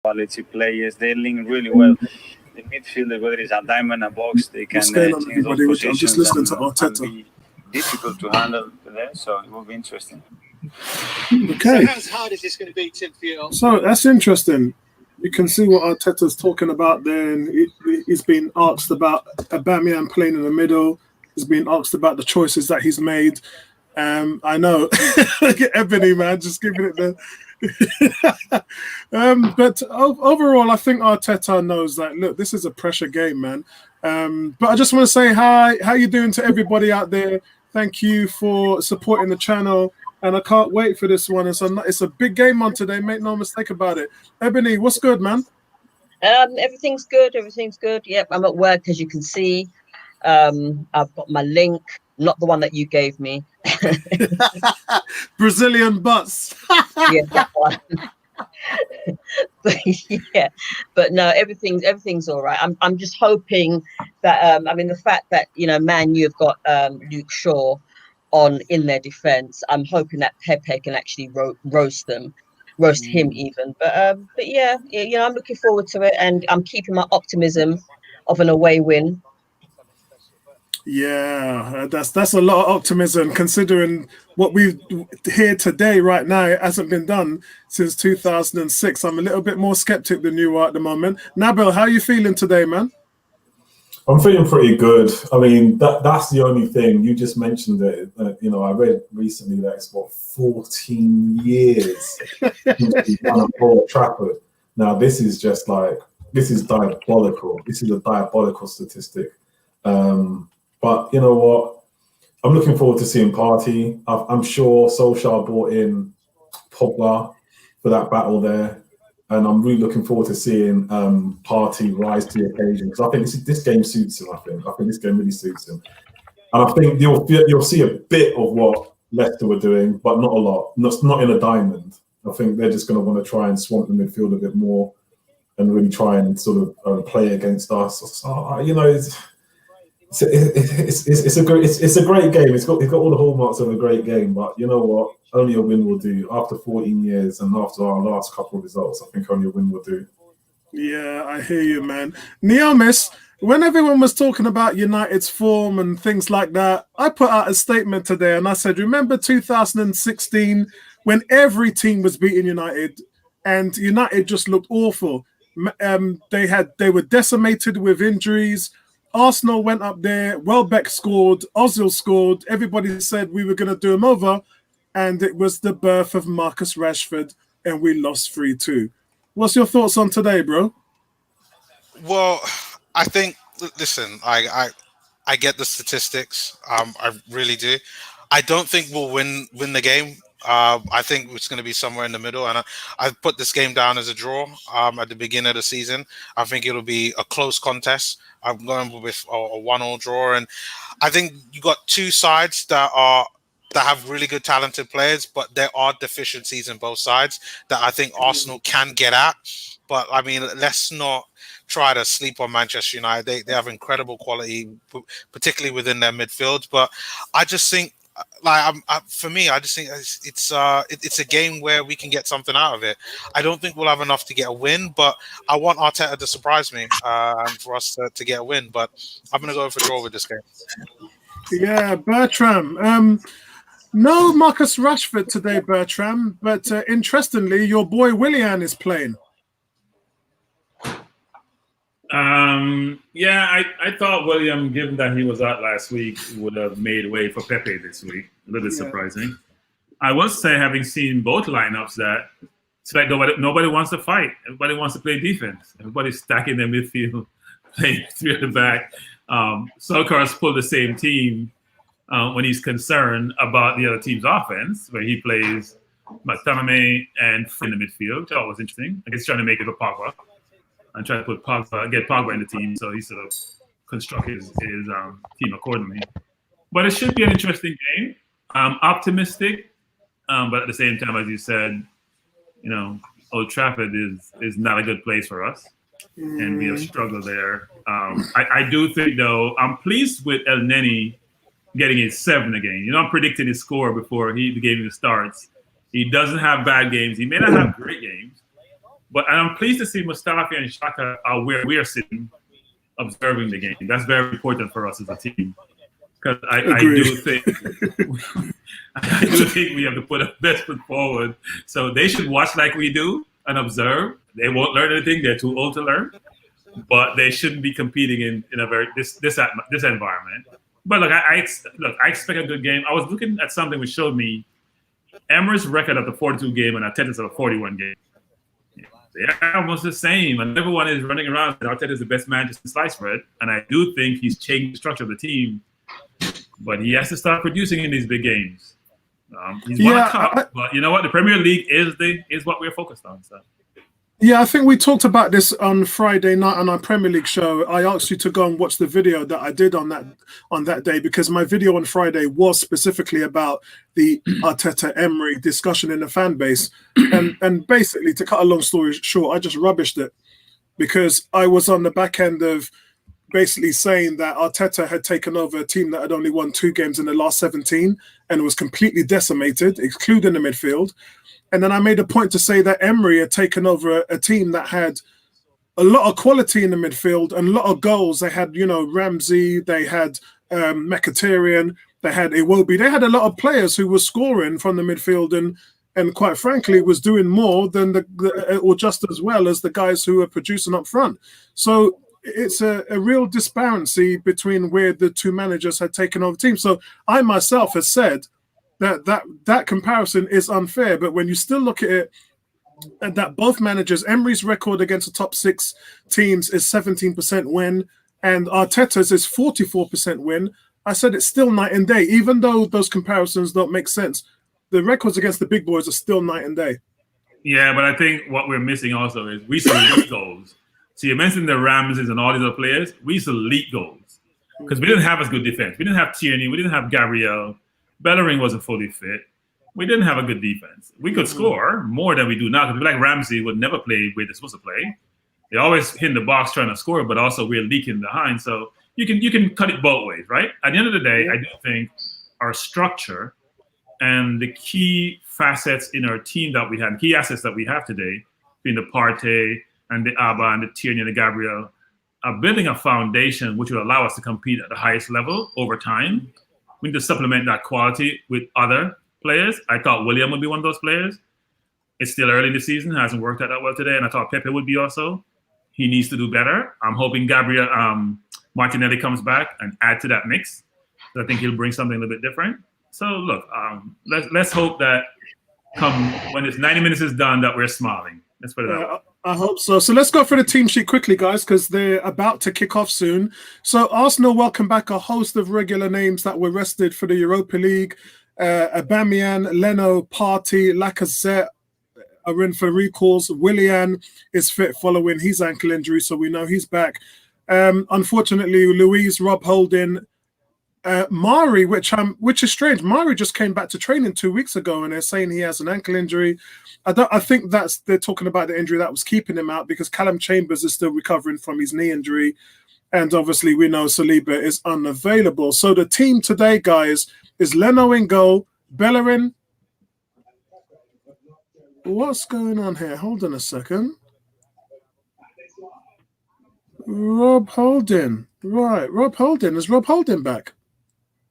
quality players. They link really well. The midfielder, whether it's a diamond, a box, they can change those positions. I'm just listening to Arteta. And be difficult to handle there, so it will be interesting. Okay. So how hard is this going to be, Tim, for you? So that's interesting. You can see what Arteta's talking about there. And he's been asked about Aubameyang playing in the middle. He's been asked about the choices that he's made. I know. Look at Ebony, man, just giving it the... but overall, I think Arteta knows that, look, this is a pressure game, man. But I just want to say hi. How you doing to everybody out there? Thank you for supporting the channel. And I can't wait for this one. It's a big game on today. Make no mistake about it. Ebony, what's good, man? Everything's good. Everything's good. Yep, I'm at work, as you can see. I've got my link, not the one that you gave me. Brazilian butts. Yeah, that one. but no, everything's all right. I'm just hoping that the fact that Man U have got Luke Shaw on in their defense, I'm hoping that Pepe can actually roast him even. But yeah, I'm looking forward to it, and I'm keeping my optimism of an away win. Yeah, that's a lot of optimism considering what we hear today. Right now, it hasn't been done since 2006. I'm a little bit more skeptic than you are at the moment. Nabil, how are you feeling today, man? I'm feeling pretty good. I mean, that's the only thing. You just mentioned it. I read recently that it's 14 years since we've done Old Trafford. Now, this is diabolical. This is a diabolical statistic. But you know what? I'm looking forward to seeing Partey. I'm sure Solskjaer brought in Pogba for that battle there. And I'm really looking forward to seeing Partey rise to the occasion, because I think this game suits him. I think this game really suits him, and I think you'll see a bit of what Leicester were doing, but not a lot. Not in a diamond. I think they're just going to want to try and swamp the midfield a bit more, and really try and sort of play against us. So, it's a great game. It's got all the hallmarks of a great game, but you know what? Only a win will do. After 14 years and after our last couple of results, I think only a win will do. Yeah, I hear you, man. Neomis, when everyone was talking about United's form and things like that, I put out a statement today and I said, remember 2016 when every team was beating United and United just looked awful. They were decimated with injuries. Arsenal went up there, Welbeck scored, Ozil scored, everybody said we were going to do him over, and it was the birth of Marcus Rashford, and we lost 3-2. What's your thoughts on today, bro? Well, I think, listen, I get the statistics. I really do. I don't think we'll win the game. I think it's going to be somewhere in the middle, and I put this game down as a draw at the beginning of the season. I think it'll be a close contest. I'm going with a 1-1 draw, and I think you got two sides that have really good talented players, but there are deficiencies in both sides that I think Arsenal can get at. But I mean, let's not try to sleep on Manchester United. They have incredible quality, particularly within their midfield. But I just think, for me, I just think it's a game where we can get something out of it. I don't think we'll have enough to get a win, but I want Arteta to surprise me and for us to get a win. But I'm going to go for a draw with this game. Yeah, Bertram. No Marcus Rashford today, Bertram. But interestingly, your boy Willian is playing. Yeah, I thought William, given that he was out last week, would have made way for Pepe this week. A little bit surprising. I will say, having seen both lineups, that it's like nobody wants to fight. Everybody wants to play defense. Everybody's stacking their midfield, playing three at the back. Solskjaer's pulled the same team when he's concerned about the other team's offense, where he plays McTominay and in the midfield, which is always interesting. I guess he's trying to make it for Pogba. And try to get Pogba in the team, so he sort of construct his team accordingly. But it should be an interesting game. I'm optimistic, but at the same time, as you said, Old Trafford is not a good place for us, and we have struggled there. I do think, though, I'm pleased with El Neni getting his 7 again. I'm predicting his score before the game even starts. He doesn't have bad games. He may not have great games, But I'm pleased to see Mustafi and Xhaka are where we are sitting, observing the game. That's very important for us as a team. Because I do think we have to put our best foot forward. So they should watch like we do and observe. They won't learn anything. They're too old to learn. But they shouldn't be competing in a this environment. But look, I expect a good game. I was looking at something which showed me Emery's record of the 42 game and Arteta's of the 41 game. They're almost the same, and everyone is running around and Arteta is the best manager since sliced bread. And I do think he's changed the structure of the team, but he has to start producing in these big games. He's won a cup, but you know what? The Premier League is what we're focused on. So. Yeah, I think we talked about this on Friday night on our Premier League show. I asked you to go and watch the video that I did on that day, because my video on Friday was specifically about the Arteta Emery discussion in the fan base. And basically, to cut a long story short, I just rubbished it because I was on the back end of basically saying that Arteta had taken over a team that had only won 2 games in the last 17 and was completely decimated, including the midfield. And then I made a point to say that Emery had taken over a team that had a lot of quality in the midfield and a lot of goals. They had, Ramsey, they had Mkhitaryan, they had Iwobi. They had a lot of players who were scoring from the midfield and quite frankly was doing more than or just as well as the guys who were producing up front. So it's a real disparity between where the two managers had taken over teams. So I myself have said that comparison is unfair, but when you still look at it, and that both managers, Emery's record against the top 6 teams is 17% win, and Arteta's is 44% win. I said it's still night and day, even though those comparisons don't make sense. The records against the big boys are still night and day. Yeah, but I think what we're missing also is we used to leak goals. So you mentioned the Ramses and all these other players. We used to leak goals because we didn't have as good defense. We didn't have Tierney. We didn't have Gabriel. Bellerin wasn't fully fit. We didn't have a good defense. We could score more than we do now because like Ramsey would never play where they're supposed to play. They always hit the box trying to score, but also we're leaking behind. So you can cut it both ways, right? At the end of the day, I do think our structure and the key facets in our team that we have, key assets that we have today, being the Partey and the Abba and the Tierney and the Gabriel, are building a foundation which will allow us to compete at the highest level over time. We need to supplement that quality with other players. I thought William would be one of those players. It's still early in the season. It hasn't worked out that well today. And I thought Pepe would be also. He needs to do better. I'm hoping Gabriel Martinelli comes back and add to that mix. I think he'll bring something a little bit different. So, look, let's hope that when this 90 minutes is done that we're smiling. Let's put it that way. I hope so. So let's go through the team sheet quickly, guys, because they're about to kick off soon. So Arsenal welcome back a host of regular names that were rested for the Europa League. Aubameyang, Leno, Partey, Lacazette are in for recalls. Willian is fit following his ankle injury, so we know he's back. Unfortunately, Luiz, Rob Holding, Mari, which is strange. Mari just came back to training 2 weeks ago, and they're saying he has an ankle injury. I think they're talking about the injury that was keeping him out because Callum Chambers is still recovering from his knee injury, and obviously we know Saliba is unavailable. So the team today, guys, is Leno in goal, Bellerin. What's going on here? Hold on a second. Rob Holding, right? Rob Holding, is Rob Holding back?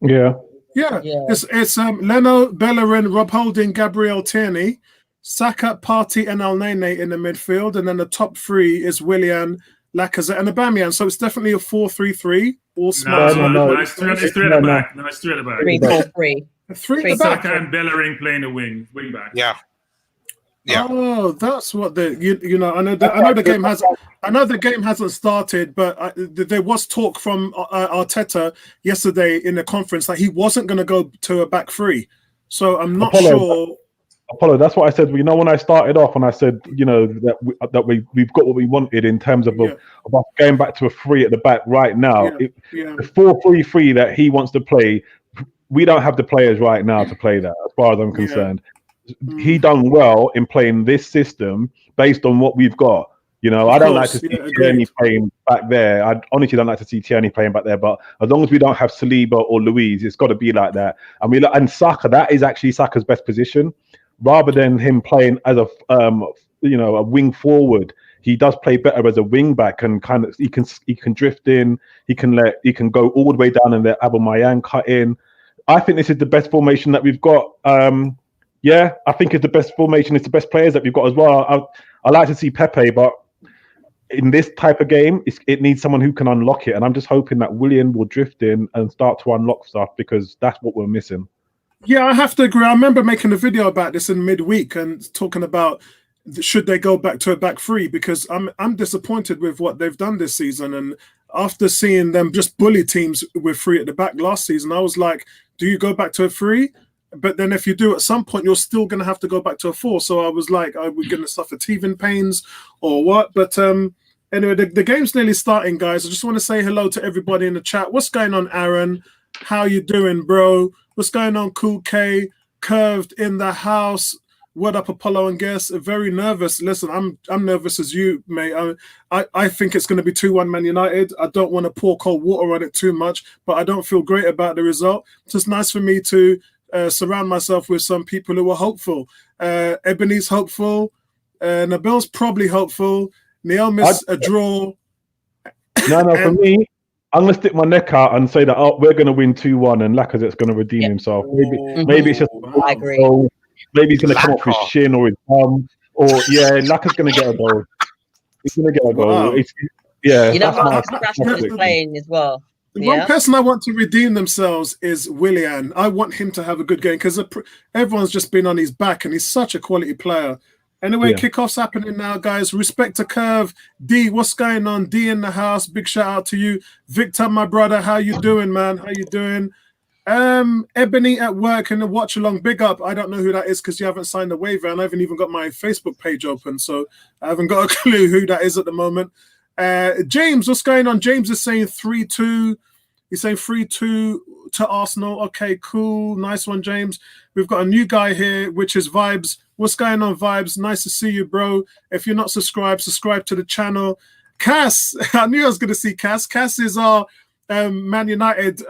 Yeah. It's Leno, Bellerin, Rob Holding, Gabriel Tierney, Saka, Partey, and Elneny in the midfield, and then the top 3 is Willian, Lacazette, and Aubameyang. So it's definitely a 4-3-3. All smart. No, it's 3 at the back. No, it's 3 at the back. 3-4-3. 3 at the back. Saka and Bellerin playing the wing back. Yeah. Oh, that's what I know the game hasn't started, but there was talk from Arteta yesterday in the conference that he wasn't going to go to a back 3. So I'm not sure. Apollo, that's what I said. When I started off and I said, that we've got what we wanted in terms of us going back to a 3 at the back right now. The 4-3-3 that he wants to play, we don't have the players right now to play that, as far as I'm concerned. He done well in playing this system based on what we've got. I don't like to see Tierney playing back there. I honestly don't like to see Tierney playing back there. But as long as we don't have Saliba or Luiz, it's got to be like that. And Saka, that is actually Saka's best position, rather than him playing as a a wing forward. He does play better as a wing back, and kind of he can drift in. He can go all the way down and let Aubameyang cut in. I think this is the best formation that we've got. Yeah, I think it's the best formation. It's the best players that we've got as well. I like to see Pepe, but in this type of game, it needs someone who can unlock it. And I'm just hoping that Willian will drift in and start to unlock stuff, because that's what we're missing. Yeah, I have to agree. I remember making a video about this in midweek and talking about should they go back to a back three, because I'm disappointed with what they've done this season. And after seeing them just bully teams with three at the back last season, I was like, do you go back to a three? But then if you do, at some point, you're still going to have to go back to a four. So I was like, are we going to suffer teething pains or what? But anyway, the game's nearly starting, guys. I just want to say hello to everybody in the chat. What's going on, Aaron? How you doing, bro? What's going on, Cool K? Curved in the house. What up, Apollo and Guess? Very nervous. Listen, I'm nervous as you, mate. I think it's going to be 2-1 Man United. I don't want to pour cold water on it too much, but I don't feel great about the result. It's just nice for me to surround myself with some people who are hopeful. Ebony's hopeful. Nabil's probably hopeful. Neil missed a draw. No, for me, I'm going to stick my neck out and say that we're going to win 2-1 and Lacazette's going to redeem himself. Maybe it's just I agree. Maybe he's going to come off his shin or his bum. Or, Laka's going to get a goal. He's going to get a goal. Wow. Rashford's playing as well. One person I want to redeem themselves is Willian. I want him to have a good game because everyone's just been on his back and he's such a quality player. Anyway, kickoff's happening now, guys. Respect to Curve. D, what's going on? D in the house. Big shout out to you. Victor, my brother, how you doing, man? How you doing? Ebony at work in the watch along. Big up. I don't know who that is because you haven't signed the waiver and I haven't even got my Facebook page open, so I haven't got a clue who that is at the moment. James, what's going on? James is saying 3-2. He's saying 3-2 to Arsenal. Okay, cool. Nice one, James. We've got a new guy here, which is Vibes. What's going on, Vibes? Nice to see you, bro. If you're not subscribed, subscribe to the channel. Cass, I knew I was going to see Cass. Cass is our Man United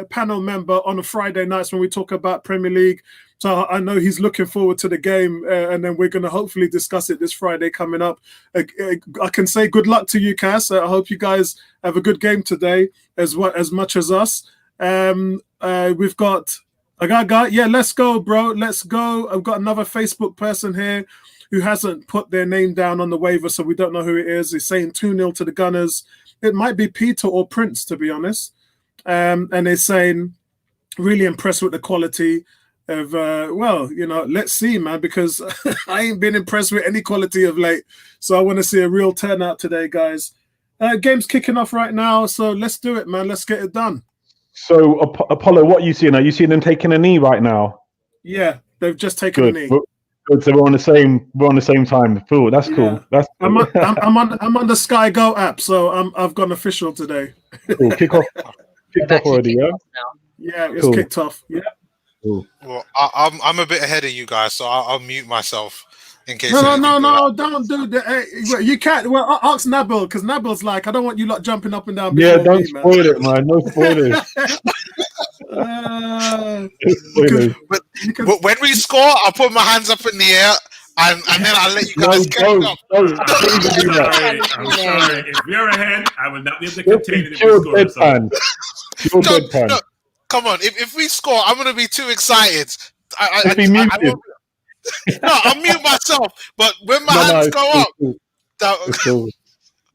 panel member on the Friday nights when we talk about Premier League. So I know he's looking forward to the game, and then we're going to hopefully discuss it this Friday coming up. I can say good luck to you, Cass. I hope you guys have a good game today, as much as us. We've got let's go, bro. Let's go. I've got another Facebook person here who hasn't put their name down on the waiver, so we don't know who it is. He's saying 2-0 to the Gunners. It might be Peter or Prince, to be honest. And they're saying really impressed with the quality of let's see, man, because I ain't been impressed with any quality of late. So I want to see a real turnout today, guys. Game's kicking off right now, so let's do it, man. Let's get it done. So Apollo, what are you seeing? Are you seeing them taking a knee right now? Yeah, they've just taken a knee. Good. So we're on the same time. Cool. That's cool. That's cool. I'm on the Sky Go app, so I've gone official today. Cool. Kick off already, yeah? Yeah, it's kicked off. Yeah. Cool. Well, I'm a bit ahead of you guys, so I'll mute myself in case. No, don't do that. You can't. Well, ask Nabil, because Nabil's like, I don't want you lot jumping up and down. Yeah, don't spoil it, man. No spoilers. But when we score, I'll put my hands up in the air and then I'll let you guys catch up. I'm sorry. If we're ahead, I will not be able to contain it if we score. No, come on. If we score, I'm going to be too excited. I'll mute myself. But when my hands go up,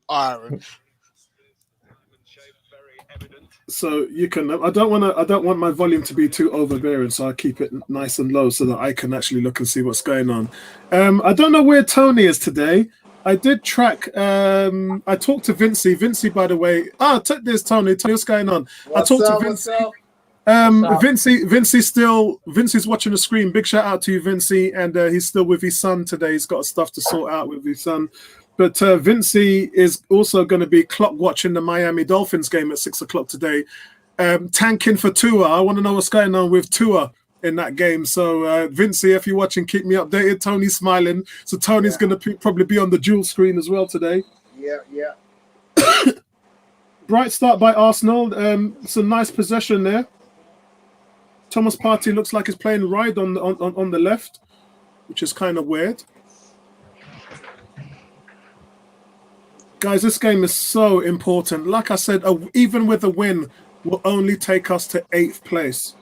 all right. So you can. I don't want my volume to be too overbearing, so I keep it nice and low so that I can actually look and see what's going on. I don't know where Tony is today. I did track. I talked to Vincey. Vincey, by the way. There's Tony. Tony, what's going on? I talked to Vincey. Vincey's watching the screen. Big shout out to you, Vincey, and he's still with his son today. He's got stuff to sort out with his son. But Vincey is also going to be clock watching the Miami Dolphins game at 6:00 today. Tanking for Tua. I want to know what's going on with Tua in that game. So, Vincey, if you're watching, keep me updated. Tony's smiling. So Tony's going to probably be on the dual screen as well today. Yeah. Bright start by Arsenal. Some nice possession there. Thomas Partey looks like he's playing right on the left, which is kind of weird. Guys, this game is so important. Like I said, even with a win, will only take us to 8th place.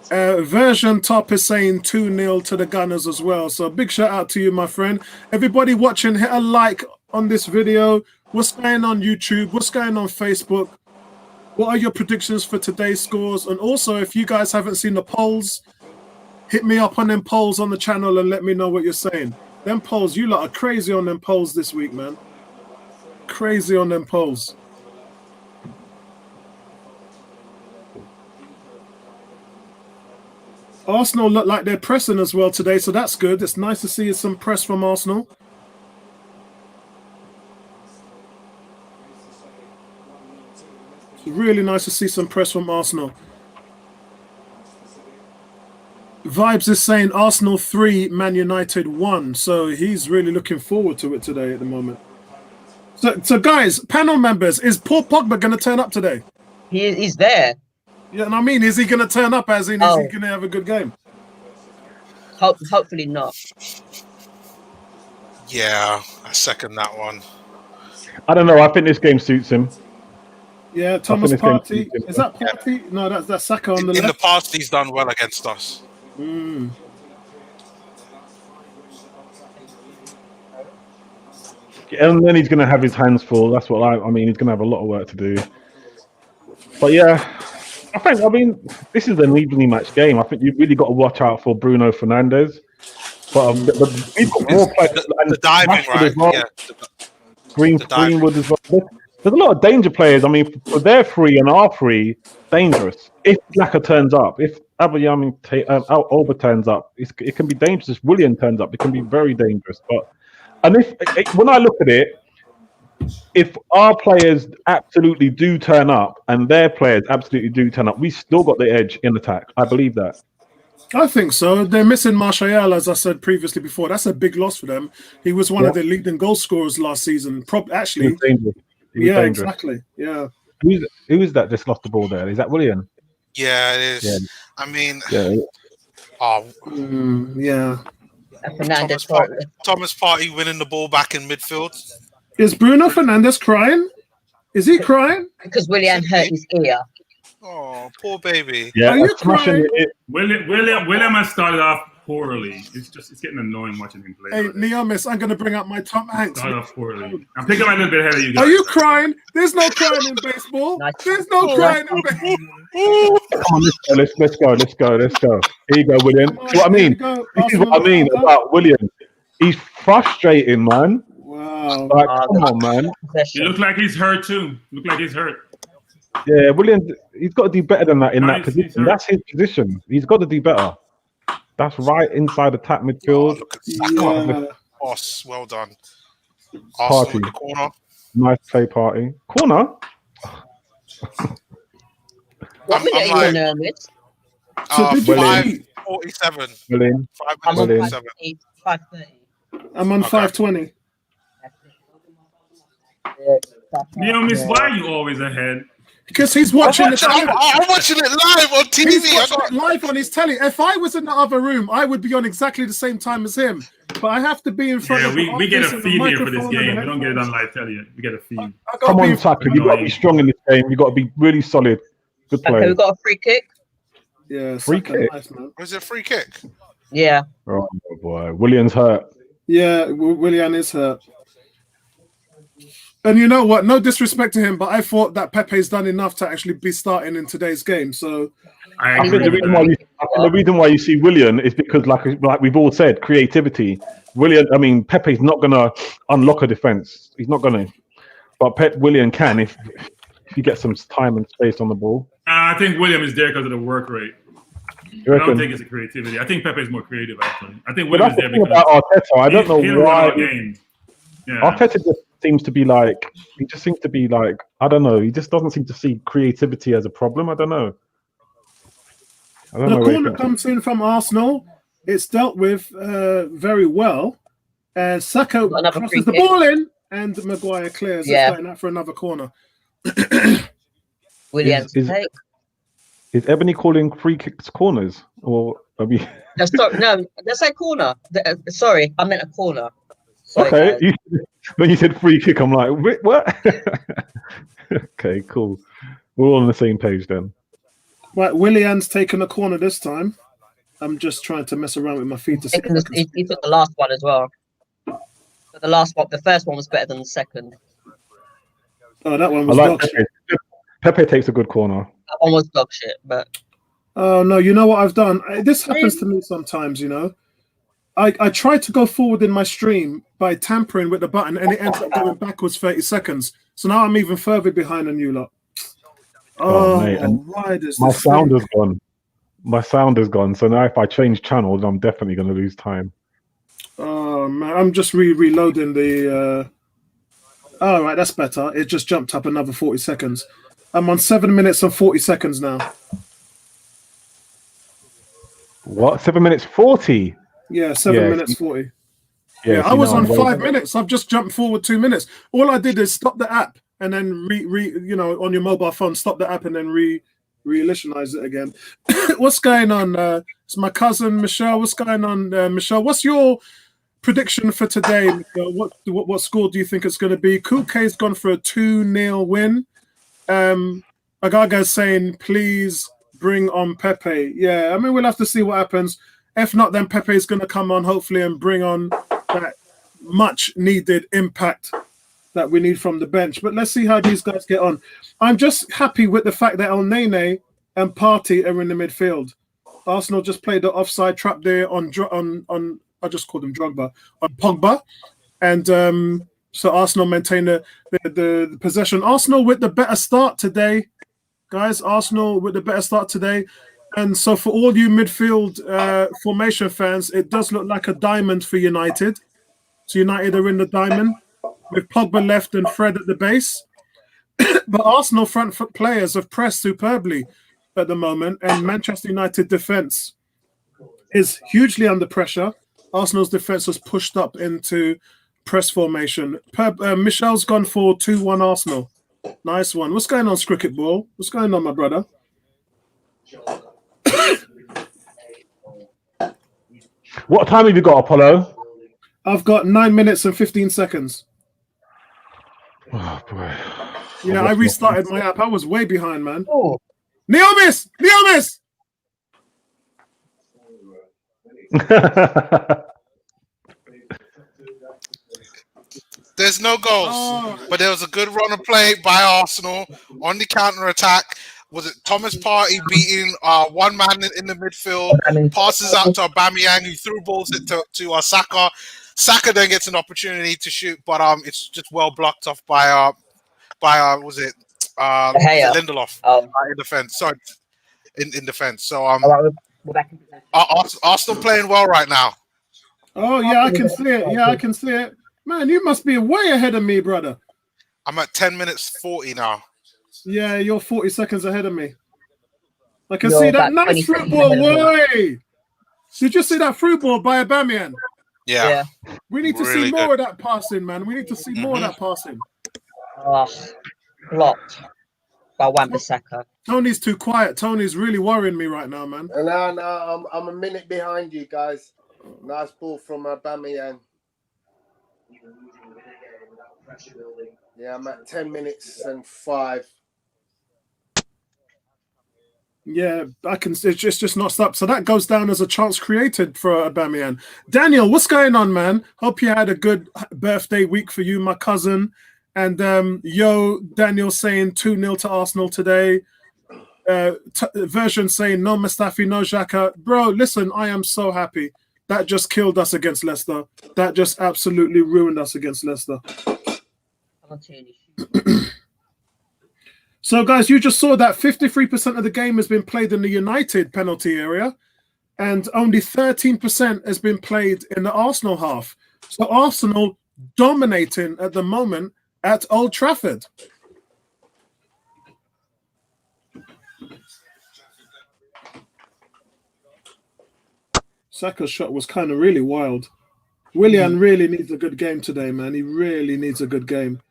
Version Top is saying 2-0 to the Gunners as well. So big shout out to you, my friend. Everybody watching, hit a like on this video. What's going on YouTube? What's going on Facebook? What are your predictions for today's scores? And also, if you guys haven't seen the polls, hit me up on them polls on the channel and let me know what you're saying. Them polls, you lot are crazy on them polls this week, man. Crazy on them polls. Arsenal look like they're pressing as well today, so that's good. It's nice to see some press from Arsenal. It's really nice to see some press from Arsenal. Vibes is saying Arsenal 3, Man United 1, so he's really looking forward to it today at the moment. So guys, panel members, is Paul Pogba going to turn up today? He's there. Yeah, and I mean, is he going to turn up as in, is he going to have a good game? Hopefully not. Yeah, I second that one. I don't know. I think this game suits him. Yeah, Thomas Partey. Is that Partey? No, that's Saka on the left. In the past, he's done well against us. Mm. And then he's going to have his hands full. That's what I mean. He's going to have a lot of work to do. But yeah. I mean, this is an evenly matched game. I think you've really got to watch out for Bruno Fernandes. But we've got more players. The diving, right? Well. Yeah. Greenwood as well. There's a lot of danger players. I mean, for their free and our free, dangerous. If Laka turns up, if Alba turns up, it can be dangerous. If Willian turns up, it can be very dangerous. And when I look at it, if our players absolutely do turn up and their players absolutely do turn up, we still got the edge in attack. I believe that. I think so. They're missing Martial, as I said previously before. That's a big loss for them. He was one of the leading goal scorers last season. Actually, he was dangerous. Exactly. Yeah. Who is that just lost the ball there? Is that Willian? Yeah, it is. Yeah. I mean, Thomas Partey winning the ball back in midfield. Is Bruno Fernandes crying? Is he crying? Because Willian hurt his ear. Oh, poor baby. Yeah, are you crying? William has started off poorly. It's getting annoying watching him play. Hey, Neomis, I'm going to bring up my Tom Hanks. Started off poorly. I'm picking him a little bit ahead of you guys. Are you crying? There's no crying in baseball. There's no crying in baseball. Come on, let's go. Here you go, William. What I mean, this is what I mean about William. He's frustrating, man. Wow. Like, come on, man. He looks like he's hurt too. Yeah, William, he's got to do better than that in that position. That's his position. He's got to do better. That's right inside attack midfield. Boss, well done. Party. Corner. Nice play, Party. Corner? What minute are you on it? 5:47. William. I'm on 5:30. I'm on 5:20. Miss, why are you always ahead? Because he's watching I'm watching it live on TV. He's watching it live on his telly. If I was in the other room, I would be on exactly the same time as him. But I have to be in front of the we get a feed here for this game. We don't get it on live telly. We get a feed. Come on, Saka. You've got to be strong in this game. You've got to be really solid. Good play. Okay, we got a free kick. Yeah, free kick. Nice, man. Was it a free kick? Yeah. Oh boy, William's hurt. Yeah, Willian is hurt. And you know what? No disrespect to him, but I thought that Pepe's done enough to actually be starting in today's game. So I think the reason why you see Willian is because, like we've all said, creativity. Pepe's not gonna unlock a defense. He's not gonna, but Willian can if he gets some time and space on the ball. I think William is there because of the work rate. I don't think it's the creativity. I think Pepe is more creative, actually. I think William is there because about Arteta. I don't know why. Yeah. Arteta just seems to be like, I don't know. He just doesn't seem to see creativity as a problem. I don't know. The corner comes in from Arsenal. It's dealt with very well. And Saka crosses the ball in, and Maguire clears. Yeah. It's out for another corner. Williams. Is Ebony calling free kicks corners? Or no, that's a corner. Sorry, I meant a corner. Sorry, Okay. guys. When you said free kick, I'm like, "Wait, what?" Okay, cool. We're all on the same page then. Right, Willian's taken a corner this time. I'm just trying to mess around with my feet to see. If I can... He took the last one as well. But the first one was better than the second. Oh, that one I was like dog shit. Pepe takes a good corner. That one was dog shit, but Oh no, you know what I've done? This happens to me sometimes, you know. I try to go forward in my stream by tampering with the button and it ends up going backwards 30 seconds. So now I'm even further behind than you lot. Oh, mate. And why does my this sound thing... is gone. My sound is gone. So now if I change channels, I'm definitely going to lose time. Oh man, I'm just reloading the all right, that's better. It just jumped up another 40 seconds. I'm on 7 minutes and 40 seconds now. What? 7 minutes 40? Yeah, 7 minutes 40. Yeah, see, I was now on I'm 5 minutes. I've just jumped forward 2 minutes. All I did is stop the app and then on your mobile phone, stop the app and then re-initialize it again. What's going on? It's my cousin Michelle. What's going on, Michelle? What's your prediction for today, Michelle? What score do you think it's going to be? Kuke's gone for a 2-0 win. Agaga's saying, please bring on Pepe. Yeah, I mean, we'll have to see what happens. If not, then Pepe is going to come on, hopefully, and bring on that much-needed impact that we need from the bench. But let's see how these guys get on. I'm just happy with the fact that El Nene and Partey are in the midfield. Arsenal just played the offside trap there on I just called him Drogba, on Pogba. And so Arsenal maintain the possession. Arsenal with the better start today. Guys, Arsenal with the better start today. And so for all you midfield formation fans, it does look like a diamond for United. So United are in the diamond with Pogba left and Fred at the base. But Arsenal front foot players have pressed superbly at the moment, and Manchester United defence is hugely under pressure. Arsenal's defence was pushed up into press formation. Michel's gone for 2-1 Arsenal. Nice one. What's going on, Cricket Ball? What's going on, my brother? What time have you got, Apollo? I've got 9 minutes and 15 seconds. Oh, boy. Yeah, I restarted my app. I was way behind, man. oh, Neomis! Neomis! There's no goals, but there was a good run of play by Arsenal on the counter attack. Was it Thomas Partey beating one man in the midfield? Passes out to Aubameyang, who threw balls to Saka. Saka then gets an opportunity to shoot, but it's just well blocked off by Lindelof in defense. Sorry, in defense. So we're back in position. Arsenal playing well right now. Oh yeah, I can see it. Yeah, I can see it. Man, you must be way ahead of me, brother. I'm at 10 minutes 40 now. Yeah, you're 40 seconds ahead of me. I can see that nice through ball. Way! Did you see that through ball by Aubameyang? Yeah. We need to see more of that passing, man. We need to see more of that passing. Blocked by Wan-Bissaka. Tony's too quiet. Tony's really worrying me right now, man. No, I'm a minute behind you guys. Nice ball from Aubameyang. Yeah, I'm at 10 minutes and 5. Yeah, I can. It's just not stopped. So that goes down as a chance created for Aubameyang. Daniel, what's going on, man? Hope you had a good birthday week for you, my cousin. And Daniel saying 2-0 to Arsenal today. Version saying no Mustafi, no Xhaka. Bro, listen, I am so happy. That just killed us against Leicester. That just absolutely ruined us against Leicester. So, guys, you just saw that 53% of the game has been played in the United penalty area, and only 13% has been played in the Arsenal half. So, Arsenal dominating at the moment at Old Trafford. Saka's shot was kind of really wild. Willian really needs a good game today, man. He really needs a good game.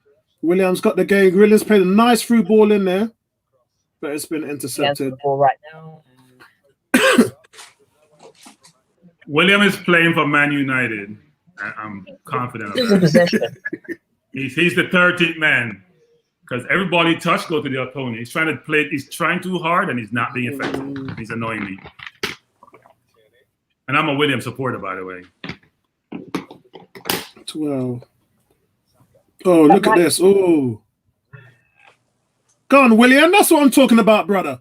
William's got the game. William's played a nice through ball in there, but it's been intercepted. Ball right now. William is playing for Man United. I'm confident of Losing that. possession. He's the 13th man because every ball he touched go to the opponent. He's trying to play. He's trying too hard and he's not being effective. He's annoying me. And I'm a William supporter, by the way. 12. Oh, look at this. Oh. Go on, William. That's what I'm talking about, brother.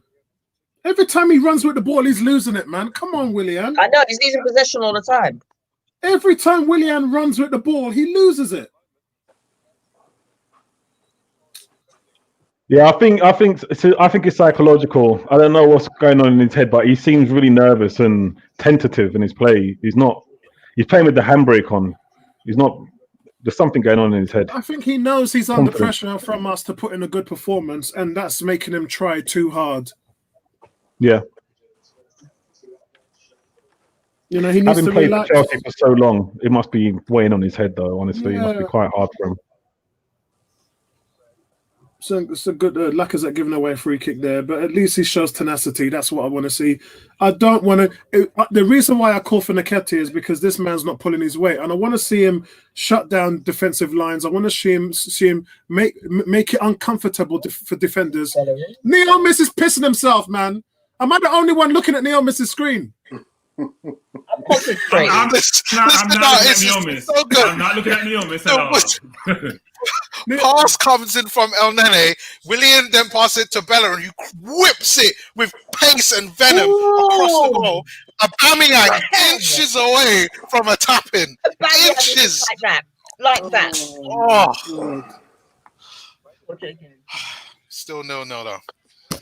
Every time he runs with the ball, he's losing it, man. Come on, William. I know, he's losing possession all the time. Every time William runs with the ball, he loses it. Yeah, I think it's psychological. I don't know what's going on in his head, but he seems really nervous and tentative in his play. He's playing with the handbrake on. There's something going on in his head. I think he knows he's under pressure from us to put in a good performance, and that's making him try too hard. Yeah. You know, he needs Having to played relax. for Chelsea for so long, it must be weighing on his head, though. Honestly, It must be quite hard for him. So it's a good Lacazette giving away a free kick there, but at least he shows tenacity. That's what I want to see. I don't want to. The reason why I call for Nketiah is because this man's not pulling his weight, and I want to see him shut down defensive lines. I want to see him make it uncomfortable for defenders. Neil Miss is pissing himself, man. Am I the only one looking at Neil Miss's screen? I'm not looking at Neil Miss at all. Pass comes in from El Nene. William then passes it to Bellerin, who whips it with pace and venom across the goal. Aubameyang inches away from a tap-in. Inches. Like that. Oh. Still 0-0 though.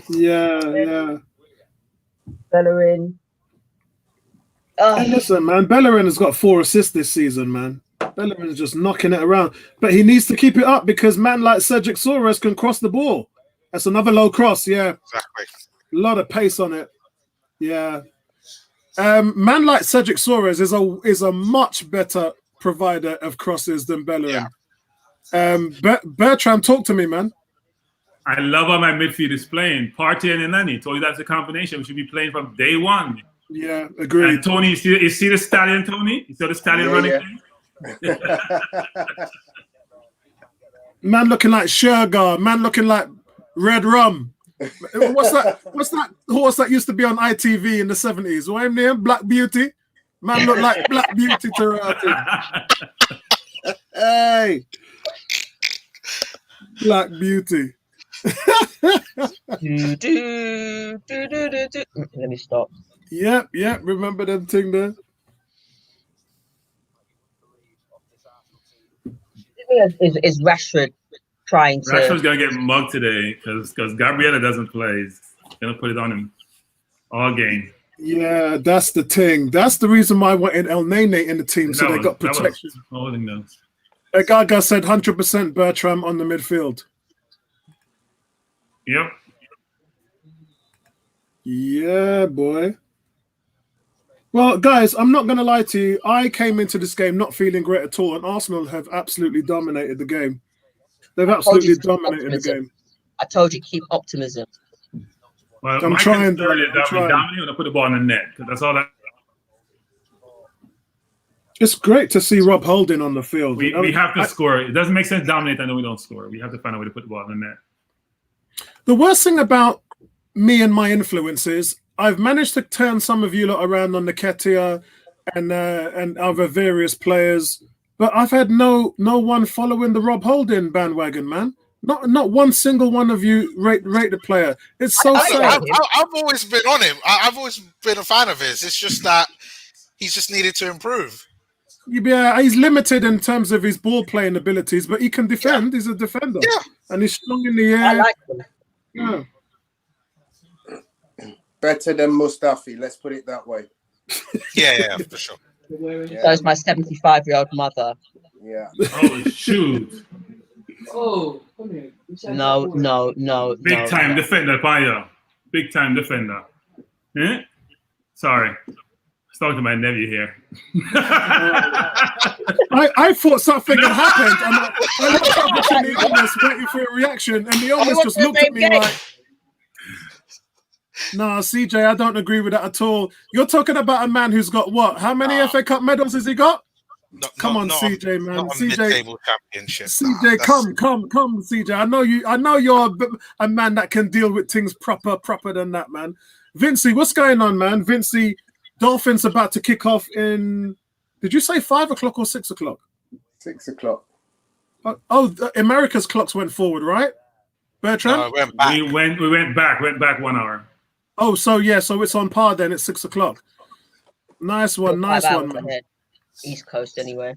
Yeah. Bellerin. Hey, listen, man. Bellerin has got 4 assists this season, man. Bellerin is just knocking it around. But he needs to keep it up because man like Cedric Soares can cross the ball. That's another low cross, yeah. Exactly. A lot of pace on it. Yeah. Man like Cedric Soares is a much better provider of crosses than Bellerin. Yeah. Bertram, talk to me, man. I love how my midfield is playing. Partey and Elneny. Told you that's a combination. We should be playing from day one. Yeah, agreed. And Tony, you see the stallion, Tony? You saw the stallion running? Man looking like Shergar. Man looking like Red Rum. What's that horse that used to be on ITV in the 70s? What his name? Black Beauty. Man look like Black Beauty to Hey. Black Beauty. Let me stop. Yep. Remember them thing there? Is Rashford trying to? Rashford's gonna get mugged today because Gabriella doesn't play. He's gonna put it on him all game. Yeah, that's the thing. That's the reason why I wanted El Nene in the team, so they got protection. Holding those. Gaga said 100% Bertram on the midfield. Yep. Yeah, boy. Well, guys, I'm not going to lie to you. I came into this game not feeling great at all, and Arsenal have absolutely dominated the game. They've absolutely dominated the game. I told you, keep optimism. Well, I'm trying. We dominate and put the ball in the net. That's all that. It's great to see Rob Holding on the field. We have to score. It doesn't make sense to dominate and then we don't score. We have to find a way to put the ball in the net. The worst thing about me and my influences, I've managed to turn some of you lot around on Nketiah and other various players, but I've had no one following the Rob Holding bandwagon, man. Not one single one of you rate the player. It's so sad. I've always been on him. I've always been a fan of his. It's just that he's just needed to improve. Yeah, he's limited in terms of his ball playing abilities, but he can defend. Yeah. He's a defender. Yeah. And he's strong in the air. I like him. Yeah. Better than Mustafi, let's put it that way. Yeah, for sure. So is my 75-year-old mother. Yeah. Oh, shoot. Oh, no. Big time defender, Paya. Big time defender. Eh? Sorry. I was talking to my nephew here. I thought something had happened, and I looked up to the almost waiting for a reaction, and the almost just looked at me like, "No, CJ, I don't agree with that at all. You're talking about a man who's got what? How many FA Cup medals has he got? Come on, not CJ, man. not a CJ, mid-table championship. CJ, come, CJ. I know you're a man that can deal with things proper than that, man. Vincey, what's going on, man? Vincey, Dolphins about to kick off in. Did you say 5 o'clock or 6 o'clock? 6 o'clock. America's clocks went forward, right? Bertrand? No, went back. We went back 1 hour. Oh, so it's on par then. It's 6 o'clock. Nice one, We're 5 hours man. ahead. East Coast, anyway.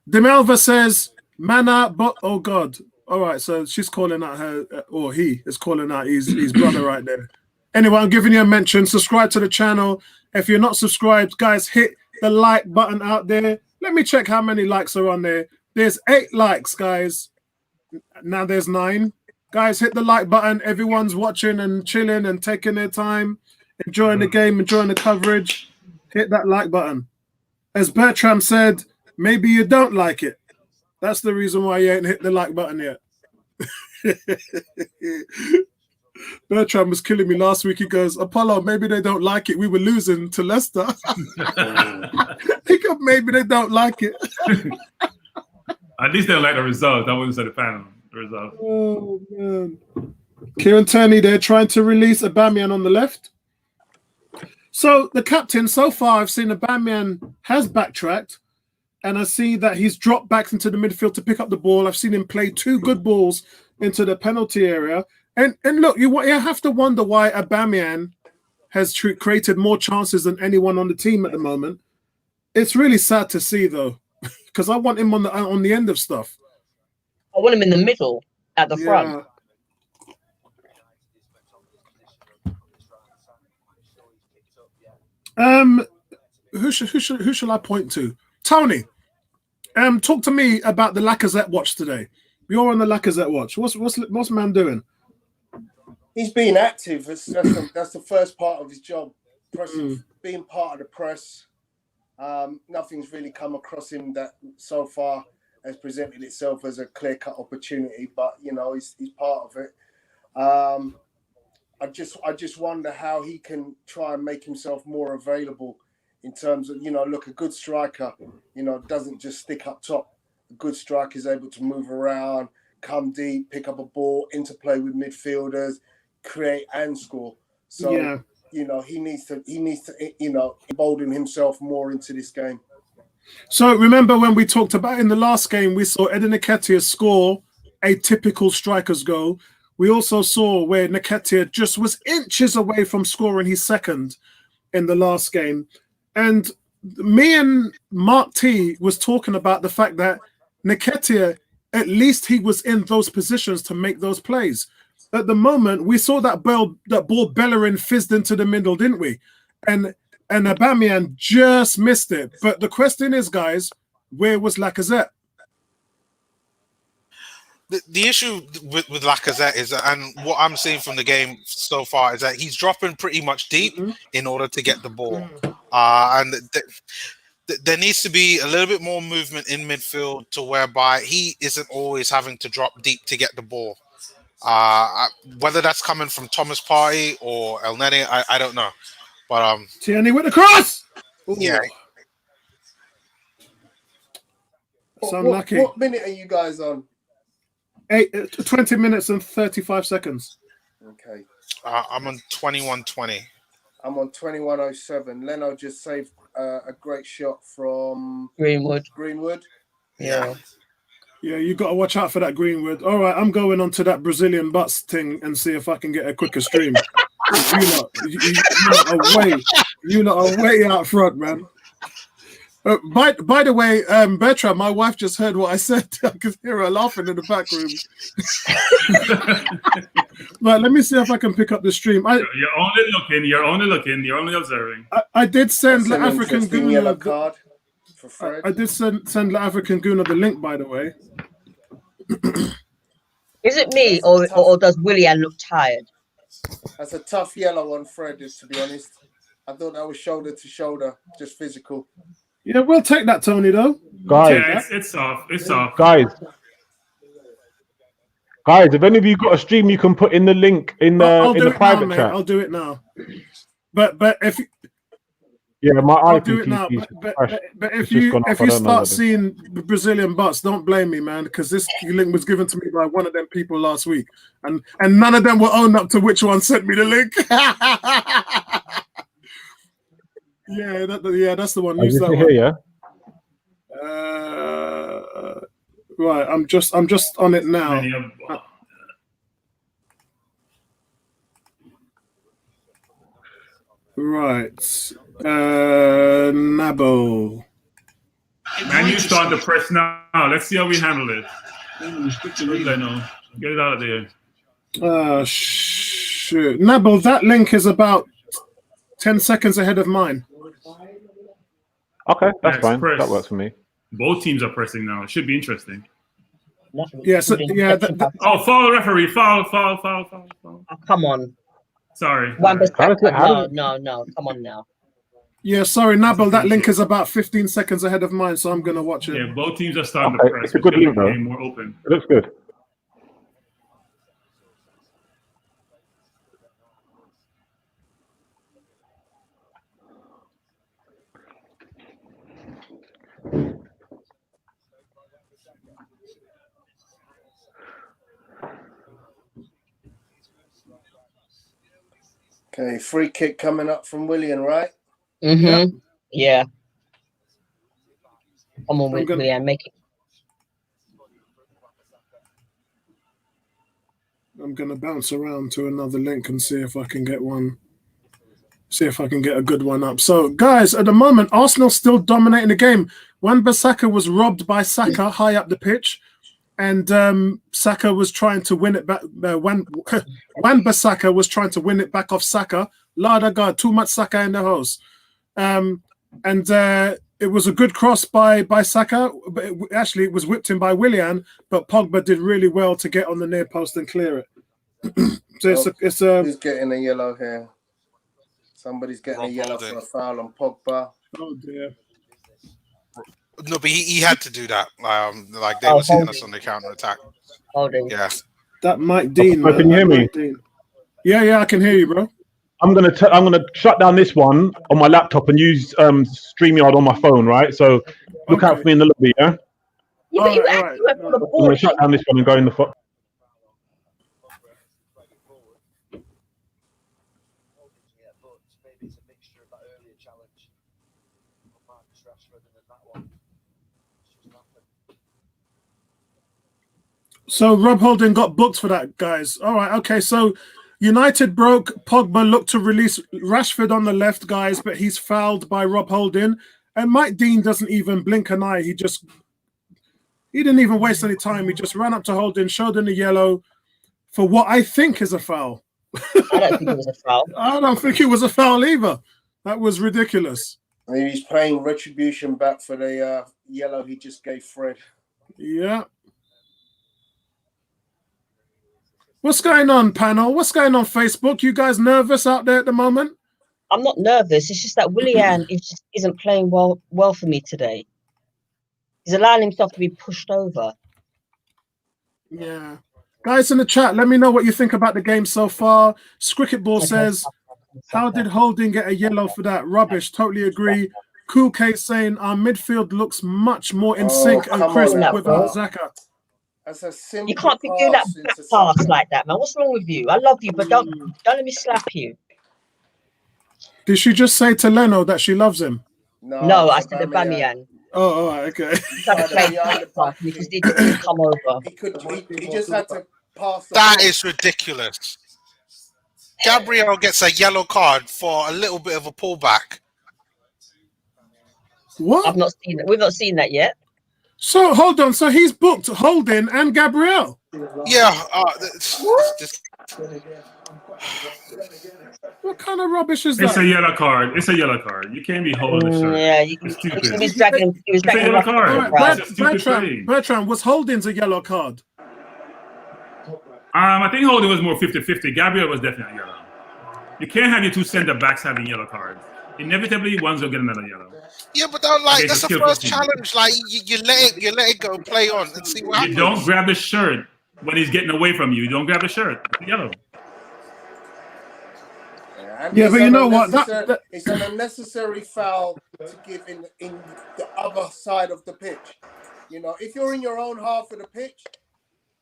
Demelva says, "Mana, but oh God." All right, so she's calling out her, or he is calling out his brother right there. Anyway, I'm giving you a mention. Subscribe to the channel. If you're not subscribed, guys, hit the like button out there. Let me check how many likes are on there. There's 8 likes, guys. Now there's 9. Guys, hit the like button. Everyone's watching and chilling and taking their time, enjoying the game, enjoying the coverage. Hit that like button. As Bertram said, maybe you don't like it. That's the reason why you ain't hit the like button yet. Bertram was killing me last week. He goes, Apollo, maybe they don't like it. We were losing to Leicester. He goes, maybe they don't like it. At least they like the result. I wouldn't say the panel. The result. Oh, man. Kieran Turney, they're trying to release Aubameyang on the left. So the captain, so far, I've seen Aubameyang has backtracked, and I see that he's dropped back into the midfield to pick up the ball. I've seen him play 2 good balls into the penalty area. And look, you have to wonder why Aubameyang has created more chances than anyone on the team at the moment. It's really sad to see, though, because I want him on the end of stuff. I want him in the middle at the front. Who shall I point to? Tony, talk to me about the Lacazette watch today. You're on the Lacazette watch. What's man doing? He's being active. That's the first part of his job. Being part of the press. Nothing's really come across him that so far has presented itself as a clear-cut opportunity, but he's part of it. I just wonder how he can try and make himself more available in terms of, look, a good striker, doesn't just stick up top. A good striker is able to move around, come deep, pick up a ball, interplay with midfielders, create and score. So, he needs to embolden himself more into this game. So remember when we talked about in the last game, we saw Eden Nketiah score a typical striker's goal. We also saw where Nketiah just was inches away from scoring his second in the last game. And me and Mark T was talking about the fact that Nketiah, at least he was in those positions to make those plays. At the moment, we saw that ball Bellerin fizzed into the middle, didn't we? And Aubameyang just missed it. But the question is, guys, where was Lacazette? The issue with Lacazette is, and what I'm seeing from the game so far, is that he's dropping pretty much deep in order to get the ball. And there needs to be a little bit more movement in midfield to whereby he isn't always having to drop deep to get the ball. Whether that's coming from Thomas Partey or El Neni, I don't know. But Tierney with the cross. Ooh. Yeah. So unlucky. What minute are you guys on? 20 minutes and 35 seconds. Okay. I'm on 21:20. I'm on 21:07. Leno just saved a great shot from Greenwood. Yeah. Yeah, you got to watch out for that Greenwood. All right, I'm going on to that Brazilian butts thing and see if I can get a quicker stream. You lot are way out front, man. By the way, Bertram, my wife just heard what I said. I could hear her laughing in the back room. Right, let me see if I can pick up the stream. You're only looking, you're only observing. I did send the That's an African interesting Guna yellow card for Fred. I did send the African Guna the link, by the way. Is it me or does Willian look tired? That's a tough yellow on Fred, to be honest. I thought that was shoulder to shoulder, just physical. Yeah, we'll take that, Tony, though. Guys, Yeah, it's soft. It's soft. Guys, if any of you got a stream, you can put in the link in the private chat. I'll do it now. But if Yeah, my I'll do it IPTV now. is But crashed. if It's just you gone up. if I you don't know start whether- seeing the Brazilian butts, don't blame me, man, because this link was given to me by one of them people last week, and none of them will own up to which one sent me the link. yeah, that's the one. Is Use it that here? one. Yeah. Right, I'm just on it now. Right, Nabo. Man, you starting to press now. Let's see how we handle it. Leno, get it out of there. Shoot, Nabo. That link is about 10 seconds ahead of mine. Okay, that's fine. Press. That works for me. Both teams are pressing now. It should be interesting. Yeah, oh, foul referee. Foul. Oh, come on. Sorry. No. Come on now. Yeah, sorry, Nabel. That link is about 15 seconds ahead of mine, so I'm going to watch it. Yeah, both teams are starting to press. It's a good link, though. More open. It looks good. Okay, free kick coming up from Willian, right? Mm-hmm. Yeah. Come on, Willian, make it. I'm going to bounce around to another link and see if I can get one. See if I can get a good one up. So, guys, at the moment, Arsenal's still dominating the game. Wan-Bissaka was robbed by Saka high up the pitch, and Saka was trying to win it back. Wan-Bissaka was trying to win it back off Saka. Lord of God, too much Saka in the house. It was a good cross by Saka, but it was whipped in by Willian, but Pogba did really well to get on the near post and clear it. So who's getting a yellow here? Somebody's getting a yellow for a foul on Pogba. Oh dear. No, but he had to do that. Like they were hitting us on the counter attack. Yeah. That Mike Dean. Can you hear me? Yeah, I can hear you, bro. I'm gonna shut down this one on my laptop and use StreamYard on my phone, right? So look out for me in the lobby, yeah? I'm gonna shut down this one and go in the phone. So Rob Holding got booked for that, guys. All right, okay. So United broke. Pogba looked to release Rashford on the left, guys, but he's fouled by Rob Holding. And Mike Dean doesn't even blink an eye. He didn't even waste any time. He just ran up to Holding, showed him the yellow for what I think is a foul. I don't think it was a foul. I don't think it was a foul either. That was ridiculous. He's paying retribution back for the yellow he just gave Fred. Yeah. What's going on, panel? What's going on, Facebook? You guys nervous out there at the moment? I'm not nervous. It's just that Willian isn't playing well for me today. He's allowing himself to be pushed over. Yeah. Guys in the chat, let me know what you think about the game so far. Scricketball says, how did Holding get a yellow for that? Rubbish. Totally agree. Cool Case saying, our midfield looks much more in sync and crisp without Xhaka. That's a simple you can't be doing that back pass like that, man. What's wrong with you? I love you, but don't let me slap you. Did she just say to Leno that she loves him? No, I said Aubameyang. Oh, all right, okay. He didn't come over. He just had to pass. That is ridiculous. Gabriel gets a yellow card for a little bit of a pullback. What? I've not seen that. We've not seen that yet. So hold on. So he's booked Holding and Gabriel. Yeah. What kind of rubbish is that? It's a yellow card. You can't be holding the shirt. Yeah, it's stupid. He was dragging it's a yellow card. Right, Bertrand, was Holding's a yellow card? I think Holding was more 50-50. Gabriel was definitely yellow. You can't have your two center backs having yellow cards. Inevitably, one's will get another yellow. Yeah, but that's the first challenge. Like you let it go, play on, and see what happens. You don't grab the shirt when he's getting away from you. You don't grab the shirt. It's yellow. Yeah, And Yeah, but you know what? It's an unnecessary foul to give in the other side of the pitch. You know, if you're in your own half of the pitch,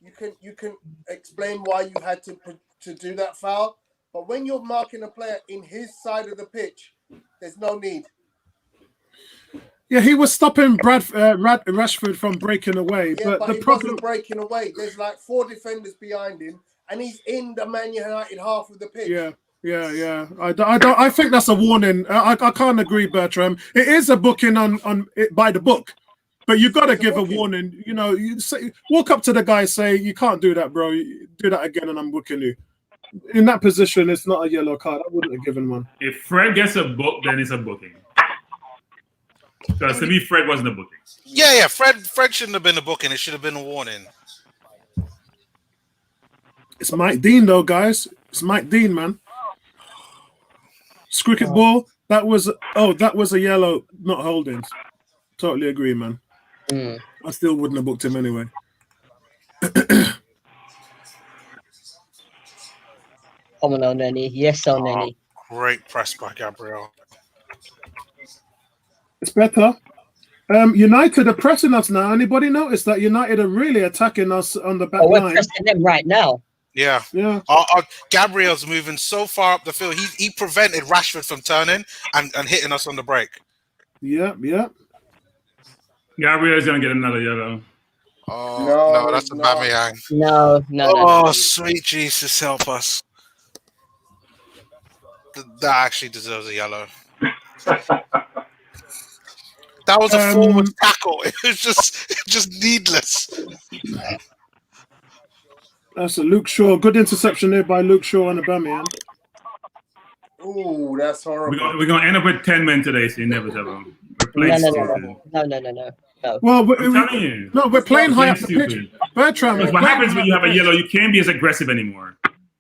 you can explain why you had to do that foul. But when you're marking a player in his side of the pitch, there's no need. Yeah, he was stopping Rashford from breaking away. Yeah, but he the problem wasn't breaking away. There's like 4 defenders behind him, and he's in the Man United half of the pitch. Yeah. I think that's a warning. I can't agree, Bertram. It is a booking on by the book, but you've got to give a warning. You know, you say, walk up to the guy, say, "You can't do that, bro. You do that again, and I'm booking you." In that position, it's not a yellow card. I wouldn't have given one. If Fred gets a book, then it's a booking. Because to me, Fred wasn't a booking. Yeah. Fred shouldn't have been a booking. It should have been a warning. It's Mike Dean, though, guys. It's Mike Dean, man. Cricket ball. That was a yellow, not holdings. Totally agree, man. I still wouldn't have booked him anyway. Come on, Nenny. Yes, Nenny. Great press by Gabriel. It's better. United are pressing us now. Anybody notice that United are really attacking us on the back line? We're pressing them right now. Yeah. Gabriel's moving so far up the field. He prevented Rashford from turning and hitting us on the break. Yeah. Gabriel's gonna get another yellow. Oh no, that's a Aubameyang. No. Sweet Jesus, help us. That actually deserves a yellow. That was a forward tackle. It was just needless. That's a Luke Shaw. Good interception there by Luke Shaw and Aubameyang. Ooh, that's horrible. We're gonna end up with 10 men today, so you never tell them. We're playing stupid. No. Well, we're playing high up the stupid. pitch. Bertram, what happens when you have a yellow? You can't be as aggressive anymore.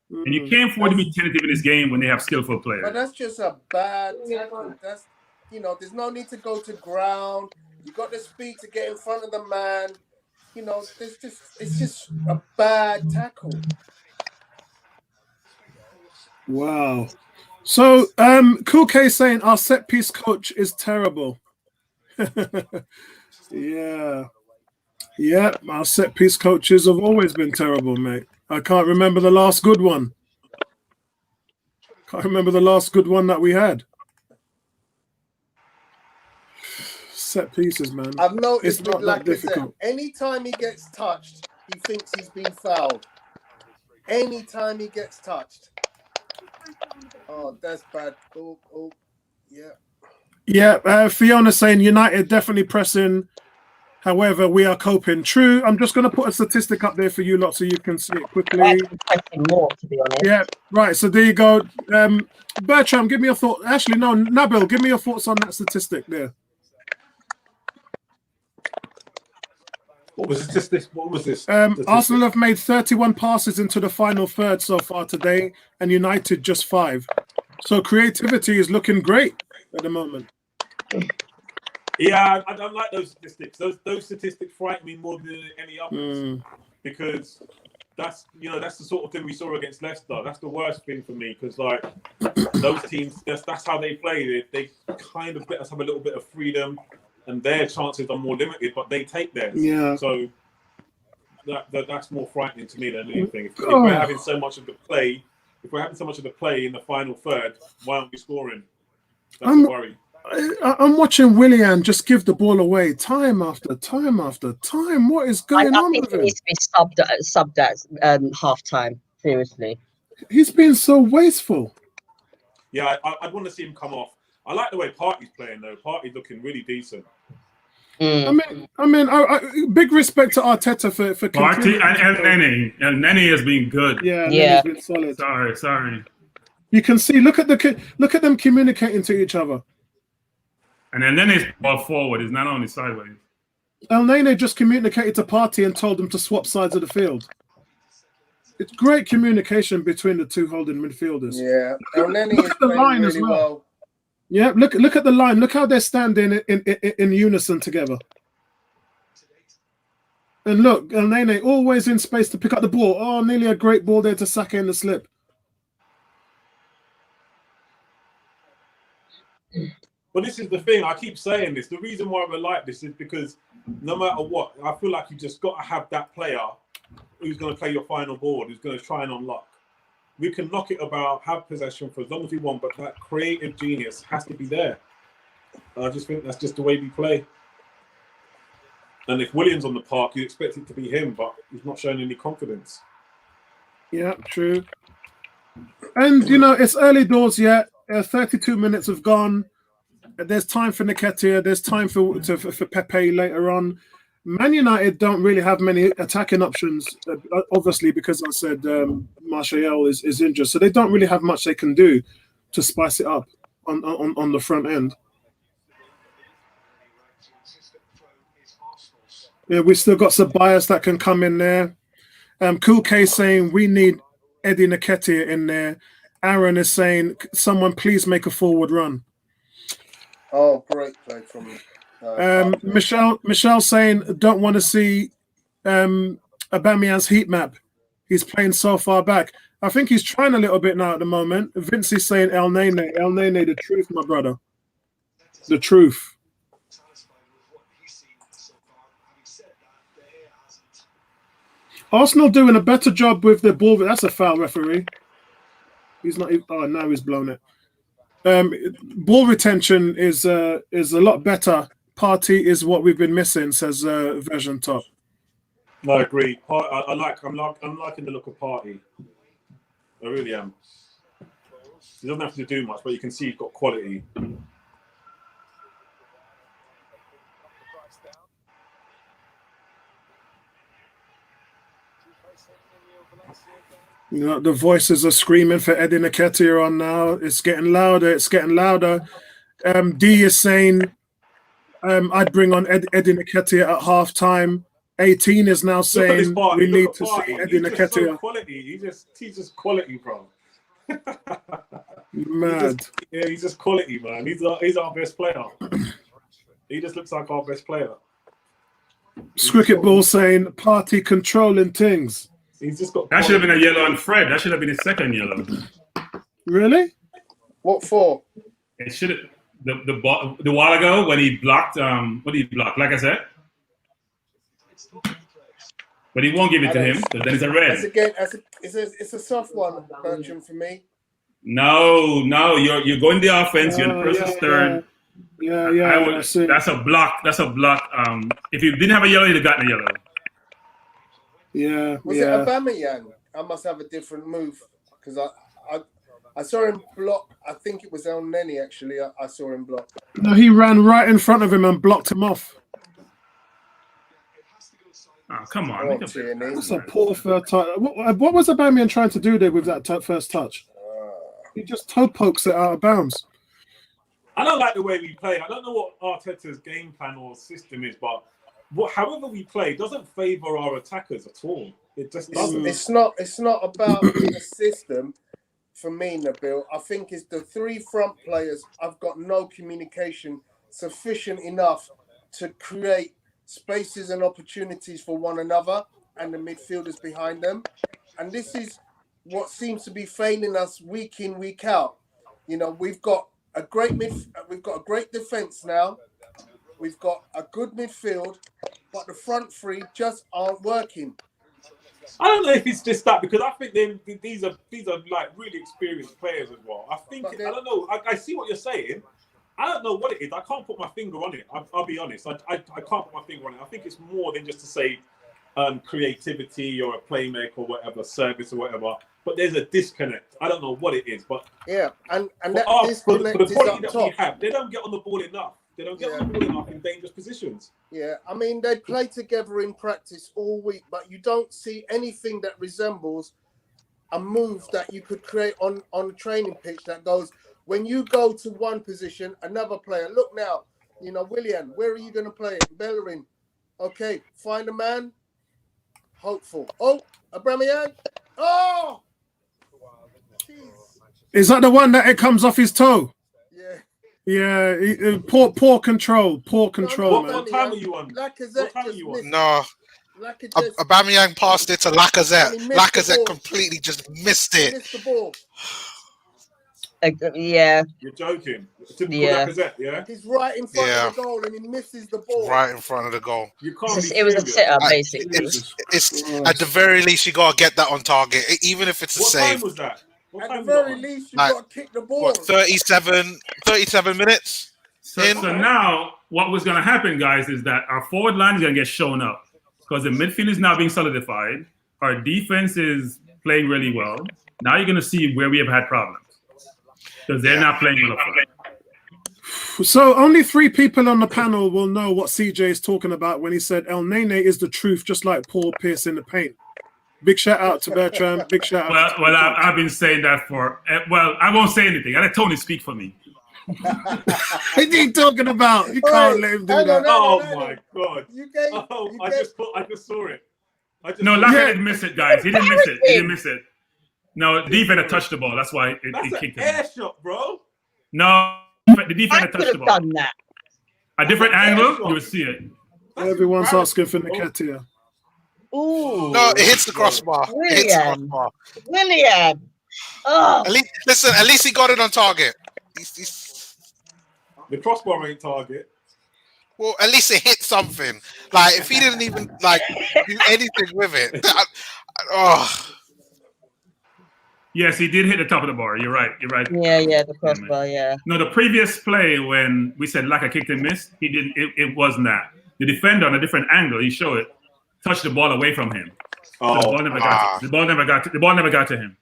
And you can't afford to be tentative in this game when they have skillful players. But that's just a bad tackle. That's, there's no need to go to ground. You got the speed to get in front of the man. It's just a bad tackle. Wow. So, Cool K saying our set piece coach is terrible. Yeah, our set piece coaches have always been terrible, mate. I can't remember the last good one. That we had. Set pieces, man. I've noticed it's not that difficult. Anytime he gets touched, he thinks he's been fouled. Anytime he gets touched. Oh, that's bad. Oh, yeah. Yeah, Fiona saying United definitely pressing. However, we are coping. True. I'm just going to put a statistic up there for you lot so you can see it quickly. Pressing more, to be honest. Yeah, right. So there you go. Bertram, give me your thought. Actually, no, Nabil, give me your thoughts on that statistic there. What was this? Arsenal have made 31 passes into the final third so far today, and United just 5. So creativity is looking great at the moment. Yeah, I don't like those statistics. Those statistics frighten me more than any others because that's the sort of thing we saw against Leicester. That's the worst thing for me because those teams, that's how they play. They kind of let us have a little bit of freedom, and their chances are more limited, but they take theirs. Yeah. So that's more frightening to me than anything. If we're having so much of the play, in the final third, why aren't we scoring? That's a worry. I'm watching Willian just give the ball away time after time after time. What is going on with him? I think he needs to be subbed at half time. Seriously, he's been so wasteful. Yeah, I'd want to see him come off. I like the way Partey's playing though. Partey's looking really decent. I mean, big respect to Arteta for Partey and Nenny has been good. Yeah. He's been solid. Sorry. You can see. Look at them communicating to each other. And then Nene's ball forward is not only sideways. El Nene just communicated to Partey and told him to swap sides of the field. It's great communication between the two holding midfielders. Yeah, El Nene look at the line really as well. Yeah, look at the line. Look how they're standing in unison together. And look, El Nene always in space to pick up the ball. Oh, nearly a great ball there to Saka in the slip. But this is the thing. I keep saying this. The reason why we're like this is because no matter what, I feel like you just got to have that player who's going to play your final board, who's going to try and unlock. We can knock it about, have possession for as long as we want, but that creative genius has to be there. I just think that's just the way we play. And if William's on the park, you expect it to be him, but he's not showing any confidence. Yeah, true. And, you know, it's early doors yet. 32 minutes have gone. There's time for Nketiah. There's time for Pepe later on. Man United don't really have many attacking options, obviously, because I said Martial is injured. So they don't really have much they can do to spice it up on the front end. Yeah, we've still got some bias that can come in there. Cool K saying we need Eddie Nketiah in there. Aaron is saying, someone please make a forward run. Oh, great play from Michelle saying don't want to see Aubameyang's heat map. He's playing so far back. I think he's trying a little bit now at the moment. Vince is saying El Nene, the truth, my brother. The truth. Arsenal doing a better job with the ball. That's a foul, referee. He's not. Oh, now he's blown it. Ball retention is a lot better. Party is what we've been missing, says Version Top. No, I agree. I'm liking the look of Party. I really am. He doesn't have to do much, but you can see he's got quality. You know, the voices are screaming for Eddie Nketiah on now. It's getting louder. It's getting louder. D is saying, I'd bring on Eddie Nketiah at halftime. 18 is now saying we need to see Eddie Nketiah. He's just quality, bro. Mad. He's just quality, man. He's our best player. He just looks like our best player. Cricket Ball saying Party controlling things. He's just got. That should have been a yellow on Fred. That should have been his second yellow. Really? What for? It should have the while ago when he blocked. What did he block? Like I said, but he won't give it to him. So then it's a red. It's a soft one, Bertram, for me. No, you're going the offense. You're in the person's third. Yeah. That's a block. That's a block. If you didn't have a yellow, you'd have gotten a yellow. Yeah. Was it Aubameyang? I must have a different move because I saw him block. I think it was El Neni actually. I saw him block. No, he ran right in front of him and blocked him off. Oh, come on. That's a poor first touch. What was Aubameyang trying to do there with that first touch? He just toe pokes it out of bounds. I don't like the way we play. I don't know what Arteta's game plan or system is, but however we play doesn't favour our attackers at all. It just doesn't. It's not about the system for me, Nabil. I think it's the three front players. I've got no communication sufficient enough to create spaces and opportunities for one another and the midfielders behind them. And this is what seems to be failing us week in, week out. You know, we've got a great defence now. We've got a good midfield, but the front three just aren't working. I don't know if it's just that because I think these are like really experienced players as well. I don't know. I see what you're saying. I don't know what it is. I can't put my finger on it. I'll be honest. I can't put my finger on it. I think it's more than just to say creativity or a playmaker or whatever, service or whatever. But there's a disconnect. I don't know what it is, but yeah, and that disconnect is up top. We have, they don't get on the ball enough. They don't get on the ball enough in dangerous positions. Yeah, I mean, they play together in practice all week, but you don't see anything that resembles a move that you could create on a training pitch that goes, when you go to one position, another player, look now, you know, Willian, where are you going to play it? Bellerin. Okay, find a man. Hopeful. Oh, Aubameyang. Oh! Jeez. Is that the one that it comes off his toe? Yeah. Yeah, poor control, man. What time are you on? No. Aubameyang passed it to Lacazette. Lacazette completely just missed it. Missed the ball. Yeah. You're joking. Typical Yeah. Lacazette, yeah? He's right in front of the goal and he misses the ball. Right in front of the goal. You can't be It was a serious. sitter, basically. It's at the very least you gotta get that on target, even if it's a What save. time was that? What At time the was that very on? least, you've Like, got to kick the ball. What, 37 minutes? So now what was going to happen, guys, is that our forward line is going to get shown up because the midfield is now being solidified. Our defense is playing really well. Now you're going to see where we have had problems because they're not playing well up front. So only 3 people on the panel will know what CJ is talking about when he said El Nene is the truth, just like Paul Pierce in the paint. Big shout out to Bertrand. Big shout out. Well, I've been saying that for. Well, I won't say anything. I let Tony speak for me. What are you talking about? You can't let him do that. Oh my God! I just saw it. No, Laka didn't miss it, guys. He didn't miss it. He didn't miss it. No, the defender touched the ball. That's why it kicked him. Air shot, bro. No, the defender touched the ball. Done that. A different angle, you would see it. Everyone's asking for Nketiah. Ooh. No, it hits the crossbar. It hits the crossbar. William. Oh. At least he got it on target. The crossbar ain't target. Well, at least it hit something. Like if he didn't even do anything with it. Yes, he did hit the top of the bar. You're right. Yeah, the crossbar, yeah. No, the previous play when we said Laka kicked and missed, he didn't. It wasn't that. The defender on a different angle, he showed it, touched the ball away from him. So the ball never got. The ball never got to him.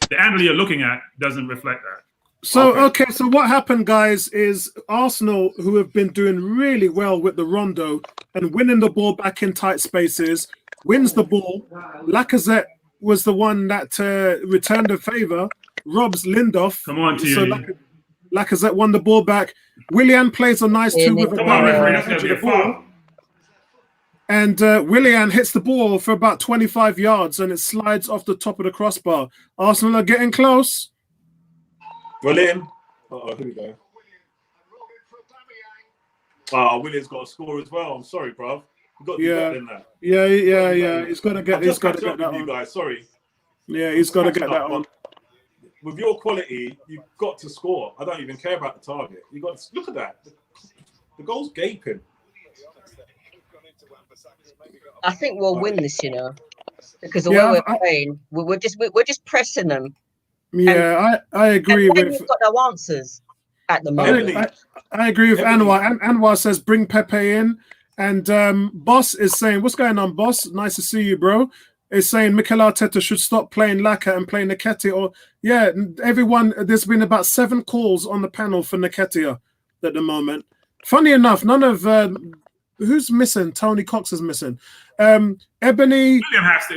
The angle you're looking at doesn't reflect that. So so what happened, guys, is Arsenal, who have been doing really well with the rondo and winning the ball back in tight spaces, wins the ball. Lacazette was the one that returned the favor, robs Lindelof. Come on, so Lacazette won the ball back. Willian plays a nice 2 with Come on, referee, that's gonna be a foul. And Willian hits the ball for about 25 yards and it slides off the top of the crossbar. Arsenal are getting close. Willian. Here we go. Willian's got a score as well. I'm sorry, bruv. You've got to do better than that. Yeah. He's got to get that on. on. You guys, sorry. Yeah, he's got to get that on. With your quality, you've got to score. I don't even care about the target. You got to look at that. The goal's gaping. I think we'll win this, because the way we're playing, we're just pressing them. Yeah, I agree with. We've got no answers at the moment. I agree with Anwar. Anwar says bring Pepe in, and Boss is saying, "What's going on, Boss? Nice to see you, bro." Is saying Mikel Arteta should stop playing Laka and play Nketiah. Or everyone. There's been about 7 calls on the panel for Nketiah at the moment. Funny enough, none of who's missing. Tony Cox is missing. Ebony.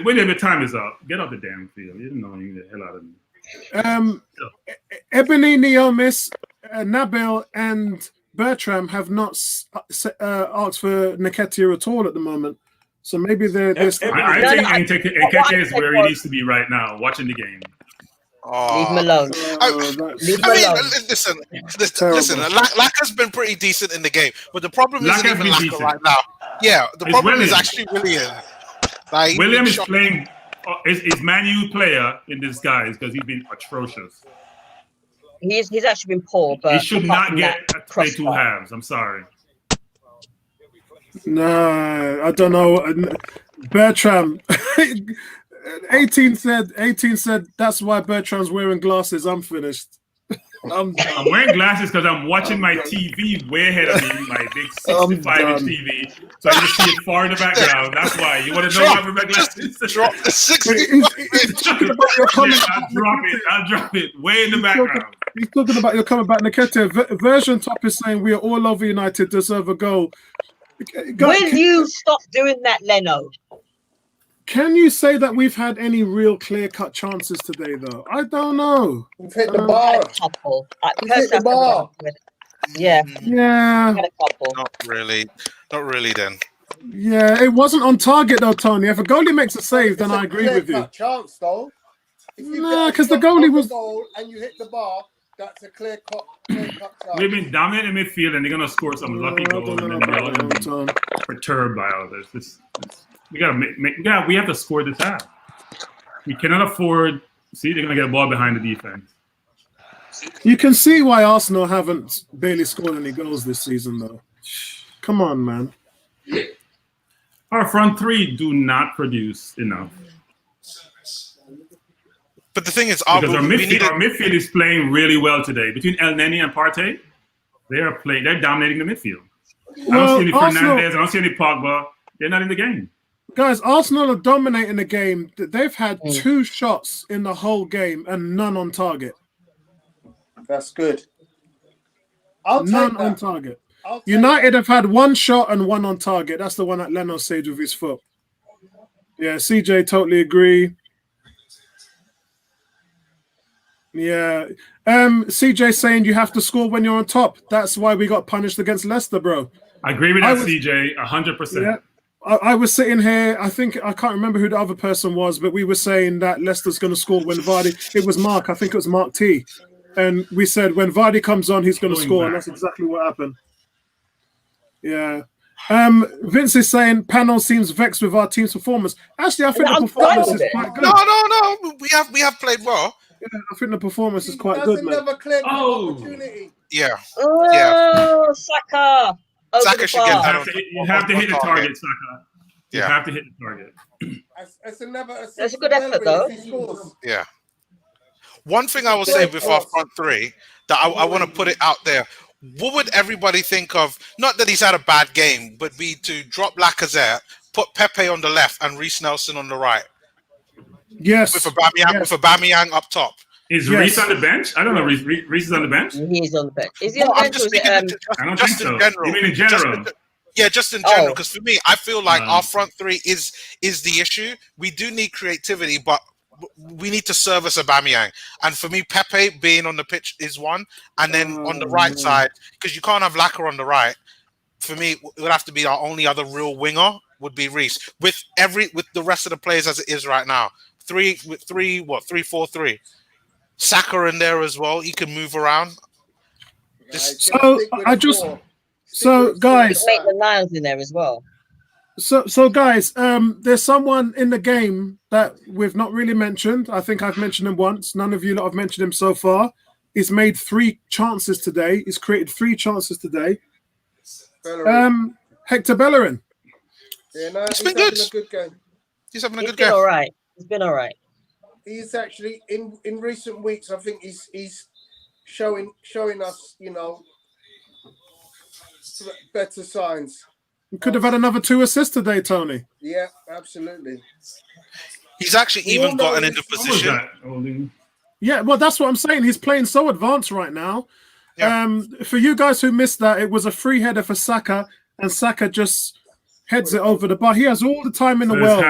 William, the time is up. Get off the damn field. You didn't know you get the hell out of me. Ebony, Neomis, Nabil, and Bertram have not asked for Nketiah at all at the moment. So maybe they're. I think Nketiah is where he needs to be right now, watching the game. Leave him alone. Listen. Laka's been pretty decent in the game, but the problem isn't even Laka right now. Yeah, the problem is actually William. William is playing. Is Man U player in disguise because he's been atrocious. He's actually been poor, but he should not get play 2 halves. I'm sorry. No, I don't know. Bertram, 18 said that's why Bertram's wearing glasses. I'm finished. I'm wearing glasses because I'm watching my TV way ahead of me, my big 65-inch TV, so I can see it far in the background. That's why. You want to know why I'm wearing glasses? Drop the 60. I'll drop it way in the background. He's talking about your comment about Nketiah. Version Top is saying we are all over United, deserve a goal. Will you stop doing that, Leno? Can you say that we've had any real clear-cut chances today, though? I don't know. We've hit the bar. We've hit the bar. Yeah. Yeah. Not really, then. Yeah, it wasn't on target, though, Tony. If a goalie makes a save, then I agree with you. Chance, though. No, because the goalie was. And you hit the bar, that's a clear-cut chance. We've been dominant in midfield, and they're going to score some lucky goals, and then they're all going to be perturbed by all this. We gotta we have to score this half. We cannot afford. See, they're gonna get a ball behind the defense. You can see why Arsenal haven't barely scored any goals this season, though. Come on, man. Our front three do not produce enough. But the thing is, because our midfield is playing really well today. Between El Neni and Partey, they're dominating the midfield. I don't see any Fernandes, I don't see any Pogba. They're not in the game. Guys, Arsenal are dominating the game. They've had 2 shots in the whole game and none on target. That's good. None on target. United have had 1 shot and 1 on target. That's the one that Leno saved with his foot. Yeah, CJ, totally agree. Yeah. CJ saying you have to score when you're on top. That's why we got punished against Leicester, bro. I agree with that, CJ, 100%. Yeah. I was sitting here, I can't remember who the other person was, but we were saying that Leicester's going to score when Vardy, it was Mark, I think it was Mark T. And we said when Vardy comes on, he's going to score, and that's exactly what happened. Yeah. Vince is saying Panel seems vexed with our team's performance. Actually, I think the performance is quite good. No. We have played well. Yeah, I think the performance is quite good, man. Opportunity. Yeah. Oh, Saka. Saka should get that. You have to hit the target, Saka. You have to hit the target. That's a good effort, though. Yeah. One thing I will say with our front three, that I want to put it out there. What would everybody think of, not that he's had a bad game, but be to drop Lacazette, put Pepe on the left and Reece Nelson on the right? Yes. With Aubameyang up top. Is Reece on the bench? I don't know. Reece is on the bench? He is on the bench. Is he on the bench? I don't think so. General. You mean in general? Just in general. Because for me, I feel like our front three is the issue. We do need creativity, but we need to service Aubameyang. And for me, Pepe being on the pitch is one. And then on the right side, because you can't have Laka on the right, for me, it would have to be our only other real winger would be Reece. With the rest of the players as it is right now. 3-4-3. Saka in there as well. He can move around. Guys, make the Lions in there as well. So guys, there's someone in the game that we've not really mentioned. I think I've mentioned him once. None of you lot have mentioned him so far. He's made 3 chances today. He's created 3 chances today. Hector Bellerin. Yeah, no, he's been good. A good game. He's having a good game. All right. He's been all right. He's actually in recent weeks. I think he's showing us, better signs. You could have had another 2 assists today, Tony. Yeah, absolutely. He's actually even gotten into position. Yeah, well, that's what I'm saying. He's playing so advanced right now. Yeah. For you guys who missed that, it was a free header for Saka, and Saka just heads it over the bar. He has all the time in the world.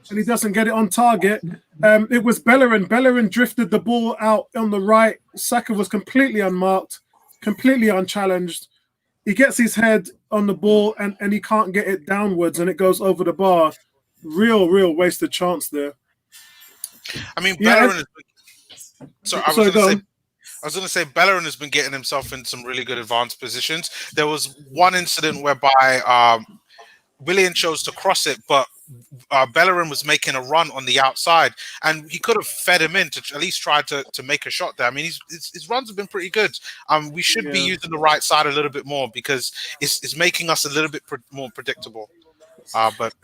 And he doesn't get it on target. It was Bellerin. Bellerin drifted the ball out on the right. Saka was completely unmarked, completely unchallenged. He gets his head on the ball and he can't get it downwards and it goes over the bar. Real wasted chance there. I mean, Bellerin I was going to say Bellerin has been getting himself in some really good advanced positions. There was one incident whereby Willian chose to cross it, but Bellerin was making a run on the outside, and he could have fed him in to at least try to make a shot there. I mean, his runs have been pretty good. We should be using the right side a little bit more because it's making us a little bit more predictable. But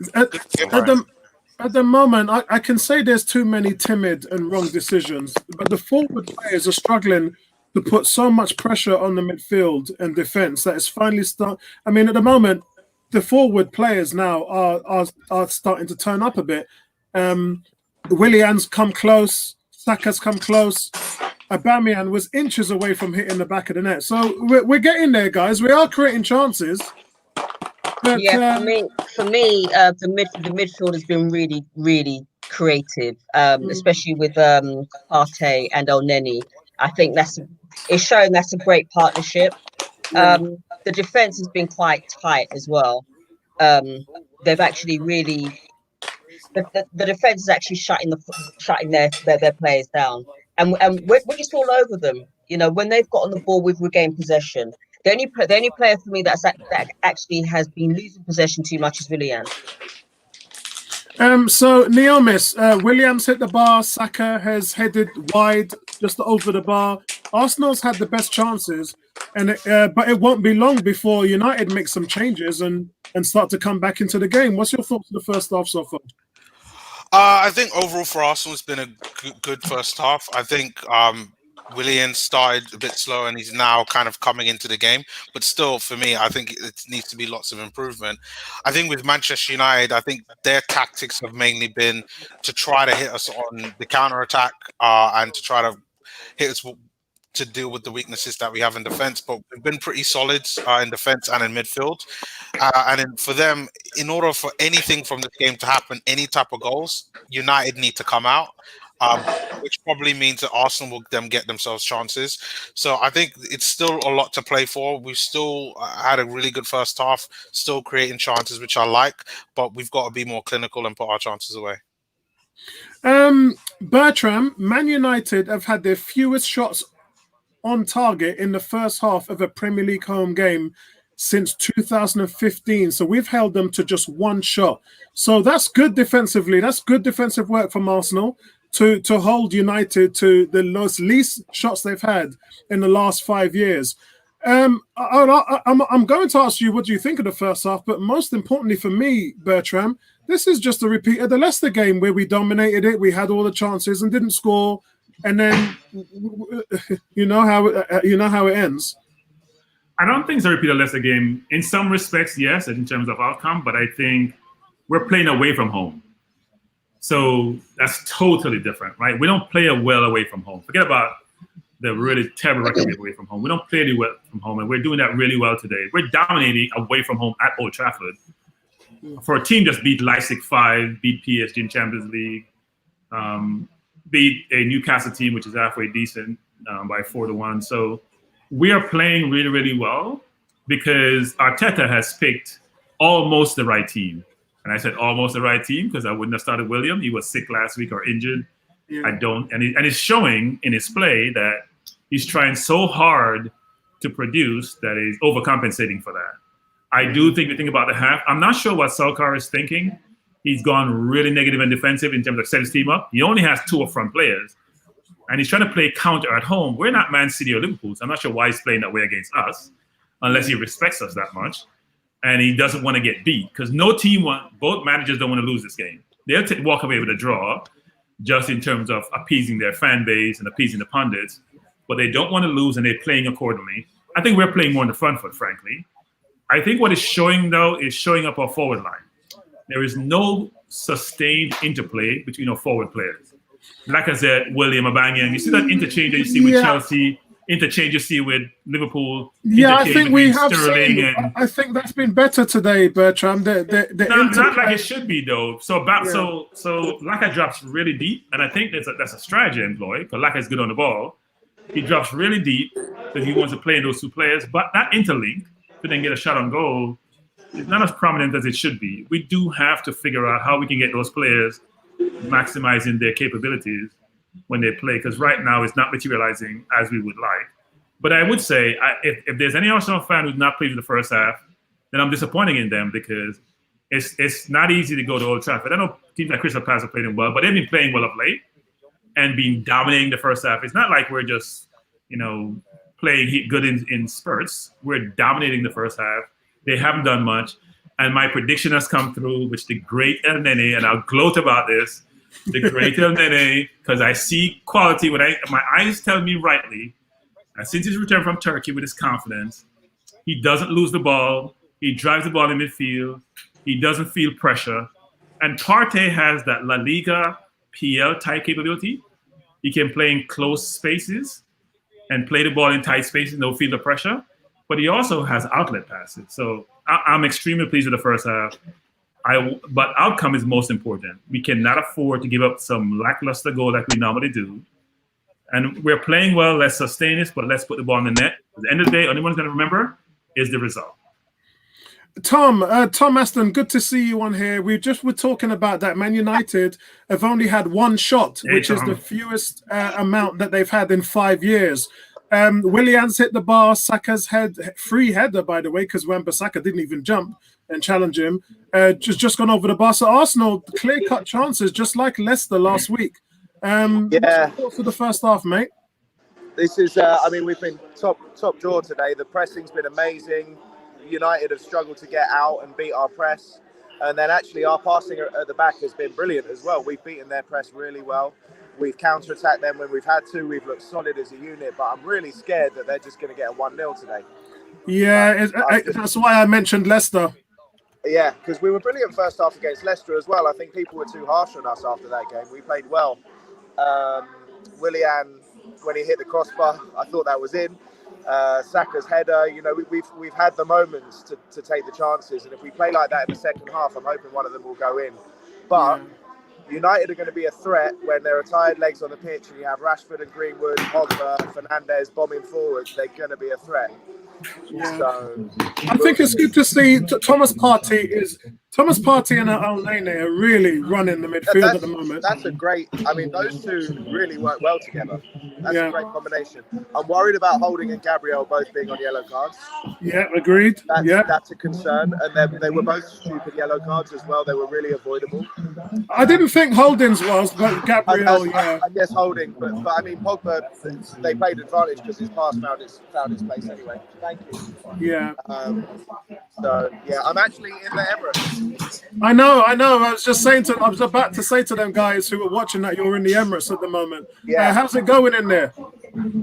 at the moment, I can say there's too many timid and wrong decisions, but the forward players are struggling to put so much pressure on the midfield and defense that it's finally I mean, at the moment, the forward players now are starting to turn up a bit. Willian's come close. Saka's come close. Aubameyang was inches away from hitting the back of the net. So we're getting there, guys. We are creating chances. But, for me, the midfield has been really, really creative, especially with Partey and El Neni. I think it's showing that's a great partnership. The defense has been quite tight as well. They've actually really the defense is actually shutting their players down, and we're just all over them. When they've got on the ball, we've regained possession. The only player for me that actually has been losing possession too much is Willian. So Neomis, Williams hit the bar. Saka has headed wide, just over the bar. Arsenal's had the best chances, and but it won't be long before United make some changes and start to come back into the game. What's your thoughts on the first half so far? I think overall for Arsenal, it's been a good first half. I think Willian started a bit slow and he's now kind of coming into the game. But still, for me, I think it needs to be lots of improvement. I think with Manchester United, I think their tactics have mainly been to try to hit us on the counter-attack and to try to hit us to deal with the weaknesses that we have in defense. But we've been pretty solid in defense and in midfield. And then for them, in order for anything from this game to happen, any type of goals, United need to come out. Which probably means that Arsenal will then get themselves chances. So I think it's still a lot to play for. We've still had a really good first half, still creating chances, which I like, but we've got to be more clinical and put our chances away. Bertram, Man United have had their fewest shots on target in the first half of a Premier League home game since 2015. So we've held them to just one shot. So that's good defensively. That's good defensive work from Arsenal to hold United to the least shots they've had in the last 5 years. I'm going to ask you, what do you think of the first half? But most importantly for me, Bertram, this is just a repeat of the Leicester game where we dominated it. We had all the chances and didn't score. And then you know how it ends. I don't think it's a repeat of Leicester game. In some respects, yes, in terms of outcome, but I think we're playing away from home. So that's totally different, right? We don't play well away from home. Forget about the really terrible record we have away from home. We don't play really well from home, and we're doing that really well today. We're dominating away from home at Old Trafford. For a team just beat Leipzig 5, beat PSG in Champions League, beat a Newcastle team, which is halfway decent, by 4-1. So we are playing really, really well because Arteta has picked almost the right team. And I said almost the right team because I wouldn't have started William. He was sick last week or injured. Yeah. And it's showing in his play that he's trying so hard to produce that he's overcompensating for that. I do think we think about the half. I'm not sure what Solskjaer is thinking. He's gone really negative and defensive in terms of setting his team up. He only has 2 up-front players. And he's trying to play counter at home. We're not Man City or Liverpool, so I'm not sure why he's playing that way against us, unless he respects us that much. And he doesn't want to get beat because both managers don't want to lose this game. They'll walk away with a draw just in terms of appeasing their fan base and appeasing the pundits, but they don't want to lose and they're playing accordingly. I think we're playing more on the front foot, frankly. I think what it's showing, though, is showing up our forward line. There is no sustained interplay between our forward players. Like I said, William Aubameyang, you see that interchange that you see with Chelsea, interchange you see with Liverpool. Yeah, I think we have seen. I think that's been better today, Bertram. Not like it should be though. So Laka drops really deep, and I think that's a strategy employed because Laka is good on the ball. He drops really deep because he wants to play in those 2 players, but that interlink to then get a shot on goal is not as prominent as it should be. We do have to figure out how we can get those players maximizing their capabilities when they play, because right now it's not materializing as we would like. But I would say, if there's any Arsenal fan who's not pleased with the first half, then I'm disappointing in them because it's not easy to go to Old Trafford. I know teams like Crystal Palace are playing well, but they've been playing well of late and been dominating the first half. It's not like we're just, playing good in spurts. We're dominating the first half. They haven't done much. And my prediction has come through, which the great El Nene, and I'll gloat about this, the great El Nene, because I see quality when my eyes tell me rightly. And since his return from Turkey with his confidence, he doesn't lose the ball. He drives the ball in midfield. He doesn't feel pressure. And Partey has that La Liga PL type capability. He can play in close spaces and play the ball in tight spaces, no feel the pressure. But he also has outlet passes. So I'm extremely pleased with the first half. But outcome is most important. We cannot afford to give up some lackluster goal like we normally do. And we're playing well. Let's sustain this, but let's put the ball in the net. At the end of the day, all anyone's going to remember is the result. Tom Aston, good to see you on here. We're talking about that. Man United have only had 1 shot, which is the fewest amount that they've had in 5 years. Willian's hit the bar. Saka's free header, by the way, because Wan-Bissaka didn't even jump. and challenge him. Just gone over the bar. So Arsenal, clear-cut chances, just like Leicester last week. What's your thoughts for the first half, mate? This is, I mean, we've been top drawer today. The pressing's been amazing. United have struggled to get out and beat our press. And then actually our passing at the back has been brilliant as well. We've beaten their press really well. We've counter-attacked them when we've had to. We've looked solid as a unit, but I'm really scared that they're just going to get a 1-0 today. Yeah, that's why I mentioned Leicester. Yeah, because we were brilliant first half against Leicester as well. I think people were too harsh on us after that game. We played well. Willian, when he hit the crossbar, I thought that was in. Saka's header, you know, we've had the moments to take the chances, and if we play like that in the second half, I'm hoping one of them will go in. But United are going to be a threat when there are tired legs on the pitch and you have Rashford and Greenwood, Pogba, Fernandes bombing forwards. They're going to be a threat. Yeah. So I think it's good to see Thomas Partey and Al-Nene are really running the midfield at the moment. That's a great, I mean, those two really work well together. That's a great combination. I'm worried about Holding and Gabriel both being on yellow cards. Yeah, agreed. That's a concern. And they were both stupid yellow cards as well. They were really avoidable. I didn't think Holding's was, but Gabriel, I guess Holding, but I mean, Pogba, they played advantage because his pass found its place anyway. Thank you. Yeah. So yeah, I'm actually in the Emirates. I know. I was about to say to them guys who were watching that you're in the Emirates at the moment. Yeah. How's it going in there?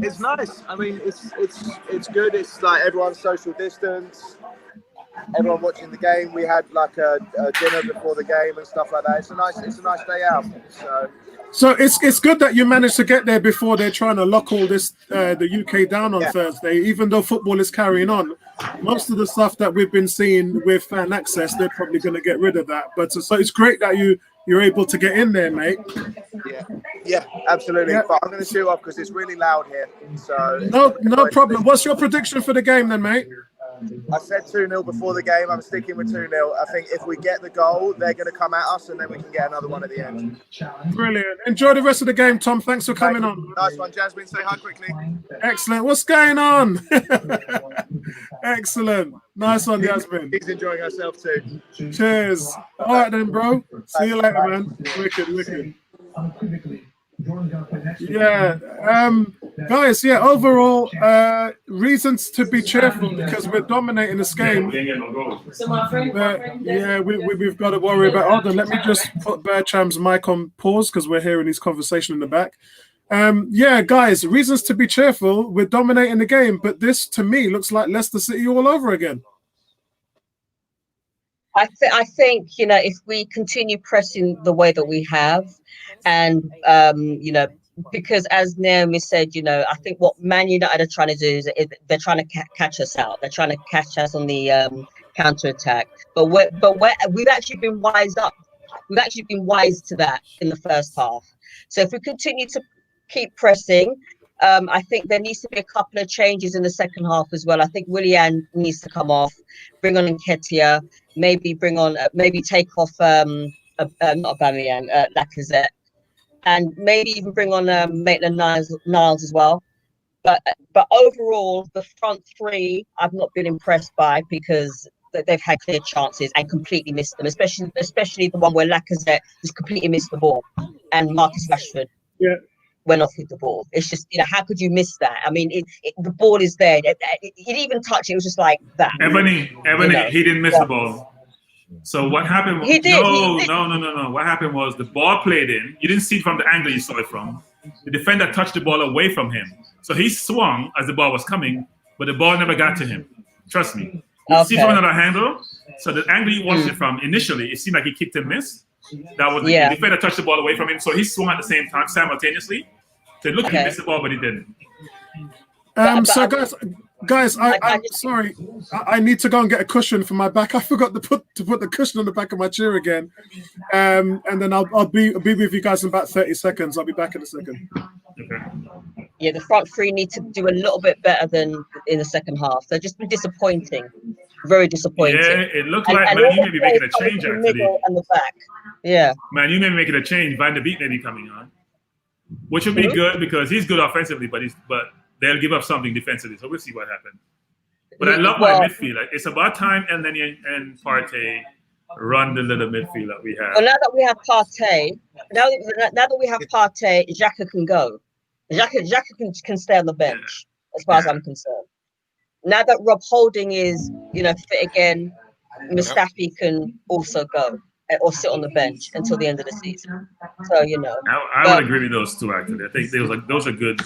It's nice. I mean, it's good. It's like everyone's social distance. Everyone watching the game. We had like a dinner before the game and stuff like that. It's a nice day out. So it's good that you managed to get there before they're trying to lock all this the UK down on Thursday. Even though football is carrying on, most of the stuff that we've been seeing with fan access, they're probably going to get rid of that. But so it's great that you're able to get in there, mate. Yeah, absolutely. Yeah. But I'm going to shoot off because it's really loud here. So no problem. What's your prediction for the game then, mate? I said 2-0 before the game. I'm sticking with 2-0. I think if we get the goal, they're going to come at us and then we can get another one at the end. Brilliant. Enjoy the rest of the game, Tom. Thanks for coming on. Nice one, Jasmine. Say hi quickly. Excellent. What's going on? Excellent. Nice one, Jasmine. He's enjoying herself too. Cheers. All right then, bro. See you later, man. Wicked. Yeah, guys. Yeah, overall, reasons to be cheerful because we're dominating this game. We've got to worry about. Hold on, let me just put Bertram's mic on pause because we're hearing his conversation in the back. Yeah, guys, reasons to be cheerful. We're dominating the game, but this to me looks like Leicester City all over again. I think, you know, if we continue pressing the way that we have, and you know, because as Naomi said, you know, I think what Man United are trying to do is they're trying to catch us out. They're trying to catch us on the counter attack. But we've actually been wised up. We've actually been wise to that in the first half. So if we continue to keep pressing, I think there needs to be a couple of changes in the second half as well. I think Willian needs to come off, bring on Nketiah, maybe take off not Aubameyang, Lacazette, and maybe even bring on Maitland-Niles as well. But overall, the front three I've not been impressed by because they've had clear chances and completely missed them, especially the one where Lacazette just completely missed the ball and Marcus Rashford went off with the ball. It's just, you know, how could you miss that? I mean, the ball is there. It even touched it. It was just like that. Ebony, you know? he didn't miss the ball. So what happened? He did. No. What happened was the ball played in. You didn't see it from the angle you saw it from. The defender touched the ball away from him. So he swung as the ball was coming, but the ball never got to him. Trust me. You see from another handle. So the angle you watched it from initially, it seemed like he kicked and missed. That was the defender touched the ball away from him. So he swung at the same time simultaneously. So look, he missed the ball, but he didn't. So guys, I'm sorry. I need to go and get a cushion for my back. I forgot to put the cushion on the back of my chair again. And then I'll be with you guys in about 30 seconds. I'll be back in a second. Okay. Yeah, the front three need to do a little bit better than in the second half. They've just been disappointing. Very disappointing. Yeah, it looked like Man U may be making a change actually. Middle and the back. Yeah. Man U may be making a change. Van de Beek may be coming on, which would be good because he's good offensively, but they'll give up something defensively. So we'll see what happens. But I love my midfield. Like, it's about time, and then and Partey run the little midfield that we have. Well, now that we have Partey, now that we have Partey, Xhaka can go. Xhaka can stay on the bench, as far as I'm concerned. Now that Rob Holding is, fit again, Mustafi can also go or sit on the bench until the end of the season. So, I would agree with those two, actually. I think those are good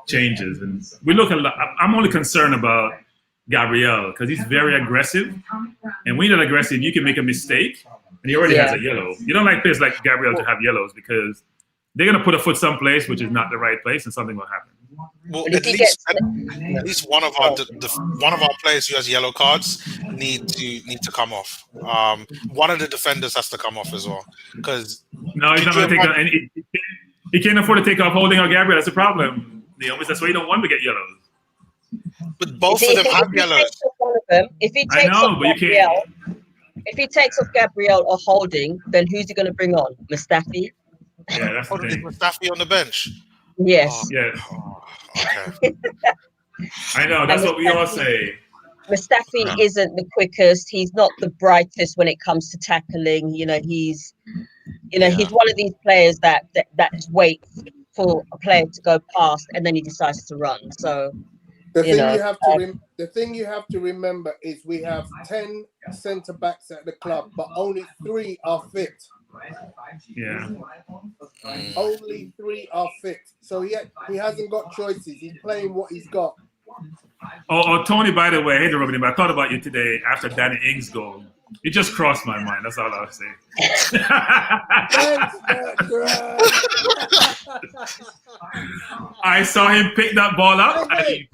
changes. And we look I'm only concerned about Gabriel because he's very aggressive. And when you're aggressive, you can make a mistake and he already has a yellow. You don't like players like Gabriel to have yellows because they're going to put a foot someplace which is not the right place and something will happen. Well, at least one of our players who has yellow cards need to come off. One of the defenders has to come off as well because no, he's not going to take off. He can't afford to take off Holding or Gabriel. That's a problem. That's why you don't want to get yellows. But both of them have yellows. If he takes off Gabriel or Holding, then who's he going to bring on? Mustafi? Yeah, that's the thing. Mustafi on the bench. Yes. Yes. Okay. I know. That's what we all say. Mustafi isn't the quickest. He's not the brightest when it comes to tackling. He's one of these players that waits for a player to go past and then he decides to run. So the thing you have to remember is we have 10 centre backs at the club, but only 3 are fit. Yeah. Only 3 are fit. So he hasn't got choices. He's playing what he's got. Oh, Tony, by the way, I hate to rub it in, but I thought about you today after Danny Ings' goal. It just crossed my mind. That's all I was saying. I saw him pick that ball up. Hey,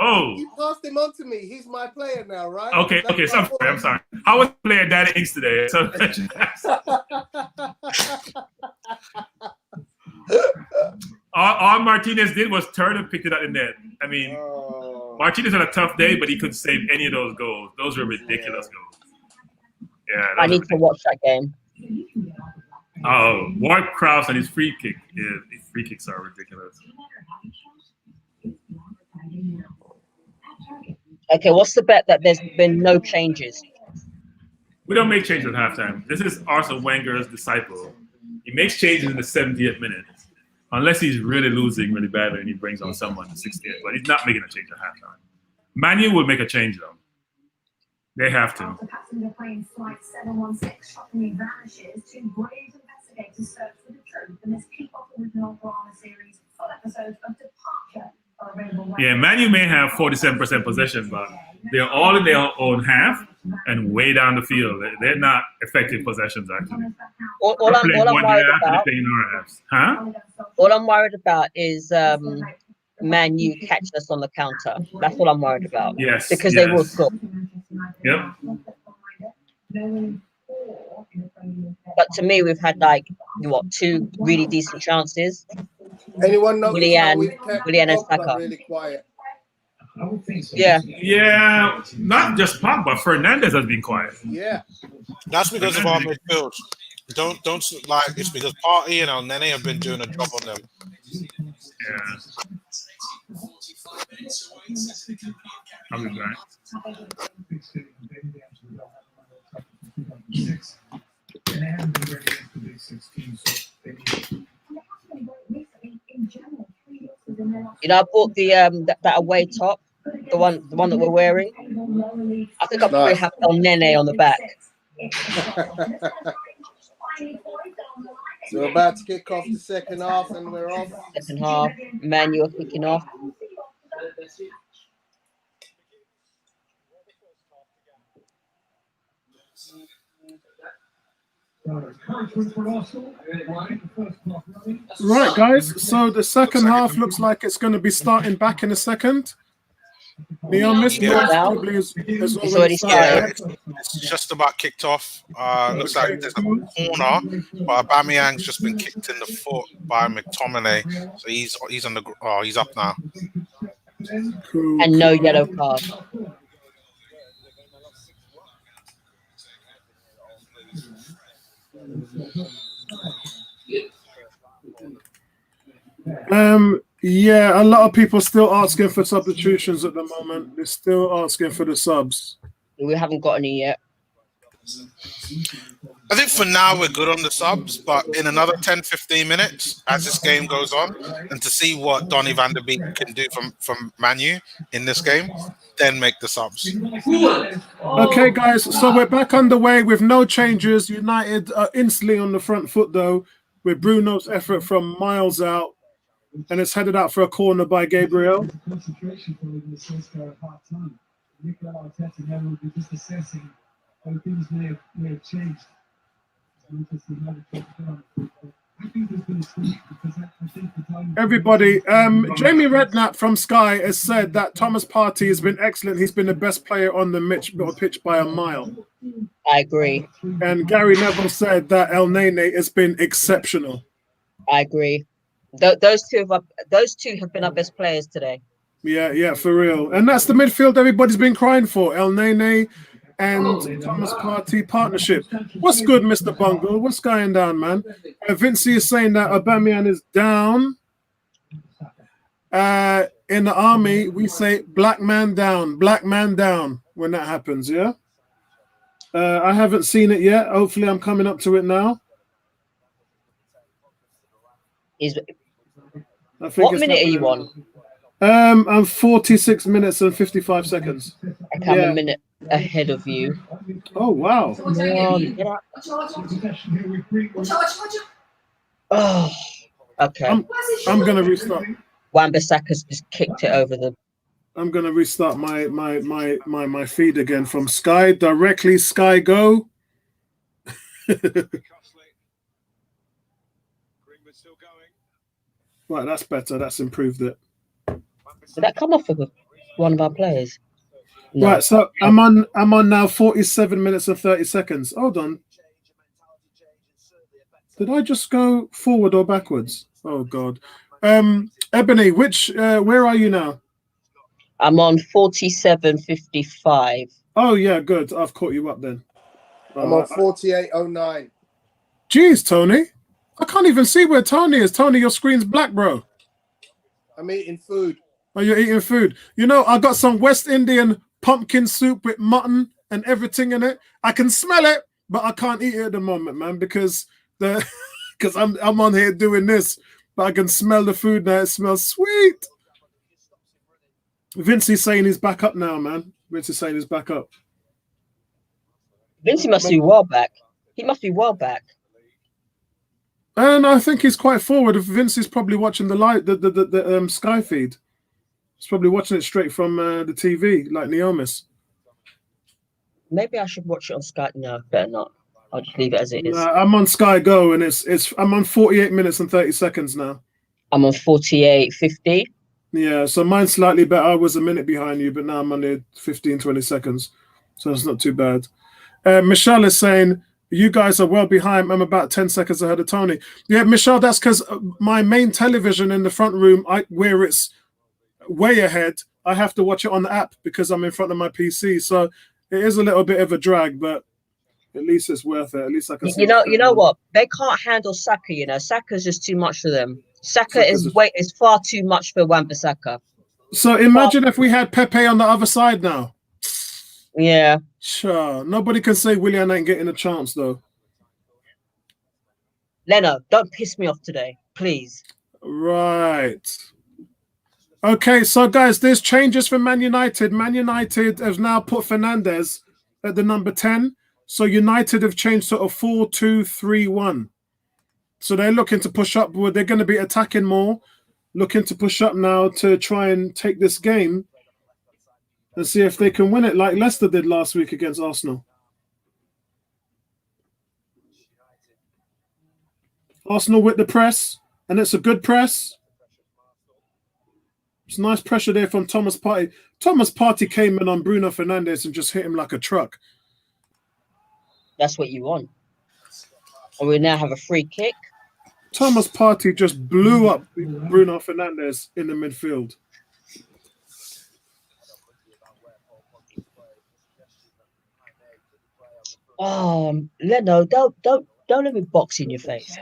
you passed him on to me. He's my player now, right? Okay, so I'm sorry. I was playing Danny Ings today. So all Martinez did was turn and pick it up in net. I mean, Martinez had a tough day, but he couldn't save any of those goals. Those were ridiculous goals. Yeah, I need to watch that game. Oh, Ward Krause and his free kick. Yeah, his free kicks are ridiculous. Okay, what's the bet that there's been no changes? We don't make changes at halftime. This is Arsene Wenger's disciple. He makes changes in the 70th minute, unless he's really losing really badly and he brings on someone in the 60th. But he's not making a change at halftime. Man U will make a change though. They have to. The passenger plane flight 716 shockingly vanishes. 2 brilliant investigators search for the truth in this kickoff original drama series. Full episodes of Departure are available. Yeah, Man U may have 47% possession, but they're all in their own half and way down the field. They're not effective possessions actually. All I'm worried about is Man U catch us on the counter. That's what I'm worried about. Yes. Because they will score. Yep. But to me, we've had 2 really decent chances. Anyone know Willian and Saka. Really quiet. Yeah, not just Pogba. Fernandes has been quiet. Yeah, that's because of our midfield. Don't it's because Partey and El Nene have been doing a job on them. Yeah. I'll be back. I bought the that away top, the one that we're wearing. I think I probably have El Nene on the back. So we're about to kick off the second half, and we're off. Second half, Man U are kicking off. Right, guys. So the second half looks like it's going to be starting back in a second. Neon Mist probably is already started. It's just about kicked off. Looks like there's a corner, but Aubameyang's just been kicked in the foot by McTominay, so he's on the he's up now. And no yellow card. Yeah, a lot of people still asking for substitutions at the moment. They're still asking for the subs. We haven't got any yet. I think for now we're good on the subs, but in another 10, 15 minutes, as this game goes on, and to see what Donny van der Beek can do from Man U in this game, then make the subs. Okay, guys, so we're back underway with no changes. United are instantly on the front foot, though, with Bruno's effort from miles out. And it's headed out for a corner by Gabriel. Concentration for the Solskjaer at half time. Mikel Arteta now will be just assessing how things may have changed. I think there's been a tweak because I think the time. Everybody, Jamie Redknapp from Sky has said that Thomas Partey has been excellent. He's been the best player on the pitch by a mile. I agree. And Gary Neville said that El Nene has been exceptional. I agree. Those two have been our best players today. Yeah, for real. And that's the midfield everybody's been crying for. El Nene and Thomas Partey partnership. What's good, Mr. Bungle? What's going down, man? Vincey is saying that Aubameyang is down. In the army, we say black man down when that happens, yeah? I haven't seen it yet. Hopefully I'm coming up to it now. What minute are you on? I'm 46 minutes and 55 seconds. Okay, I'm a minute ahead of you. Oh, wow. Oh, okay. I'm going to restart. Wan-Bissaka's just kicked it over the... I'm going to restart my feed again from Sky. Directly Sky Go. Right, that's better. That's improved it. Did that come off of one of our players? No. Right, so I'm on now 47 minutes and 30 seconds. Hold on. Did I just go forward or backwards? Oh God. Ebony, where are you now? I'm on 47:55. Oh yeah, good. I've caught you up then. I'm on 48:09. Jeez, Tony. I can't even see where Tony is. Tony, your screen's black, bro. I'm eating food. Oh, you're eating food. You know, I got some West Indian pumpkin soup with mutton and everything in it. I can smell it, but I can't eat it at the moment, man, because I'm on here doing this. But I can smell the food now. It smells sweet. Vincey's saying he's back up now, man. Vincey's saying he's back up. Vincey must be well back. He must be well back. And I think he's quite forward. Vincey's probably watching the Sky feed. He's probably watching it straight from the TV, like Neomis. Maybe I should watch it on Sky. No, better not. I'll just leave it as it is. I'm on Sky Go, and I'm on 48 minutes and 30 seconds now. I'm on 48:50. Yeah, so mine's slightly better. I was a minute behind you, but now I'm on 15, 20 seconds. So it's not too bad. Michelle is saying, you guys are well behind. I'm about 10 seconds ahead of Tony. Yeah, Michelle, that's because my main television in the front room, where it's way ahead, I have to watch it on the app because I'm in front of my PC. So it is a little bit of a drag, but at least it's worth it. At least I can see. You know what? They can't handle Saka, you know. Saka's just too much for them. Saka is far too much for Wan-Bissaka. So imagine if we had Pepe on the other side now. Yeah. Sure. Nobody can say Willian ain't getting a chance, though. Leno, don't piss me off today, please. Right. Okay, so guys, there's changes for Man United. Man United has now put Fernandes at the number 10. So United have changed to a 4-2-3-1. So they're looking to push up. They're going to be attacking more, looking to push up now to try and take this game and see if they can win it like Leicester did last week against Arsenal. Arsenal with the press, and it's a good press. It's nice pressure there from Thomas Partey. Thomas Partey came in on Bruno Fernandes and just hit him like a truck. That's what you want. And we now have a free kick. Thomas Partey just blew up Bruno Fernandes in the midfield. Leno, don't let me box in your face.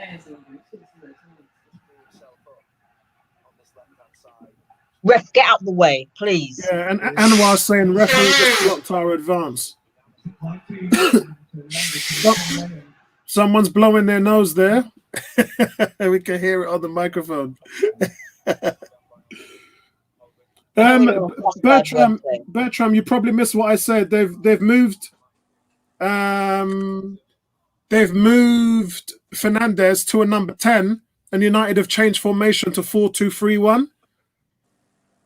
Ref, get out the way, please. Yeah, and Anwar saying referee just blocked our advance. Someone's blowing their nose there. We can hear it on the microphone. Bertram, you probably missed what I said. They've moved Fernandez to a number 10, and United have changed formation to 4-2-3-1.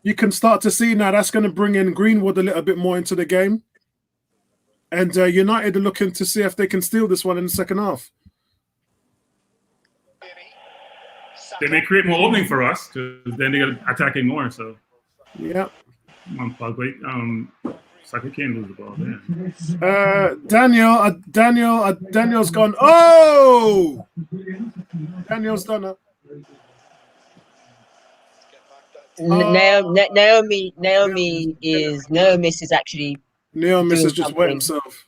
You can start to see now that's going to bring in Greenwood a little bit more into the game. And United are looking to see if they can steal this one in the second half. They may create more opening for us, because then they're attacking more. So, yeah. Come on, Pogba. Saka can't lose the ball there. Daniel's gone. Oh! Daniel's done it. Naomi is actually. Naomi has just wet himself.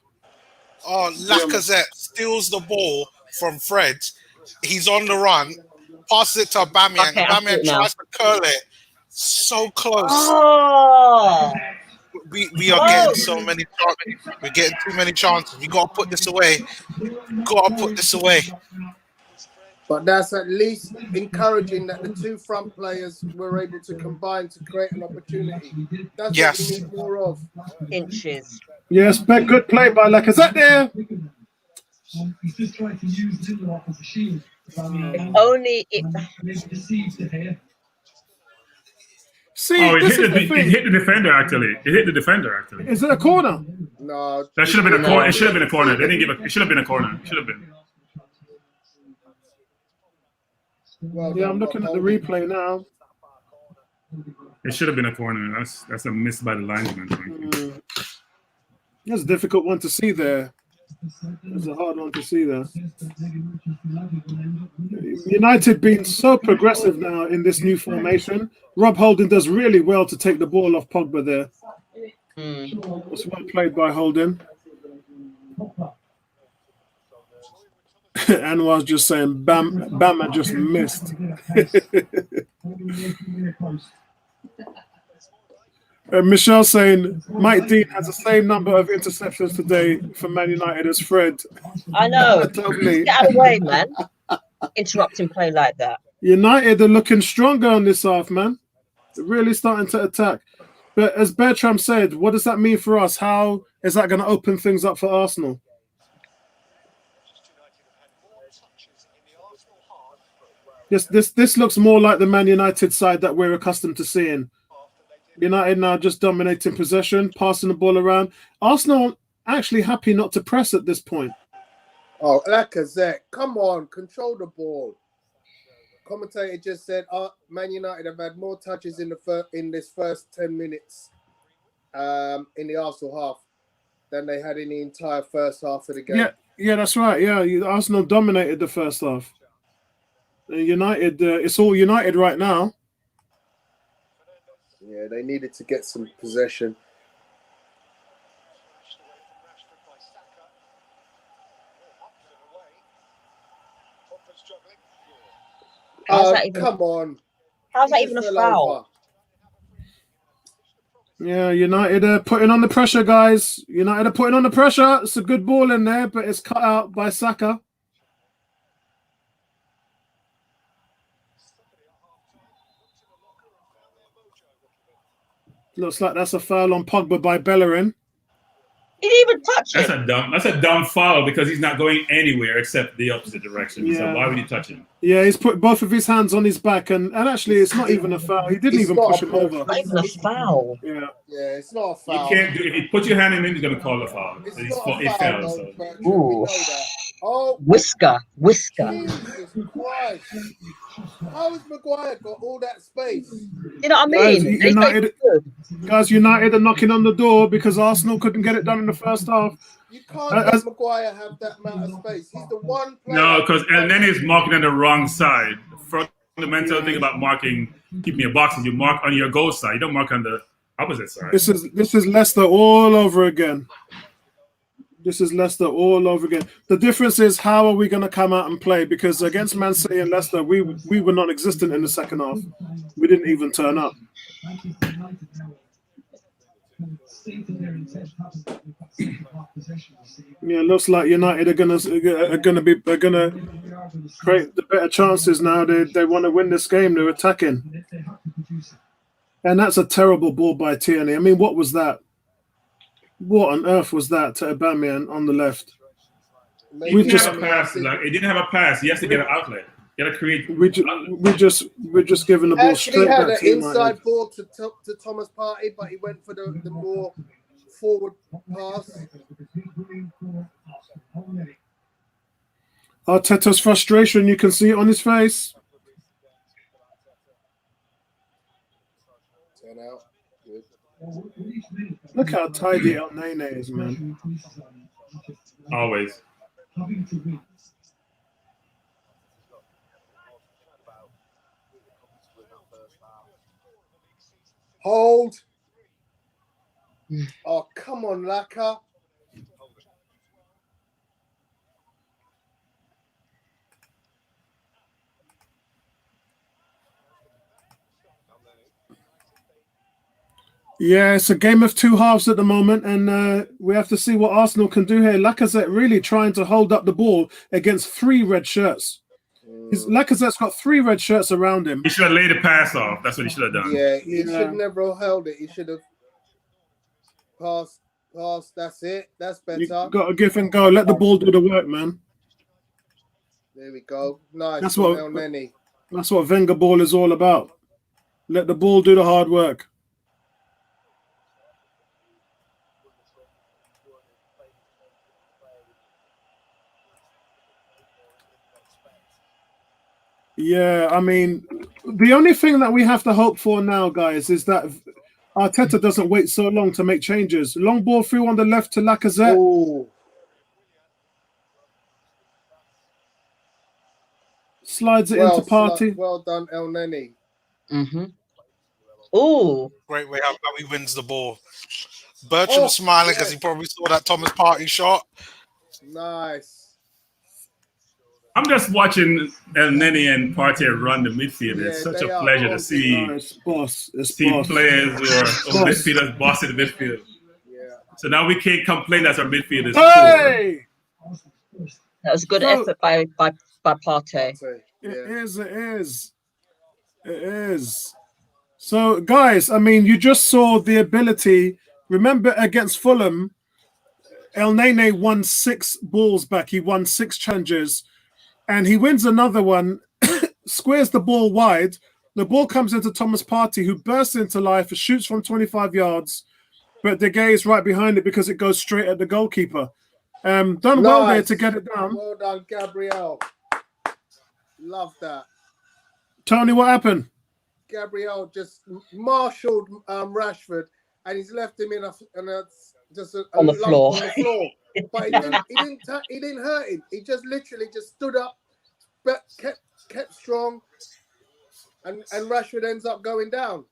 Oh, Lacazette steals the ball from Fred. He's on the run, passes it to Aubameyang. Okay, Aubameyang tries to curl it. So close. Oh. We are getting so many chances. We're getting too many chances. We got to put this away. But that's at least encouraging that the two front players were able to combine to create an opportunity. That's what we need more of. Inches. Yes, but good play by Lacazette there. He's just trying to use Lindelof as a shield. If only it. See, it hit the defender actually. Is it a corner? No. That should have been a corner. It should have been a corner. They didn't give it should have been a corner. It should have been. Well, yeah, I'm looking at the replay now. It should have been a corner. That's a miss by the linesman. That's a difficult one to see there. It's a hard one to see there. United being so progressive now in this new formation. Rob Holding does really well to take the ball off Pogba there. It's well played by Holding. Anwar's just saying Bama just missed. Michelle saying Mike Dean has the same number of interceptions today for Man United as Fred. I know. Totally. Get out of the way, man. Interrupting play like that. United are looking stronger on this half, man. They're really starting to attack. But as Bertram said, what does that mean for us? How is that going to open things up for Arsenal? This looks more like the Man United side that we're accustomed to seeing. United now just dominating possession, passing the ball around. Arsenal actually happy not to press at this point. Oh, Lacazette, come on, control the ball. Commentator just said, Man United have had more touches in this first 10 minutes in the Arsenal half than they had in the entire first half of the game. Yeah, that's right. Yeah, Arsenal dominated the first half. United, it's all United right now. Yeah, they needed to get some possession. Come on. How's that even a foul? Yeah, United are putting on the pressure, guys. United are putting on the pressure. It's a good ball in there, but it's cut out by Saka. Looks like that's a foul on Pogba by Bellerin. He didn't even touch it. That's a dumb foul because he's not going anywhere except the opposite direction. Yeah. So why would you touch him? Yeah, he's put both of his hands on his back, and actually, it's not even a foul. He didn't even push him over. It's not even a foul. Yeah, it's not a foul. You can't do if you put your hand in, he's going to call a foul. It's So not he a fell. foul, So. Ooh. Oh, Whisker. Jesus Christ. How has Maguire got all that space? You know what I mean? Guys, United are knocking on the door because Arsenal couldn't get it done in the first half. You can't let Maguire have that amount of space. He's the one player. No, because and then he's marking on the wrong side. The fundamental thing about marking, keeping your boxes, you mark on your goal side. You don't mark on the opposite side. This is Leicester all over again. This is Leicester all over again. The difference is how are we going to come out and play? Because against Man City and Leicester, we were non-existent in the second half. We didn't even turn up. Manchester United now stated their intent having that second half possession. Yeah, looks like United are gonna create the better chances now. They want to win this game. They're attacking, and that's a terrible ball by Tierney. I mean, what was that? What on earth was that to Aubameyang on the left? He didn't have a pass. Like, he didn't have a pass. He has to get an outlet. You gotta create. We're just giving the ball Actually straight had back an to inside United. ball to Thomas Partey, but he went for the more forward pass. Arteta's frustration, you can see it on his face. Turn out. Good. Look how tidy El Nene is, man. Always. Hold. Oh, come on, Laka. Yeah, it's a game of two halves at the moment, and we have to see what Arsenal can do here. Lacazette really trying to hold up the ball against 3 red shirts. Lacazette's got 3 red shirts around him. He should have laid the pass off. That's what he should have done. Yeah, he should never have held it. He should have passed. That's it. That's better. You got to give and go. Let the ball do the work, man. There we go. Nice. That's what Elneny. That's what Wenger ball is all about. Let the ball do the hard work. Yeah, I mean, the only thing that we have to hope for now, guys, is that Arteta doesn't wait so long to make changes. Long ball through on the left to Lacazette. Ooh. Slides it into Partey. Well done, Elneny. Mm-hmm. Oh, Great way how he wins the ball. Bertrand smiling because he probably saw that Thomas Partey shot. Nice. I'm just watching El Nene and Partey run the midfield. It's such a pleasure to see, players or midfielders bossing the midfield. Yeah. So now we can't complain that our midfield is Hey! That was a good effort by Partey. It is. So, guys, I mean, you just saw the ability. Remember against Fulham, El Nene won 6 balls back. He won 6 challenges. And he wins another one, squares the ball wide. The ball comes into Thomas Partey, who bursts into life, shoots from 25 yards. But De Gea is right behind it because it goes straight at the goalkeeper. Done well there to get it down. Well done, Gabriel. Love that. Tony, what happened? Gabriel just marshaled Rashford, and he's left him just on the floor. On the floor. But he didn't hurt him. He just literally just stood up, but kept strong, and Rashford ends up going down.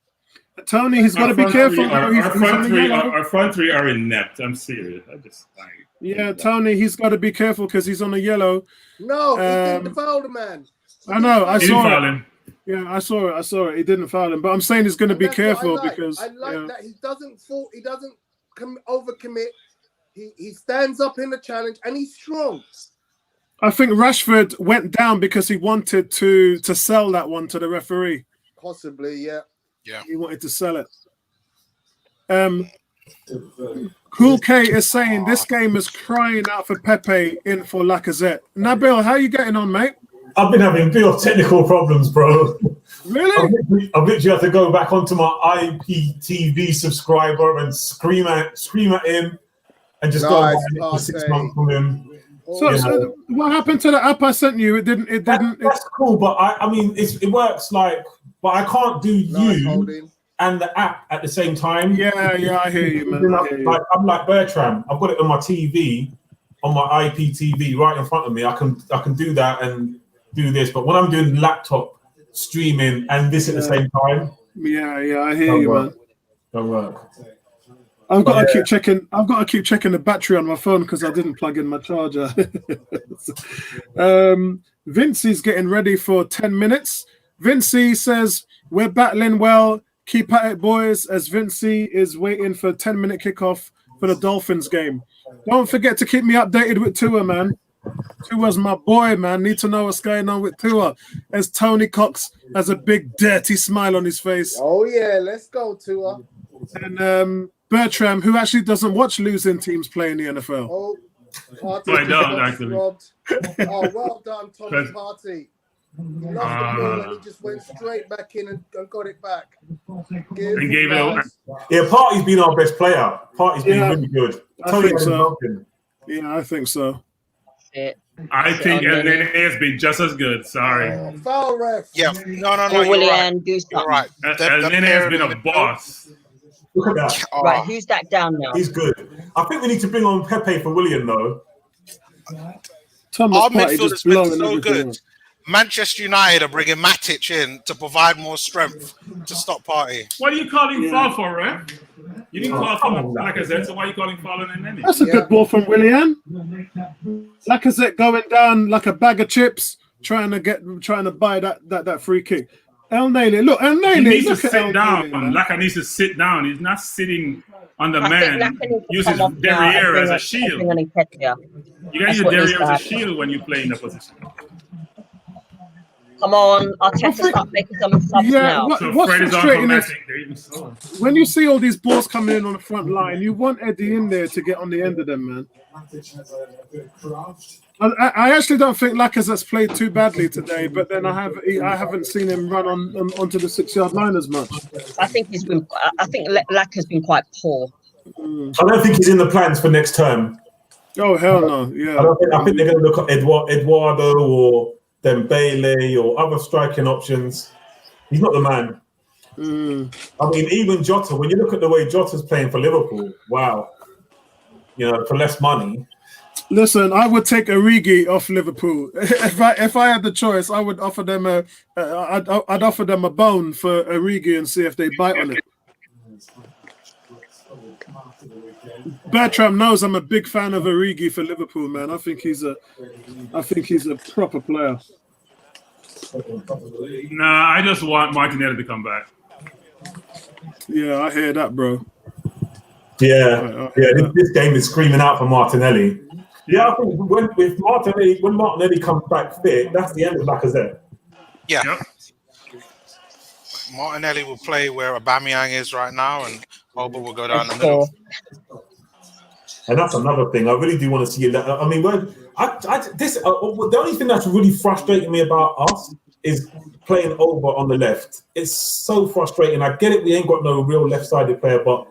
Tony, he's got to be careful. Our front three are inept. I'm serious. Yeah, Tony, he's got to be careful because he's on a yellow. No, he didn't foul the man. I know. I saw saw it. Him. Yeah, I saw it. He didn't foul him, but I'm saying he's going to be careful because I like that he doesn't fall. He doesn't overcommit. He stands up in the challenge and he's strong. I think Rashford went down because he wanted to sell that one to the referee. Possibly, yeah. Yeah. He wanted to sell it. Cool K is saying this game is crying out for Pepe in for Lacazette. Nabil, how are you getting on, mate? I've been having real technical problems, bro. Really? I've literally had to go back onto my IPTV subscriber and scream at him. And just go for 6 months from him. So what happened to the app I sent you? It didn't. That's cool, but I mean, it works like, but I can't do you and the app at the same time. Yeah, I hear you, man. I'm like Bertram. I've got it on my TV, on my IPTV, right in front of me. I can do that and do this, but when I'm doing laptop streaming and this at the same time, I hear you, man. Don't work. I've got to keep checking. I've got to keep checking the battery on my phone because I didn't plug in my charger. Vincey's getting ready for 10 minutes. Vincey says we're battling well. Keep at it, boys, as Vinci is waiting for a 10-minute kickoff for the Dolphins game. Don't forget to keep me updated with Tua, man. Tua's my boy, man. Need to know what's going on with Tua. As Tony Cox has a big, dirty smile on his face. Oh, yeah. Let's go, Tua. And Bertram, who actually doesn't watch losing teams play in the NFL. Oh, I don't, actually. Oh, well done, Thomas Partey. He lost the ball and he just went straight back in and got it back. And gave it over. Yeah, Partey's been our best player. Partey's been really good. I think so. Yeah, I think so. I think Elneny has been just as good. Sorry. Foul ref. Yeah. No. Willian, do You're right. Elneny has been a boss. Look at that. Right, who's that down now? He's good. I think we need to bring on Pepe for Willian, though. Our midfield has been so good. Manchester United are bringing Matic in to provide more strength to stop Partey. What are you calling foul for, ref? You didn't call for Lacazette, so why are you calling foul on Elneny? That's a good ball from Willian. Lacazette going down like a bag of chips, trying to buy that free kick. Elneny, look, Elneny, he needs to look at sit down. man. Lacazette needs to sit down. He's not sitting on the man. Uses Derriere as a shield. You gotta use Derriere as a shield when you play in the position. Come on, Arteta start making some subs now. What's frustrating is when you see all these balls coming in on the front line, you want Eddie in there to get on the end of them, man. I actually don't think Lacazette's played too badly today, but then I haven't seen him run onto the 6-yard line as much. I think Lac has been quite poor. I don't think he's in the plans for next term. Oh hell no! Yeah, I think they're going to look at Eduardo or Dembele or other striking options. He's not the man. I mean, even Jota. When you look at the way Jota's playing for Liverpool, wow. For less money. Listen, I would take Origi off Liverpool. If I had the choice, I would offer them I'd offer them a bone for Origi and see if they bite on it. Bertram knows I'm a big fan of Origi for Liverpool, man. I think he's a proper player. Nah, I just want Martinelli to come back. Yeah, I hear that, bro. Yeah, this game is screaming out for Martinelli. Yeah, I think when Martinelli comes back fit, that's the end of Lacazette. Yeah. Yep. Martinelli will play where Aubameyang is right now, and Oba will go down the middle. And that's another thing. I really do want to see it. I mean, the only thing that's really frustrating me about us is playing Oba on the left. It's so frustrating. I get it. We ain't got no real left-sided player, but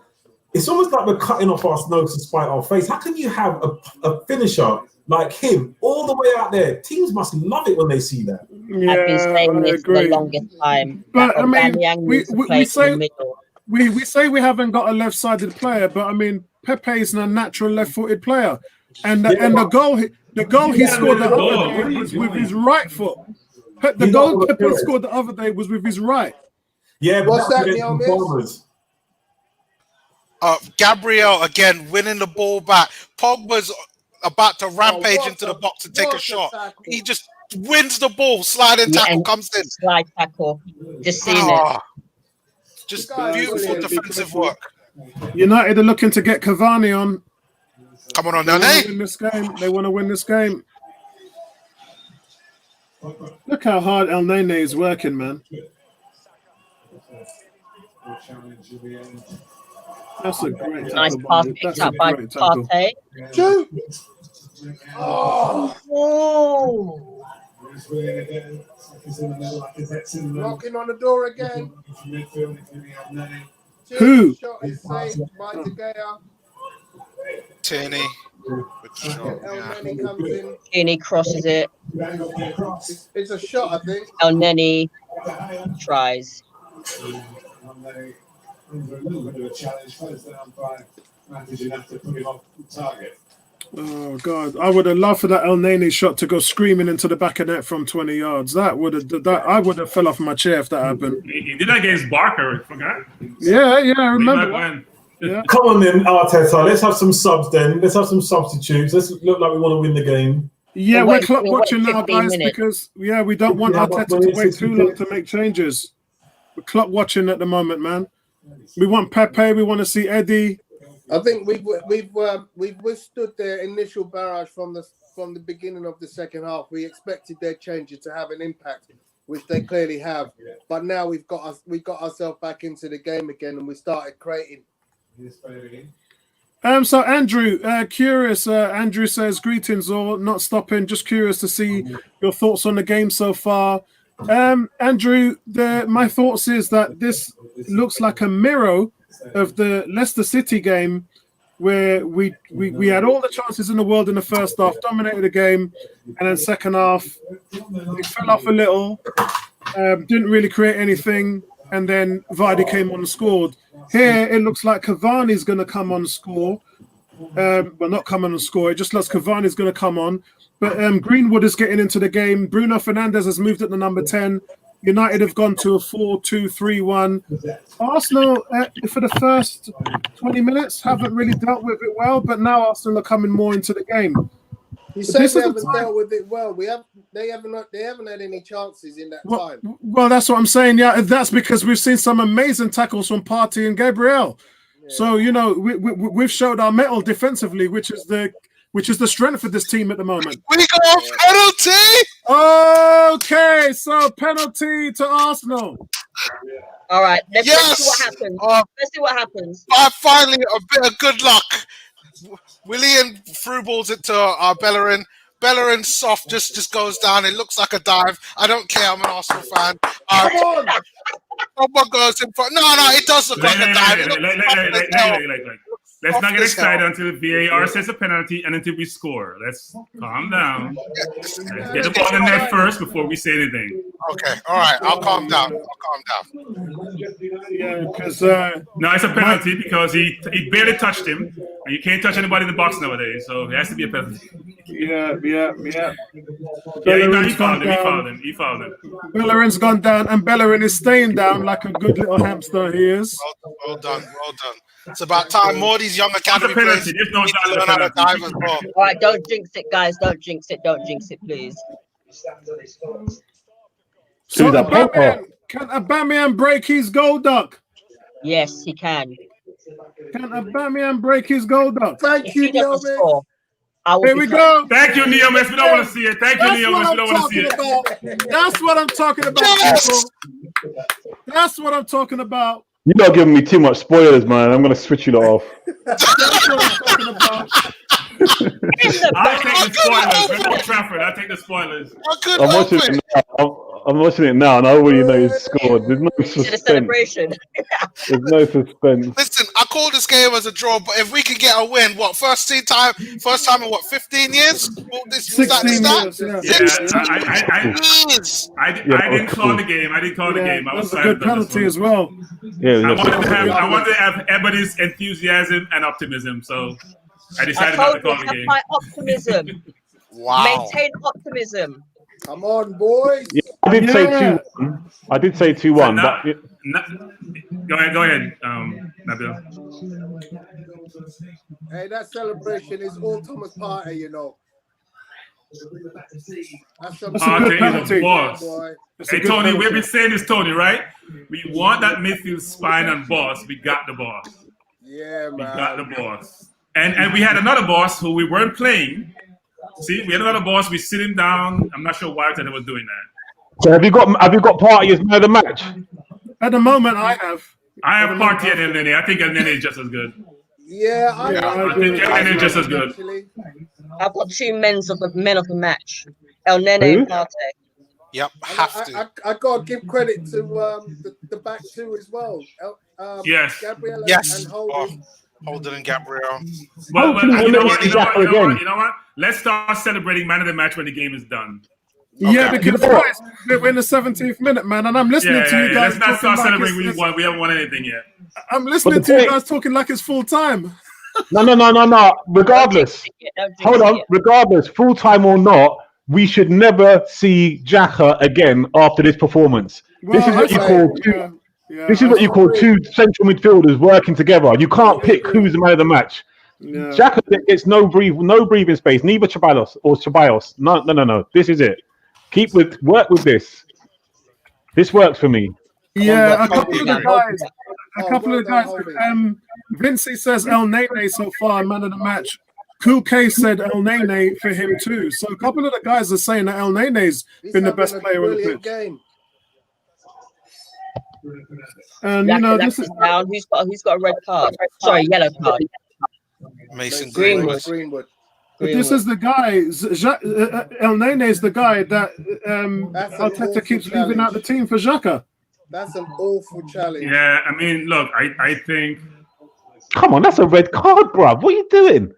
it's almost like we're cutting off our nose to spite our face. How can you have a finisher like him all the way out there? Teams must love it when they see that. Yeah, I've been saying this for the longest time. But I mean, we say we haven't got a left-sided player, but I mean, Pepe is a natural left-footed player, and the goal he scored the other day was with his right foot. The goal Pepe scored the other day was with his right. Yeah, but what's that, Neil? Gabriel again winning the ball back. Pogba's about to rampage into the box and take a shot. Tackle. He just wins the ball. Sliding tackle comes in. Slide tackle. Just seen it. Just beautiful defensive work. United are looking to get Cavani on. Come on, They want to win this game. Look how hard Elneny is working, man. That's a great tackle. Nice pass picked up by Partey. Shoot! Knocking on the door again. Who? Shot is saved by De Gea. Tierney. Elneny comes in. Tierney crosses it. It's a shot, I think. Elneny tries. Oh God! I would have loved for that Elneny shot to go screaming into the back of net from 20 yards. I would have fell off my chair if that happened. He did that against Barker. I forgot. Yeah, I remember. Yeah. Come on then, Arteta. Let's have some subs then. Let's have some substitutes. Let's look like we want to win the game. Yeah, we're clock watching now, guys, because we don't want Arteta to wait too long to make changes. We're clock watching at the moment, man. We want Pepe. We want to see Eddie. I think we've withstood their initial barrage from the beginning of the second half. We expected their changes to have an impact, which they clearly have. But now we got ourselves back into the game again, and we started creating. So Andrew, curious. Andrew says greetings, or not stopping. Just curious to see your thoughts on the game so far. Andrew, my thoughts is that this looks like a mirror of the Leicester City game, where we had all the chances in the world in the first half, dominated the game, and then second half we fell off a little, didn't really create anything, and then Vardy came on and scored. Here it looks like Cavani's going to come on and score. Well, not come on and score. It just looks Cavani's going to come on. But Greenwood is getting into the game. Bruno Fernandes has moved at the number 10. United have gone to a 4-2-3-1. Arsenal, for the first 20 minutes, haven't really dealt with it well, but now Arsenal are coming more into the game. You say they haven't dealt with it well. They haven't had any chances in that time. Well, that's what I'm saying. Yeah, that's because we've seen some amazing tackles from Partey and Gabriel. Yeah. So we've showed our mettle defensively, which is the strength of this team at the moment. We got a penalty. Okay, so penalty to Arsenal. All right, let's see what happens. Let's see what happens. Finally, a bit of good luck. Willian through balls it to Bellerin. Bellerin soft just goes down. It looks like a dive. I don't care. I'm an Arsenal fan. Come on. Someone goes in front. No, it does look like a dive. Let's not get excited until VAR says a penalty and until we score. Let's calm down. Let's get the ball in the net first before we say anything. Okay, all right. I'll calm down. Yeah, because no, it's a penalty because he barely touched him, and you can't touch anybody in the box nowadays, so it has to be a penalty. Yeah. He fouled him. Bellerin's gone down, and Bellerin is staying down like a good little hamster he is. Well done. It's about time more of these young academy players need to learn how to dive as well. All right, don't jinx it, guys. Don't jinx it, please. So can Aubameyang break his goal duck? Yes, he can. Can Aubameyang break his goal duck? Thank you, Neil. Here we go. Thank you, Neil. We don't want to see it. Thank you, Neil. We don't want to see it. That's what I'm talking about, people. That's what I'm talking about. You're not giving me too much spoilers, man. I'm going to switch you lot off. That's what I'm talking about. I'll take the spoilers. We're Old Trafford. I'll take the spoilers. I'm watching it now, and I already know he's scored. There's no suspense. Celebration. There's no suspense. Listen, I call this game as a draw, but if we can get a win, first time in 15 years? 16 years. I didn't call the game. I was a good penalty as well. Yeah, I wanted to have everybody's enthusiasm and optimism, so I decided not to call the game. My optimism. Wow. Maintain optimism. Come on, boys. Yeah, I did say 2-1. I did say 2-1. Go ahead, Nabil. Hey, that celebration is all Thomas Partey, you know. Partey is a boss. Hey, Tony, we've been saying this, Tony, right? We want that midfield spine and boss. We got the boss. Yeah, man. We got the boss. And we had another boss who we weren't playing. See, we had another boss. We sit him down. I'm not sure why Arteta was doing that. So have you got Partey as man of the match? At the moment, I have Partey and El Nene. I think El Nene is just as good. Yeah, I think El Nene is just as good. I've got two men of the match. El Nene and Partey. Yep, have to. I got to give credit to the back two as well. Yes. Gabriel and Holden. Holden and Gabriel. Well, you know what? Let's start celebrating man of the match when the game is done. Yeah, because we're in the 17th minute, man, and I'm listening to you guys. Let's not start celebrating we haven't won anything yet. I'm listening to you guys talking like it's full time. No. Regardless. Hold on. Regardless, full time or not, we should never see Xhaka again after this performance. Well, this is what you call two. This is what you call two central midfielders working together. You can't pick who's the man of the match. Yeah. Xhaka gets no breathing space. Neither Ceballos. No. This is it. Work with this. This works for me. Yeah, a couple of the guys. Holby. Vincey says El Nene so far, man of the match. Kuke said El Nene for him too. So a couple of the guys are saying that El Nene's been the best player on the pitch. Game. And you know, this is down. Who's got a red card? Sorry, yellow card. Mason Greenwood. But this is the guy. El Nene is the guy that Arteta keeps leaving out the team for Xhaka. That's an awful challenge. Yeah, I mean, look, I think. Come on, that's a red card, bruv. What are you doing?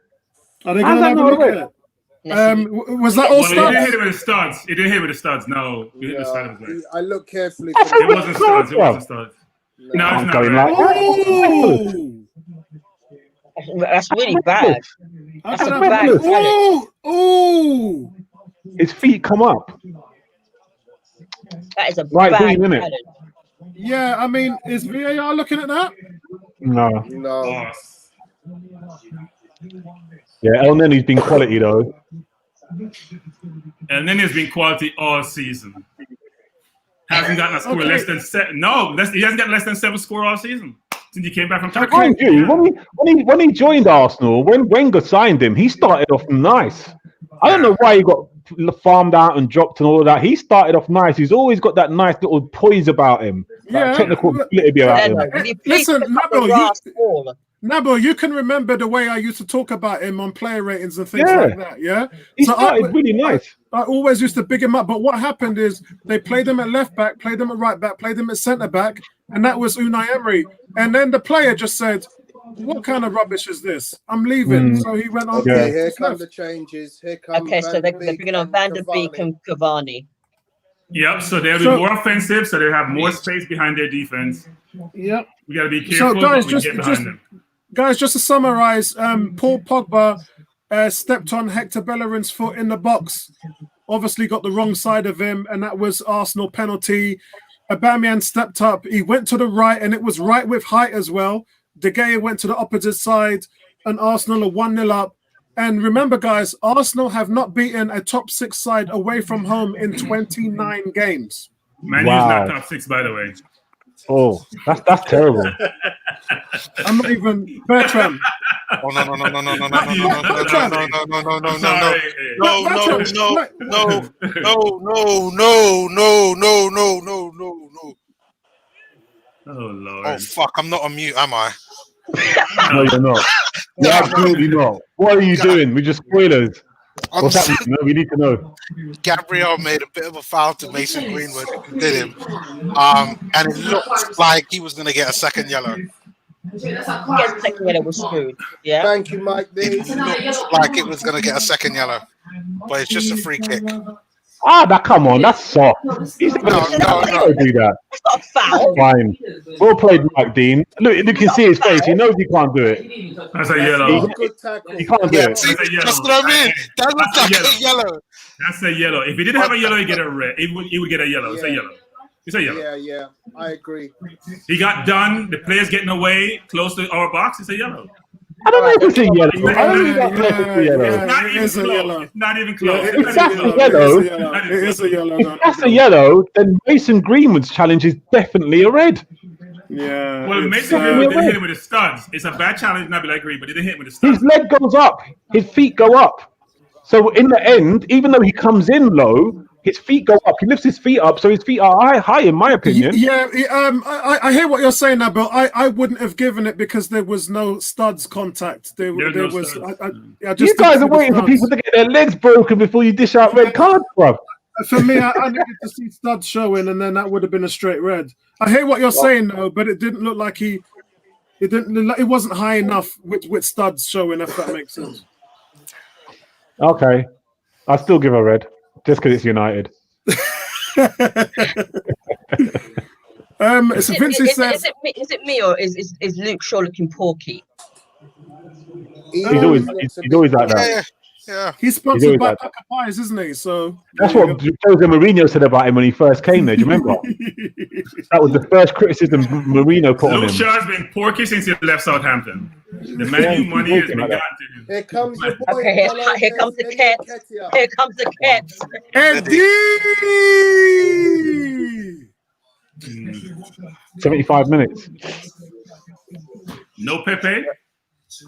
Are they going to have a look at it? Was that all studs? He didn't hit it with the studs. He didn't hit it with the studs. No, he hit the studs. I looked carefully. It wasn't studs. It wasn't studs. No, it's not. That's really bad. That's a bad challenge. Oh! His feet come up. That is a bad challenge. Yeah, I mean, is VAR looking at that? No. No. Yeah, El Nene's been quality though. El Nene's been quality all season. Hasn't gotten a score less than 7. No, he hasn't got less than 7 score all season since he came back from Turkey. Mind you, when he joined Arsenal, when Wenger signed him, he started off nice. I don't know why he got farmed out and dropped and all of that. He started off nice. He's always got that nice little poise about him. Yeah, technical ability about him. Listen, Nabo, you can remember the way I used to talk about him on player ratings and things like that, yeah? He started really nice. I always used to big him up, but what happened is they played him at left back, played him at right back, played him at centre back, and that was Unai Emery. And then the player just said, what kind of rubbish is this? I'm leaving. So he went on. Okay, here come the changes. Here come so they're bringing on Van der Beek and Cavani. Yep, so they'll be more offensive, so they have more space behind their defense. Yep. We got to be careful. So guys, just to summarize, Paul Pogba stepped on Hector Bellerin's foot in the box. Obviously got the wrong side of him, and that was Arsenal penalty. Aubameyang stepped up. He went to the right, and it was right with height as well. De Gea went to the opposite side, and Arsenal are 1-0 up. And remember, guys, Arsenal have not beaten a top 6 side away from home in 29 games. Man, he's not top 6, by the way. Oh, that's terrible. I'm not even Bertram. Oh no. Oh Lord. Oh fuck, I'm not on mute, am I? No, you're not. You're absolutely not. What are you doing? We're just spoilers. What's happening? No, we need to know. Gabriel made a bit of a foul to Mason Greenwood, did him. And it looked like he was going to get a second yellow. Second yellow was screwed. Yeah. Thank you, Mike. It looked like it was going to get a second yellow, but it's just a free kick. Come on, that's soft. He's not going to do that. That's not a foul. Fine. Well played, Mike Dean. Look, you can see his face. He knows he can't do it. That's a yellow. Good tackle. He can't do it. That's what I mean. That looks like a yellow. That's a yellow. If he didn't have a yellow, he'd get a red. He would get a yellow. It's a yellow. It's a yellow. Yeah, I agree. He got done. The player's getting away close to our box. It's a yellow. I don't know if it's a yellow. I don't think It's not even close. If that's a yellow, if that's a yellow, then Mason Greenwood's challenge is definitely a red. Yeah. Well, Mason Greenwood didn't hit him with the studs. It's a bad challenge, Nabil, I agree, but he didn't hit him with the studs. His leg goes up. His feet go up. So in the end, even though he comes in low, his feet go up. He lifts his feet up, so his feet are high in my opinion. Yeah, I hear what you're saying now, but I wouldn't have given it because there was no studs contact. There was. You guys are waiting for people to get their legs broken before you dish out red cards, bro. For me, I needed to see studs showing, and then that would have been a straight red. I hear what you're saying though, but it didn't look like it wasn't high enough with studs showing, if that makes sense. Okay, I'll still give a red. Just because it's United. So Vincey says, is it me or is Luke Shaw looking porky? He's always like that. Yeah. He's sponsored by Packer Pies, isn't he? So that's what Jose Mourinho said about him when he first came there. Do you remember? That was the first criticism Mourinho put on him. Luke Shaw's been porky since he left Southampton. The Man U money has been gotten to him. Here comes the boy. Okay, here comes the Kets. Here comes the Kets. Eddie! 75 minutes. No Pepe.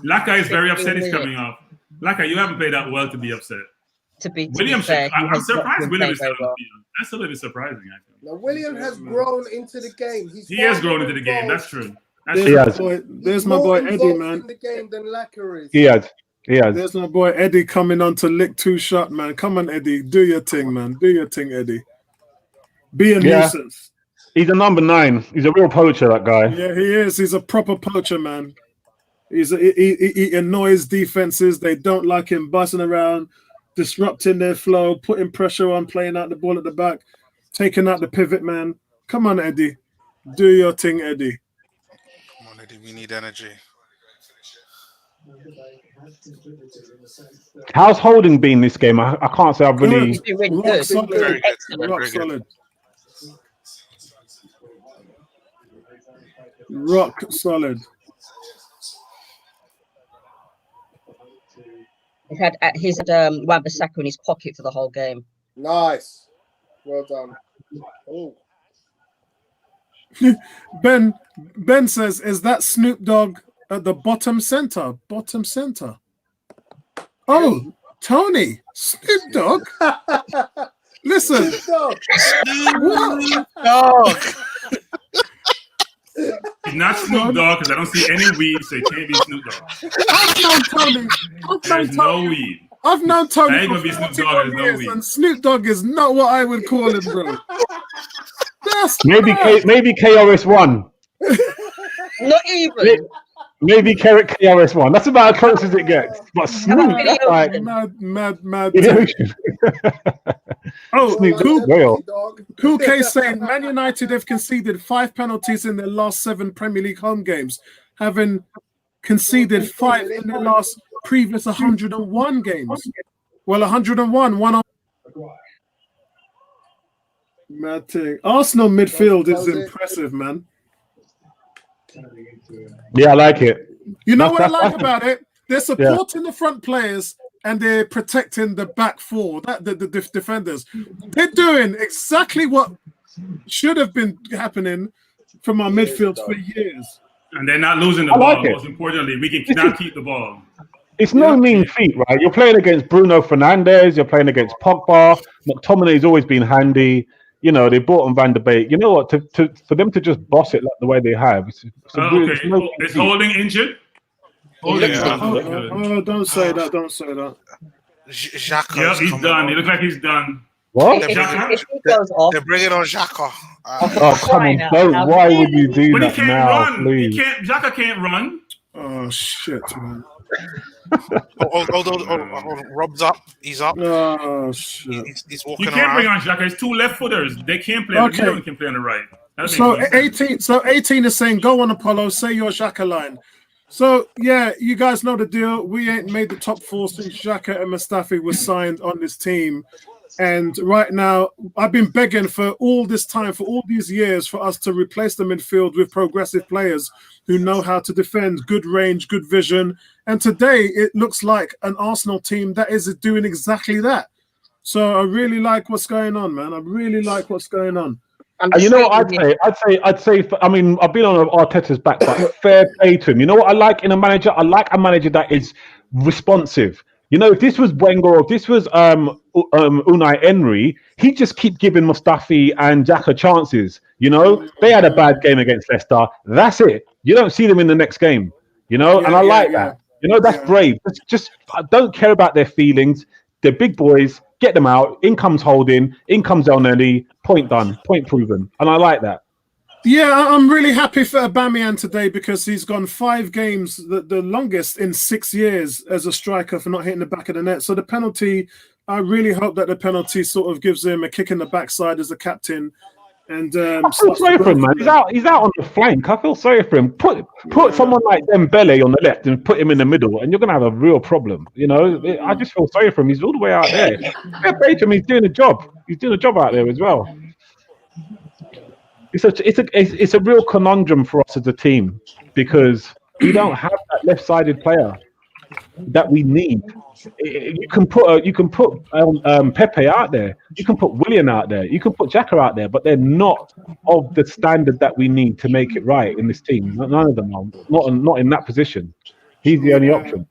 Laka is very upset he's coming off. Laka, you haven't played that well to be upset. To be William, fair, I'm surprised William is still on well. the field. That's a little bit surprising, I feel. Now, William has grown into the game. He has grown into the game. That's true. There's my boy Eddie, man. In the game than Laka is. He has. There's my boy Eddie coming on to lick 2 shot, man. Come on, Eddie. Do your thing, man. Do your thing, Eddie. Be a nuisance. He's a number 9. He's a real poacher, that guy. Yeah, he is. He's a proper poacher, man. He annoys defenses. They don't like him buzzing around, disrupting their flow, putting pressure on, playing out the ball at the back, taking out the pivot, man. Come on, Eddie. Do your thing, Eddie. Come on, Eddie. We need energy. How's Holding been this game? I can't say I've really... Rock solid. Very good. Rock solid. Rock solid. He had Wan-Bissaka in his pocket for the whole game. Nice. Well done. Oh. Ben says, is that Snoop Dogg at the bottom center? Bottom center. Oh, Tony. Snoop Dogg? Listen. Snoop Dogg. He's not Snoop Dogg because I don't see any weed, so it can't be Snoop Dogg. I've known Tony. There's no weed. I've known Tony ain't gonna for be Snoop 41 Dogg, there's no years, weed. and Snoop Dogg is not what I would call him, bro. That's Maybe KRS-One. Not even. Maybe KRS-One. That's about as close as it gets. But Snoop, that's like... Mad. Oh, Cool K saying Man United have conceded 5 penalties in their last 7 Premier League home games, having conceded 5 in their last previous 101 games. Well, 101, one on. Mad thing. Arsenal midfield is impressive, man. Yeah, I like it. You know what I like about it? They're supporting the front players and they're protecting the back 4, the defenders. They're doing exactly what should have been happening from our midfield for years. And they're not losing the ball. Most importantly, we can now keep the ball. It's no mean feat, right? You're playing against Bruno Fernandes. You're playing against Pogba. McTominay's always been handy. You know, they brought on Van der Beek. You know what? For them to just boss it like the way they have. It's Holding injured? Oh, don't say that. Don't say that. Xhaka. Yeah, he's done. He looks like he's done. What? They're bringing on Xhaka. Oh, come on. Why would you do that now, please? Xhaka can't run. Oh, shit, man. Rob's up. He's up. Oh, shit. He's walking You can't around. bring on Xhaka. It's 2 left footers. They can't play on the middle and can play on the right. So 18 is saying, go on, Apollo, say your Xhaka line. So, yeah, you guys know the deal. We ain't made the top 4 since Xhaka and Mustafi was signed on this team. And right now, I've been begging for all this time, for all these years, for us to replace the midfield with progressive players who know how to defend, good range, good vision. And today, it looks like an Arsenal team that is doing exactly that. So I really like what's going on, man. I really like what's going on. You know what I'd say. I mean, I've been on Arteta's back, but fair play to him. You know what I like in a manager? I like a manager that is responsive. You know, if this was Wenger or if this was Unai Emery, he'd just keep giving Mustafi and Xhaka chances. You know, they had a bad game against Leicester. That's it. You don't see them in the next game. You know, and I like that. You know, that's brave. Just I don't care about their feelings. They're big boys. Get them out. In comes Holding. In comes El Neni. Point done. Point proven. And I like that. Yeah, I'm really happy for Aubameyang today because he's gone 5 games, the longest in 6 years as a striker for not hitting the back of the net. So the penalty, I really hope that the penalty sort of gives him a kick in the backside as a captain. And I feel sorry for him, man. He's out on the flank. I feel sorry for him. Put someone like Dembele on the left and put him in the middle, and you're gonna have a real problem. You know, I just feel sorry for him. He's all the way out there. Fair play to him. He's doing a job. He's doing a job out there as well. It's a real conundrum for us as a team because we don't have that left-sided player. that we need. You can put Pepe out there. You can put Willian out there. You can put Xhaka out there, but they're not of the standard that we need to make it right in this team. None of them are. Not in that position. He's the only option.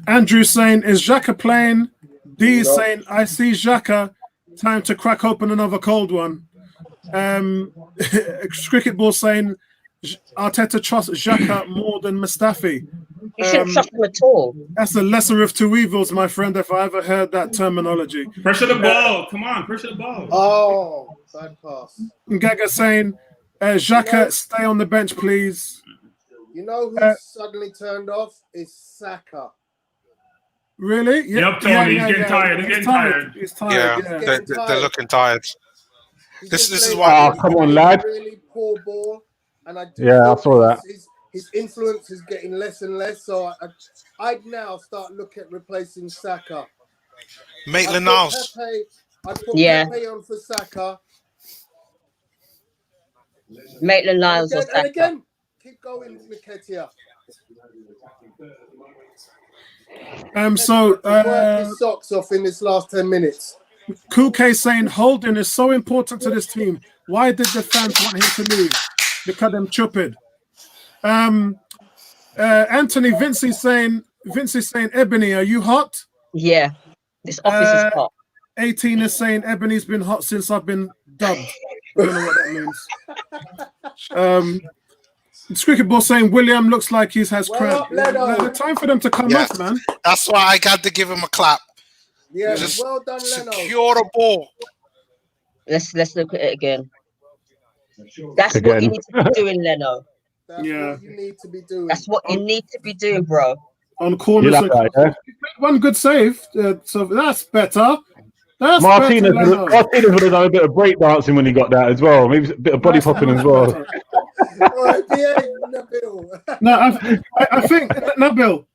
Andrew saying, is Xhaka playing? D is saying, I see Xhaka. Time to crack open another cold one. Cricket Ball saying, Arteta trusts Xhaka more than Mustafi. You shouldn't trust him at all. That's the lesser of two evils, my friend, if I ever heard that terminology. Pressure the ball. Come on, pressure the ball. Oh, bad pass. Gaga saying, Xhaka, stay on the bench, please. You know who suddenly turned off? Is Saka. Really? Yep, Tony. He's getting tired. He's getting tired. He's tired. Yeah, they're looking tired. This is why. Oh, come on, lad. Really poor ball, and I saw that. His influence is getting less and less. So I'd now start looking at replacing Saka. Maitland-Niles. I put Pepe on for Saka. Maitland-Niles or Saka. And again, keep going, Nketiah. Work his socks off in this last 10 minutes. Kuke saying Holding is so important to this team. Why did the fans want him to leave? Because them stupid. Anthony Vincey's saying, Ebony, are you hot? Yeah, this office is hot. 18 is saying Ebony's been hot since I've been dubbed. I don't know what that means. Cricket Ball saying William looks like he has cramp. Time for them to come off, man. That's why I got to give him a clap. Yeah, just well done, Leno. Secure the ball. Let's look at it again. That's what you need to be doing, Leno. That's what you need to be doing. That's what you need to be doing, bro. On corners, one good save, so that's better. Martinez would have done a bit of breakdancing when he got that as well. Maybe a bit of body popping as well. No, I think Nabil.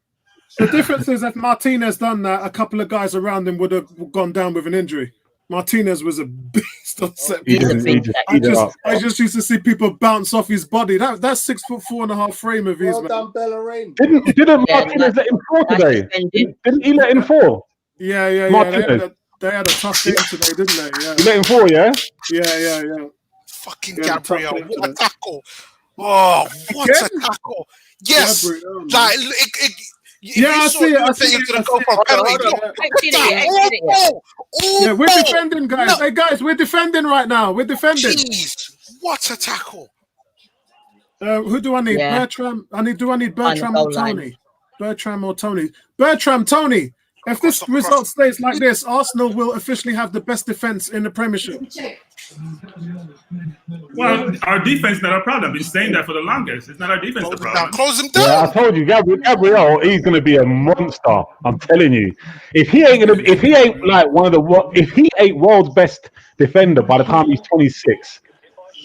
The difference is if Martinez done that, a couple of guys around him would have gone down with an injury. Martinez was a beast on set. I just used to see people bounce off his body. That's 6'4.5" frame of his. Well done, Bellerin. Didn't Martinez let him fall today? Didn't he let him fall? Yeah. They had a tough game today, didn't they? Yeah. You let him fall, yeah? Yeah. Fucking Gabriel, what a tackle! Oh, what a tackle! Yes, like I see it. Yeah, we're defending, guys. Hey, guys, we're defending right now. We're defending. Jeez, what a tackle! Who do I need? Yeah. Bertram. I need Bertram or Tony? Bertram or Tony? Bertram, Tony. If this result stays like this, Arsenal will officially have the best defense in the Premiership. Well, our defense not a problem. Been saying that for the longest. It's not our defense the problem. Close him down. Yeah, I told you, Gabriel, he's gonna be a monster. I'm telling you. If he ain't world's best defender by the time he's 26,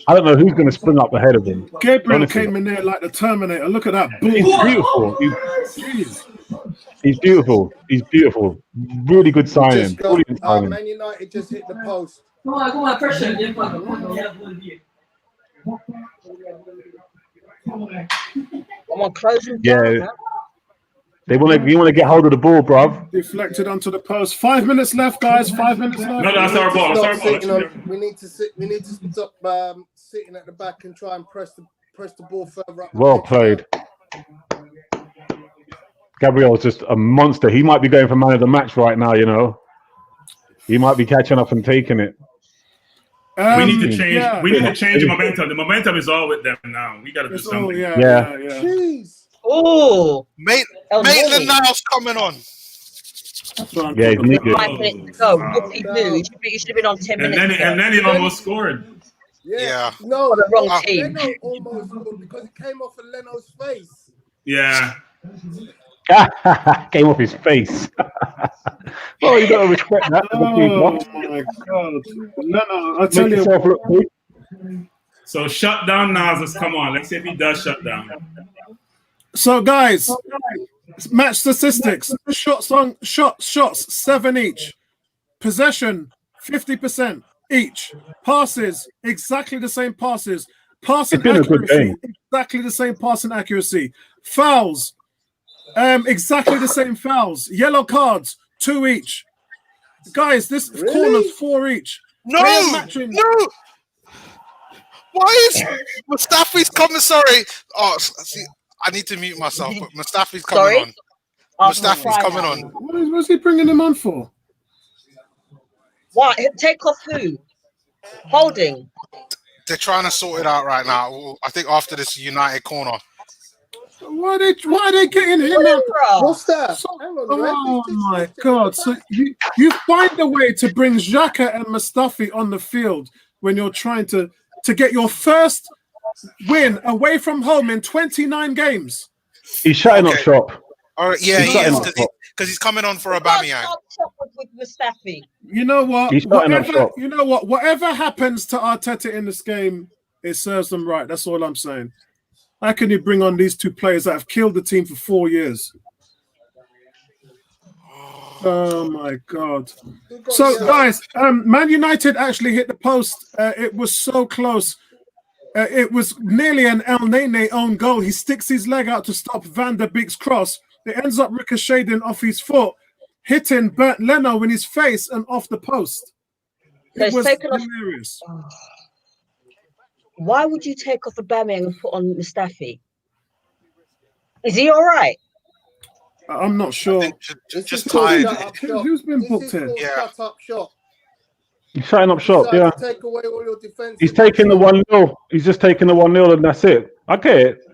I don't know who's gonna spring up ahead of him. Gabriel came in there like the Terminator. Look at that. He's beautiful. He's beautiful. He's beautiful. Really good signing. Man United just hit the post. Come on, pressure. Come on, close him down, man. You want to get hold of the ball, bruv. Deflected onto the post. 5 minutes left, guys. 5 minutes left. No, that's our ball. We need to stop sitting at the back and try and press the ball further up. Well played. Gabriel's just a monster. He might be going for man of the match right now, you know. He might be catching up and taking it. We need to change. Yeah. We need to change the momentum. The momentum is all with them now. We got to do something. Yeah. Jeez. Oh, Maitland-Niles coming on. Yeah, he's needed. 5 minutes to go. What did he do? He should have been on 10 minutes. And then he almost scored. Yeah. No, the wrong team. Leno almost scored because it came off of Leno's face. Yeah. Came off his face. Oh, you gotta respect that. Oh my God, Leno! I tell you. So shut down Nazis. Come on, let's see if he does shut down. So guys, match statistics: shots 7 each, possession 50% each, passes exactly the same passes, passing accuracy exactly the same passing accuracy, fouls Exactly the same fouls. Yellow cards, 2 each. Guys, this corner's 4 each. No! Why is Mustafi's coming? Sorry. Oh, see, I need to mute myself, but Mustafi's coming on. Mustafi's coming on. What's he bringing him on for? What? Take off who? Holding. They're trying to sort it out right now. I think after this United corner. Why are they getting him out? What's that? Oh my God! So you find a way to bring Xhaka and Mustafi on the field when you're trying to get your first win away from home in 29 games. He's shutting up shop. All right, yeah, he is because he's coming on for Aubameyang. With Mustafi. You know what? He's shutting up shop. You know what? Whatever happens to Arteta in this game, it serves them right. That's all I'm saying. How can you bring on these 2 players that have killed the team for 4 years? Oh my God! So guys, Man United actually hit the post. It was so close. It was nearly an El Nene own goal. He sticks his leg out to stop Van der Beek's cross. It ends up ricocheting off his foot, hitting Bernd Leno in his face and off the post. It was hilarious. Why would you take off Aubameyang and put on Mustafi? Is he all right? I'm not sure. Just tired. Who's been booked here? Yeah. Shut up shop. He's shutting up shop. Yeah. Take away all your defense. He's taking the 1-0. He's just taking the 1-0 and that's it. I get it.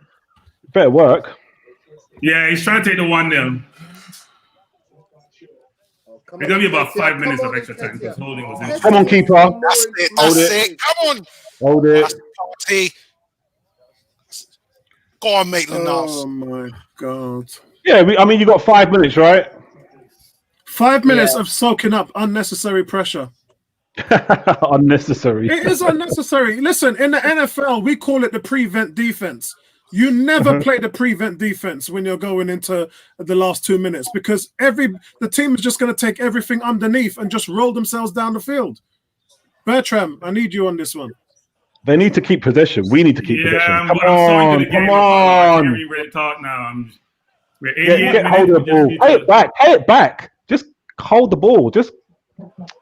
Better work. Yeah, he's trying to take the 1-0. It's gonna be about 5 minutes of extra time because holding was in. Come on, keeper. That's it. That's it. Come on. Hold it. Go on, Maitland-Niles. Oh my God. Yeah, I mean, you got 5 minutes, right? 5 minutes of soaking up unnecessary pressure. Unnecessary. It is unnecessary. Listen, in the NFL, we call it the prevent defense. You never play the prevent defense when you're going into the last 2 minutes because the team is just going to take everything underneath and just roll themselves down the field. Bertram, I need you on this one. They need to keep possession. We need to keep possession. Come I'm on. I can't really talk now. We're Get hold of the ball. Pay it back. Just hold the ball. Just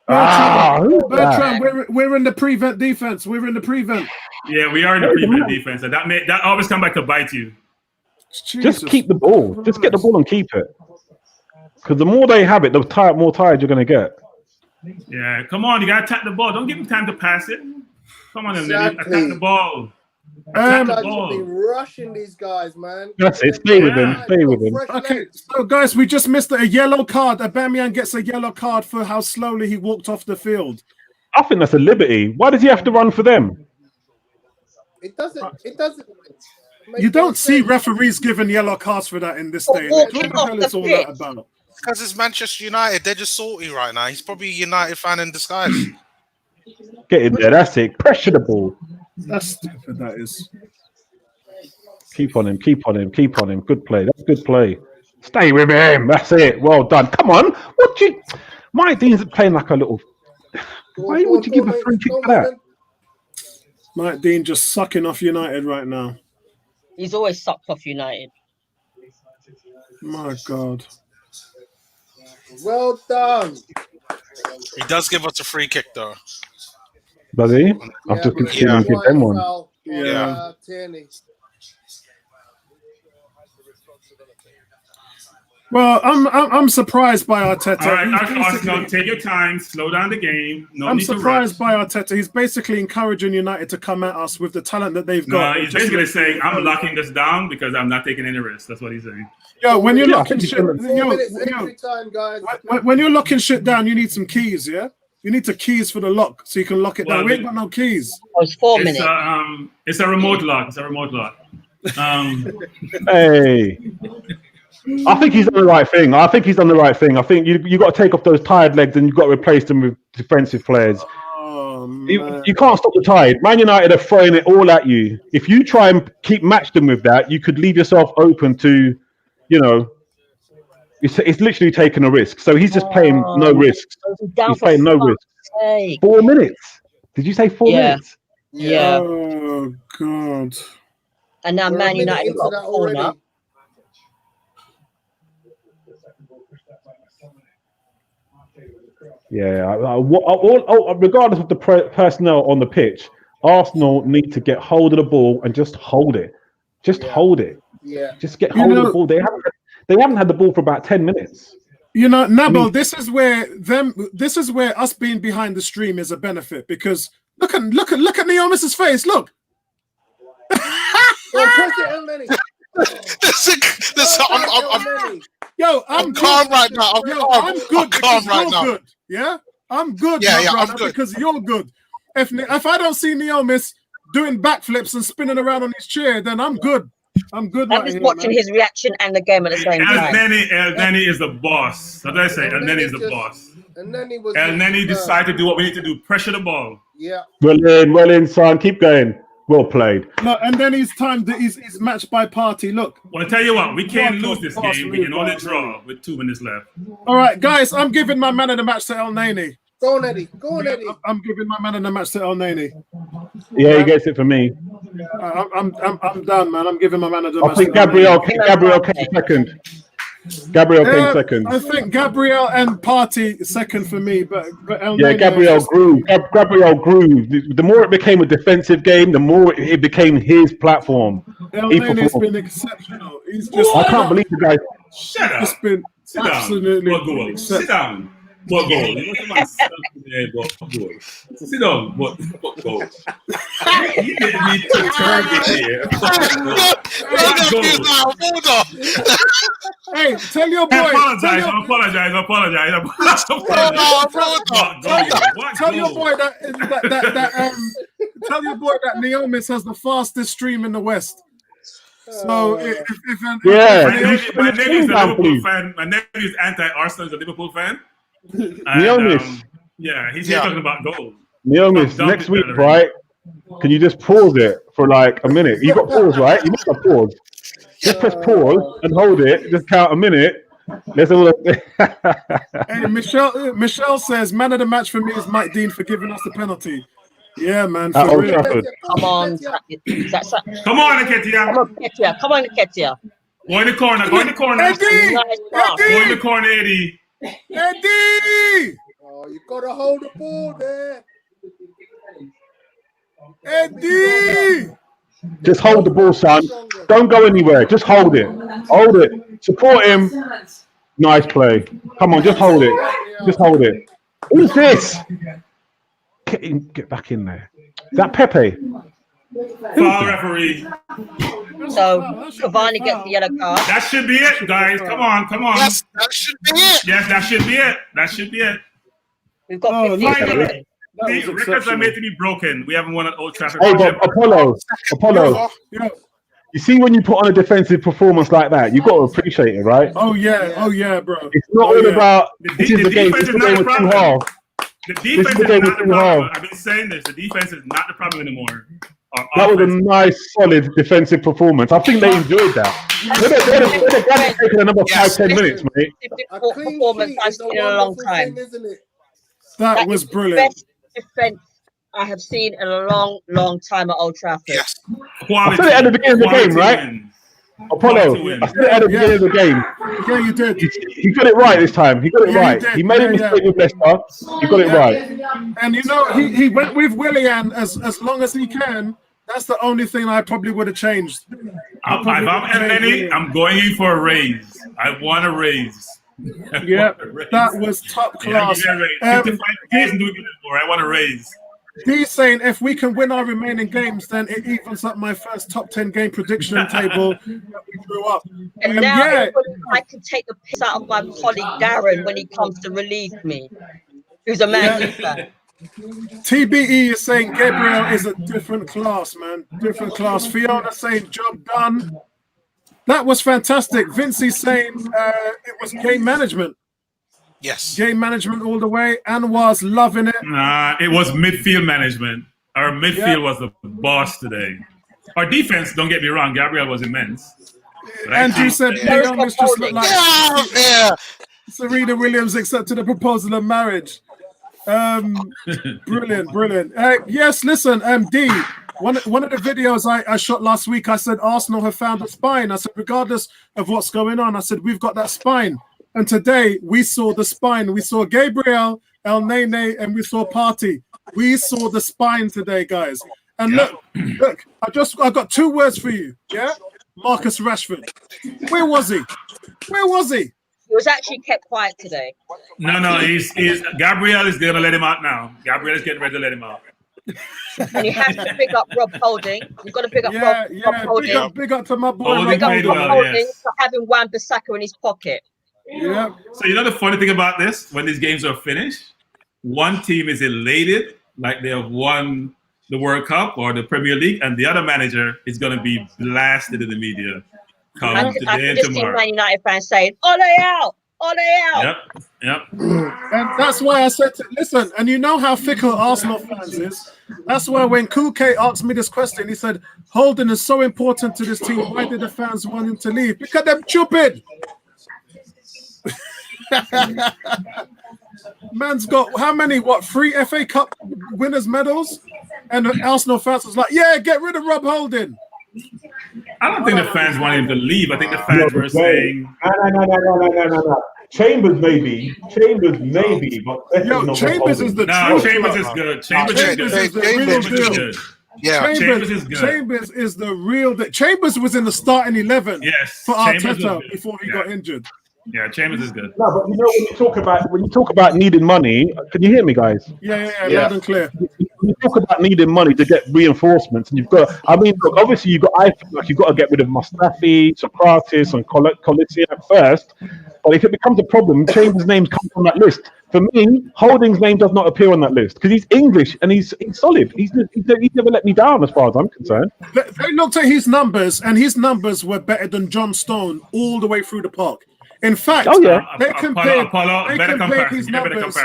Bertram, we're in the prevent defense. We're in the prevent. Yeah, we are in the prevent defense, and that always come back to bite you. Just keep the ball. Just get the ball and keep it. Because the more they have it, the more tired you're going to get. Yeah, come on, you got to attack the ball. Don't give them time to pass it. Come on, attack the ball. Be rushing these guys, man. That's it. Stay with him. Stay with him. Okay, so guys, we just missed a yellow card. Aubameyang gets a yellow card for how slowly he walked off the field. I think that's a liberty. Why does he have to run for them? It doesn't. You don't see referees giving yellow cards for that in this day. What the hell is all that about? Because it's Manchester United. They're just salty right now. He's probably a United fan in disguise. Get in there. That's it. Pressure the ball. That's stupid, that is. Keep on him. Keep on him. Keep on him. Good play. That's good play. Stay with him. That's it. Well done. Come on. Mike Dean's playing like a little... Why would you give a free kick for that? Mike Dean just sucking off United right now. He's always sucked off United. My God. Well done. He does give us a free kick, though. Does he? I've just been seeing him give them one. Yeah. Tierney. Well, I'm surprised by Arteta. All right, Arsenal, take your time, slow down the game. I'm surprised by Arteta. He's basically encouraging United to come at us with the talent that they've got. No, he's basically saying, I'm locking this down because I'm not taking any risks. That's what he's saying. Yo, when you're locking shit, when you're locking shit down, you need some keys, yeah? You need to keys for the lock so you can lock it down. We ain't got no keys. Oh, it's 4 minutes. It's a remote lock. It's a remote lock. Hey. I think he's done the right thing. I think you got to take off those tired legs and you've got to replace them with defensive players. You can't stop the tide. Man United are throwing it all at you. If you try and match them with that, you could leave yourself open to, it's literally taking a risk. So he's just playing no risks. He's playing no risks. 4 minutes. Did you say 4 minutes? Yeah. Oh, God. And now Man United got a corner. Yeah, regardless of the personnel on the pitch, Arsenal need to get hold of the ball and just hold it. Just hold it. Yeah. Just get hold of the ball. They haven't had the ball for about 10 minutes. You know, Nabel, this is where us being behind the stream is a benefit, because look at Neomis's face. Look. I'm calm right now. I'm good calm right now. Good. Yeah, I'm good. I'm good because you're good. If I don't see Neomis doing backflips and spinning around on his chair, then I'm good. I'm good. I'm just watching his reaction and the game at the same time. El Neni is the boss. What did I say? El Neni is the boss. El Neni decided to do what we need to do: pressure the ball. Yeah. Well in, son. Keep going. Well played. Look, and then he's timed. He's matched by Party. Look. Well, I tell you what, we can't lose this game. We can only draw with 2 minutes left. All right, guys. I'm giving my man of the match to El Neni. Go on, Eddie. I'm giving my man of the match to El Neni. Yeah, he gets it for me. I'm done, man. I'm giving my man of the match. I think Gabriel came second. Gabriel came second. I think Gabriel and Party second for me, but El yeah, Neni Gabriel grew. Gabriel grew. The more it became a defensive game, the more it became his platform. El Neni's been exceptional. He's just. I can't believe you guys. Shut up. Just been Sit absolutely. down. Sit down. What goal? Sit down. What goal? You didn't need to turn it here. Hey, tell your boy. I apologize. Tell your boy that tell your boy that Neomis has the fastest stream in the West. So my nephew's a Liverpool fan. My nephew's anti-Arsenal, is a Liverpool fan. Neomis. He's here talking about goals. Neomis, next week, right? Can you just pause it for like a minute? You got pause, right? You must have pause. Just press pause and hold it. Just count a minute. Let's all. Hey, Michelle says, man of the match for me is Mike Dean for giving us the penalty. Yeah, man. At Old Trafford. Come on. Come on, Nketia. Come on, Nketia. Go in the corner. Eddie! Go in the corner, Eddie. Eddie! Oh, you gotta hold the ball there. Eddie! Just hold the ball, son. Don't go anywhere. Just hold it. Hold it. Support him. Nice play. Come on, just hold it. Just hold it. Who's this? Get back in there. Is that Pepe? Foul, referee. So Cavani gets the yellow card. That should be it, guys. Come on. Yes, that should be it. Yes, that should be it. We've got 15 seconds. The records are made to be broken. We haven't won at Old Trafford. Oh, but Apollo. You see, when you put on a defensive performance like that, you got to appreciate it, right? Oh yeah, bro. It's not all about this is the game. This is the game with 2 halves. The defense is not the problem. I've been saying this. The defense is not the problem anymore. That was a nice, solid defensive performance. I think they enjoyed that. They'd have taken another 5-10 minutes, mate. Performance I've seen in a long time. That was brilliant. Best defense I have seen in a long, long time at Old Trafford. Yes. I said it at the beginning of the game, right? Apollo, I said it at the beginning of the game. Yeah, you did. He got it right this time. He got it right. He made a mistake with Leicester. He got it right. And you know, he went with Willian as long as he can. That's the only thing I probably would have changed. If I'm Emery, I'm going in for a raise. I want a raise. Yeah, that was top class. I want a raise. He's saying if we can win our remaining games, then it evens up my first top 10 game prediction table that we drew up. And now I can take the piss out of my colleague Darren when he comes to relieve me, who's a Man U fan. TBE is saying Gabriel is a different class, man. Different class. Fiona saying job done. That was fantastic. Vincey's saying it was game management. Yes. Game management all the way. Anwar's loving it. Nah, it was midfield management. Our midfield was the boss today. Our defense, don't get me wrong, Gabriel was immense. Andrew said Leon just looked like Serena Williams accepted a proposal of marriage. Brilliant. Yes, listen, D. One of the videos I shot last week, I said Arsenal have found a spine. I said, regardless of what's going on, I said, we've got that spine. And today we saw the spine. We saw Gabriel, El Nene, and we saw Partey. We saw the spine today, guys. And look, I got 2 words for you. Yeah, Marcus Rashford. Where was he? Where was he? He was actually kept quiet today. No, he's Gabriel is gonna let him out now. Gabriel is getting ready to let him out. And you have to pick up Rob Holding. You've got to pick up Rob Holding. Big up to my boy. Big up Rob Holding for having Wan-Bissaka in his pocket. Yeah. So you know the funny thing about this, when these games are finished, one team is elated, like they have won the World Cup or the Premier League, and the other manager is going to be blasted in the media. I can just see Man United fans saying, "Ole out! Ole out!" Yep. And that's why I said, listen, and you know how fickle Arsenal fans is. That's why when Kuke asked me this question, he said, Holding is so important to this team. Why did the fans want him to leave? Because they're stupid. Man's got how many? 3 FA Cup winners' medals? And the Arsenal fans was like, yeah, get rid of Rob Holding. I don't think the fans want him to leave. I think the fans were saying, No. Chambers maybe, but Chambers is the no. truth. Chambers is good. Chambers is the real deal. Yeah, Chambers is good. Chambers is the real deal. Chambers was in the starting 11 for Arteta before he got injured. Yeah, Chambers is good. No, but you know when you talk about needing money, can you hear me, guys? Yeah, loud and clear. When you talk about needing money to get reinforcements, and you've got, look, obviously I feel like you've got to get rid of Mustafi, Socrates, and Colizzi at first. But if it becomes a problem, Chambers' names come on that list. For me, Holding's name does not appear on that list because he's English and he's solid. He's never let me down as far as I'm concerned. They looked at his numbers, and his numbers were better than John Stone all the way through the park. In fact, they compared his numbers.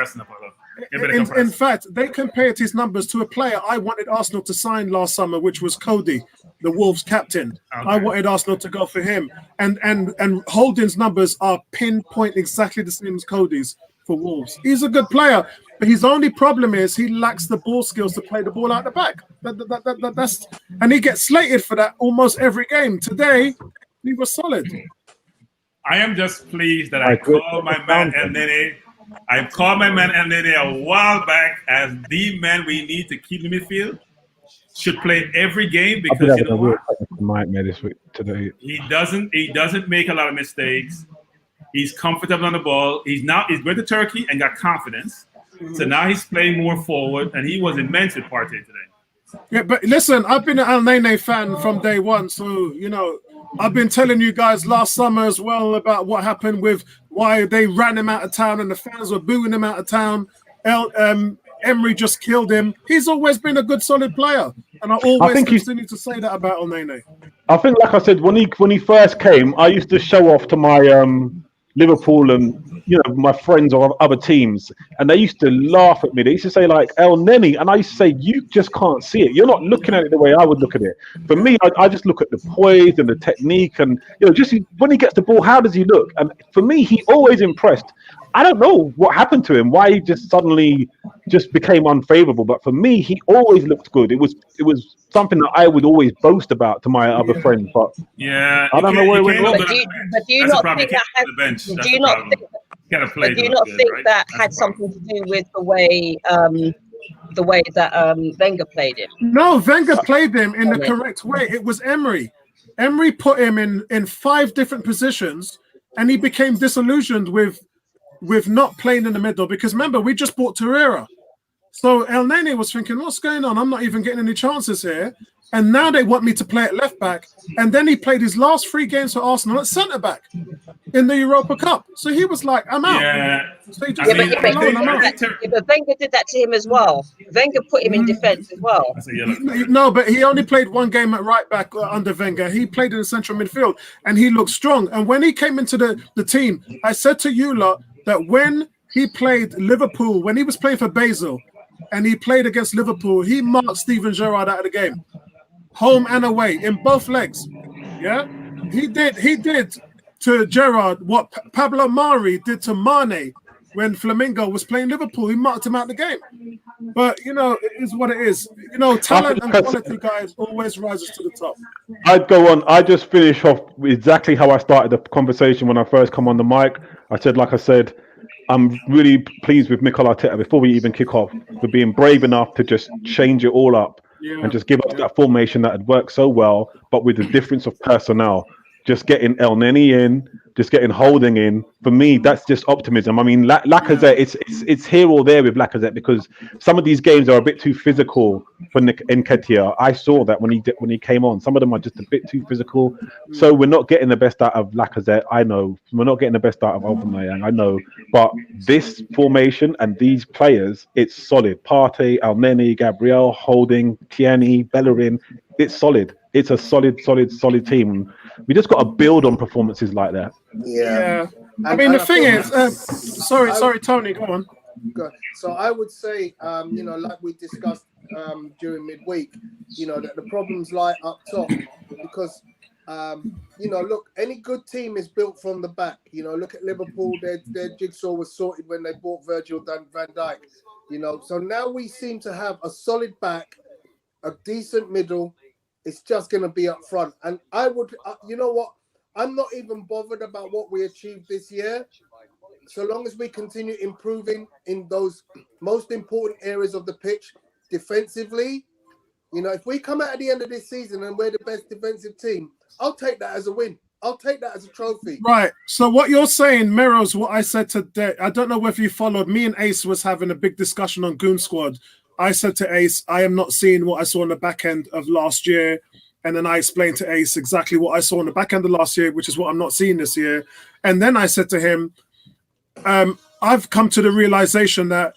In fact, they compared his numbers to a player I wanted Arsenal to sign last summer, which was Cody, the Wolves captain. Okay. I wanted Arsenal to go for him. And Holding's numbers are pinpoint exactly the same as Cody's for Wolves. He's a good player, but his only problem is he lacks the ball skills to play the ball out the back. And he gets slated for that almost every game. Today, he was solid. I am just pleased that I called my man El Nene. I called my man El Nene a while back as the man we need to keep in midfield. Should play every game because you know what? Nightmare this week today. He doesn't make a lot of mistakes. He's comfortable on the ball. He's went to Turkey and got confidence. So now he's playing more forward, and he was immense with Partey today. Yeah, but listen, I've been an El Nene fan from day one, so you know. I've been telling you guys last summer as well about what happened with why they ran him out of town and the fans were booing him out of town. Emery just killed him. He's always been a good, solid player, and I always continue to say that about El Nene. I think, like I said, when he first came, I used to show off to my Liverpool and my friends or other teams, and they used to laugh at me. They used to say like El Nene, and I used to say, you just can't see it. You're not looking at it the way I would look at it. For me, I just look at the poise and the technique, and just when he gets the ball, how does he look? And for me, he always impressed. I don't know what happened to him, why he just suddenly just became unfavorable. But for me, he always looked good. It was something that I would always boast about to my other friends. But I don't know where it went wrong. But do you not think that had something to do with the way that Wenger played him? No, Wenger played him in the correct way. It was Emery. Emery put him in 5 different positions, and he became disillusioned with not playing in the middle, because remember, we just bought Torreira. So El Nene was thinking, what's going on? I'm not even getting any chances here. And now they want me to play at left back. And then he played his last 3 games for Arsenal at centre back in the Europa Cup. So he was like, I'm out. Yeah. So he just I'm out. But Wenger did that to him as well. Wenger put him in defence as well. No, but he only played 1 game at right back under Wenger. He played in the central midfield, and he looked strong. And when he came into the team, I said to you lot that when he played Liverpool, when he was playing for Basel, and he played against Liverpool, he marked Steven Gerrard out of the game. Home and away in both legs. Yeah, he did to Gerrard what Pablo Mari did to Mane when Flamengo was playing Liverpool. He marked him out the game. But it is what it is. Talent and quality, guys, always rises to the top. I'd go on. I just finish off exactly how I started the conversation when I first come on the mic. Like I said, I'm really pleased with Mikel Arteta before we even kick off for being brave enough to just change it all up and just give us that formation that had worked so well, but with the difference of personnel. Just getting El Neni in, just getting Holding in. For me, that's just optimism. I mean, Lacazette, it's here or there with Lacazette because some of these games are a bit too physical for Nketiah. I saw that when he came on. Some of them are just a bit too physical. So we're not getting the best out of Lacazette. I know we're not getting the best out of Aubameyang. I know, but this formation and these players, it's solid. Partey, El Neni, Gabriel, Holding, Tierney, Bellerin. It's solid. It's a solid team. We just got to build on performances like that. Yeah. I mean, the thing is, sorry, Tony, go on. So I would say, like we discussed during midweek, that the problems lie up top because, look, any good team is built from the back. Look at Liverpool; their jigsaw was sorted when they bought Virgil van Dijk. So now we seem to have a solid back, a decent middle. It's just going to be up front. And I would, you know what? I'm not even bothered about what we achieved this year. So long as we continue improving in those most important areas of the pitch defensively, if we come out at the end of this season and we're the best defensive team, I'll take that as a win. I'll take that as a trophy. Right. So what you're saying mirrors what I said today. I don't know whether you followed. Me and Ace was having a big discussion on Goon Squad. I said to Ace, I am not seeing what I saw on the back end of last year. And then I explained to Ace exactly what I saw on the back end of last year, which is what I'm not seeing this year. And then I said to him, I've come to the realization that